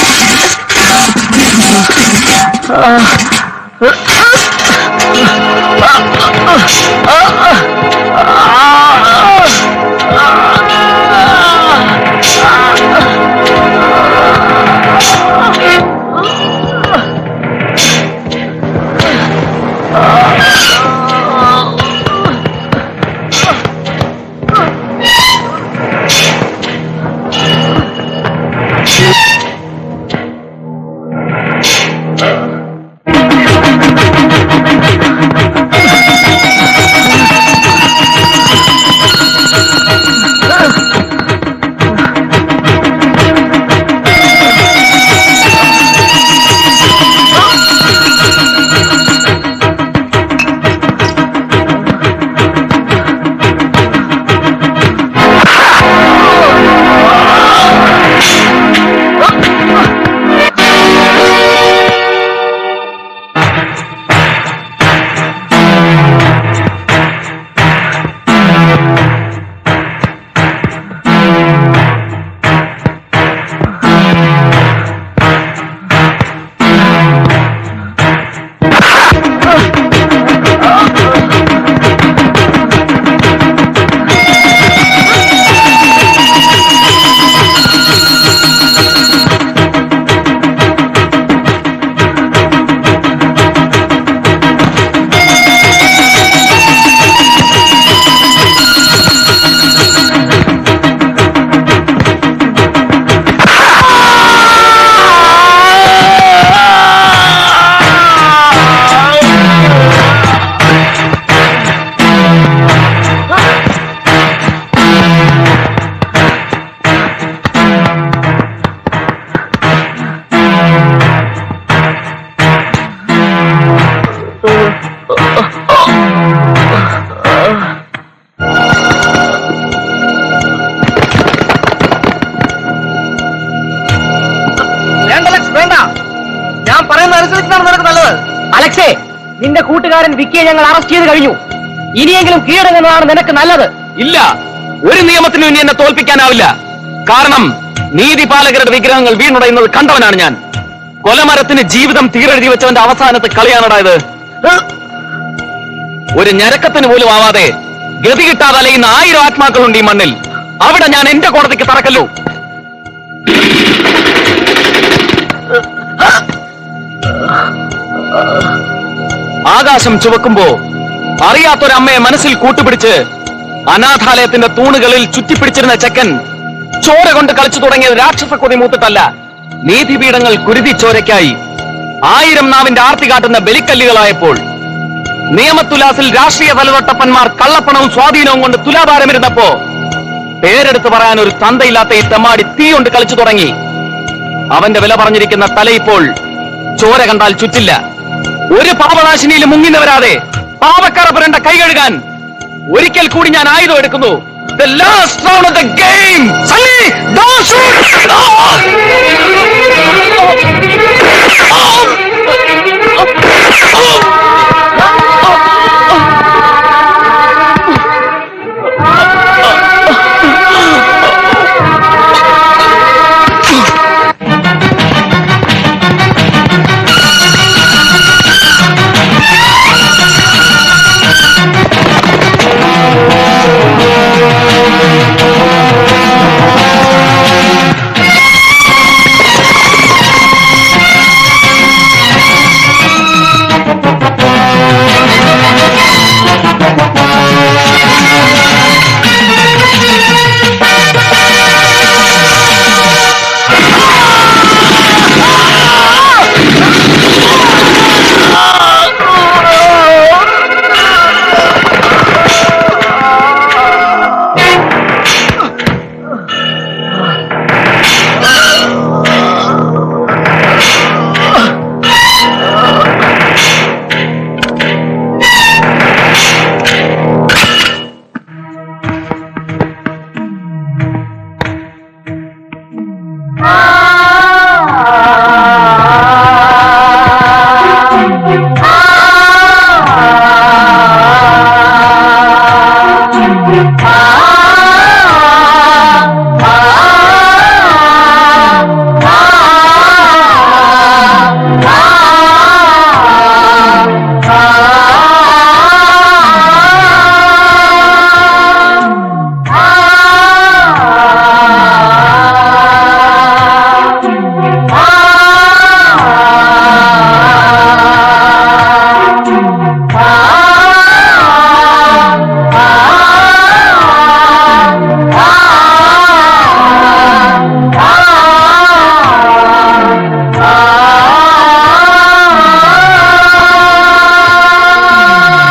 S9: നിന്റെ കൂട്ടുകാരൻ വിക്കിയെ ഞങ്ങൾ അറസ്റ്റ് ചെയ്ത് കഴിഞ്ഞു. ഇനിയെങ്കിലും കീഴടങ്ങുന്നതാണ് നിനക്ക് നല്ലത്.
S7: ഇല്ല, ഒരു നിയമത്തിനും ഇനി എന്നെ തോൽപ്പിക്കാനാവില്ല. കാരണം നീതിപാലകരുടെ വിഗ്രഹങ്ങൾ വീണുടയുന്നത് കണ്ടവനാണ് ഞാൻ. കൊലമരത്തിന് ജീവിതം തീരെഴുതി വെച്ചവന്റെ അവസാനത്തെ കളിയാണടായത്. ഒരു ഞരക്കത്തിന് പോലും ആവാതെ ഗതി കിട്ടാതെ അലയുന്ന 1000 ആത്മാക്കളുണ്ട് ഈ മണ്ണിൽ. അവിടെ ഞാൻ എന്റെ കോടതിക്ക് തറക്കല്ലോ. ആകാശം ചുവക്കുമ്പോ അറിയാത്തൊരമ്മയെ മനസ്സിൽ കൂട്ടുപിടിച്ച് അനാഥാലയത്തിന്റെ തൂണുകളിൽ ചുറ്റിപ്പിടിച്ചിരുന്ന ചെക്കൻ ചോര കൊണ്ട് കളിച്ചു തുടങ്ങിയത് രാക്ഷസ കൊതി മൂത്തിട്ടല്ല, നീതിപീഠങ്ങൾ കുരുതി ചോരയ്ക്കായി 1000 നാവിന്റെ ആർത്തി കാട്ടുന്ന ബലിക്കല്ലുകളായപ്പോൾ, നിയമത്തുലാസിൽ രാഷ്ട്രീയ തലതൊട്ടപ്പന്മാർ കള്ളപ്പണവും സ്വാധീനവും കൊണ്ട് തുലാഭാരമിരുന്നപ്പോ പേരെടുത്ത് പറയാൻ ഒരു തന്തയില്ലാത്ത ഈ തെമ്മാടി തീ കൊണ്ട് കളിച്ചു തുടങ്ങി. അവന്റെ വില പറഞ്ഞിരിക്കുന്ന തലയിപ്പോൾ ചോര കണ്ടാൽ ചുറ്റില്ല. ഒരു പാപനാശിനിയിൽ മുങ്ങി വരാതെ പാപക്കറ പുരണ്ട കൈ കഴുകാൻ ഒരിക്കൽ കൂടി ഞാൻ ആയുധം എടുക്കുന്നു. The last round of the game. Sunny, don't shoot!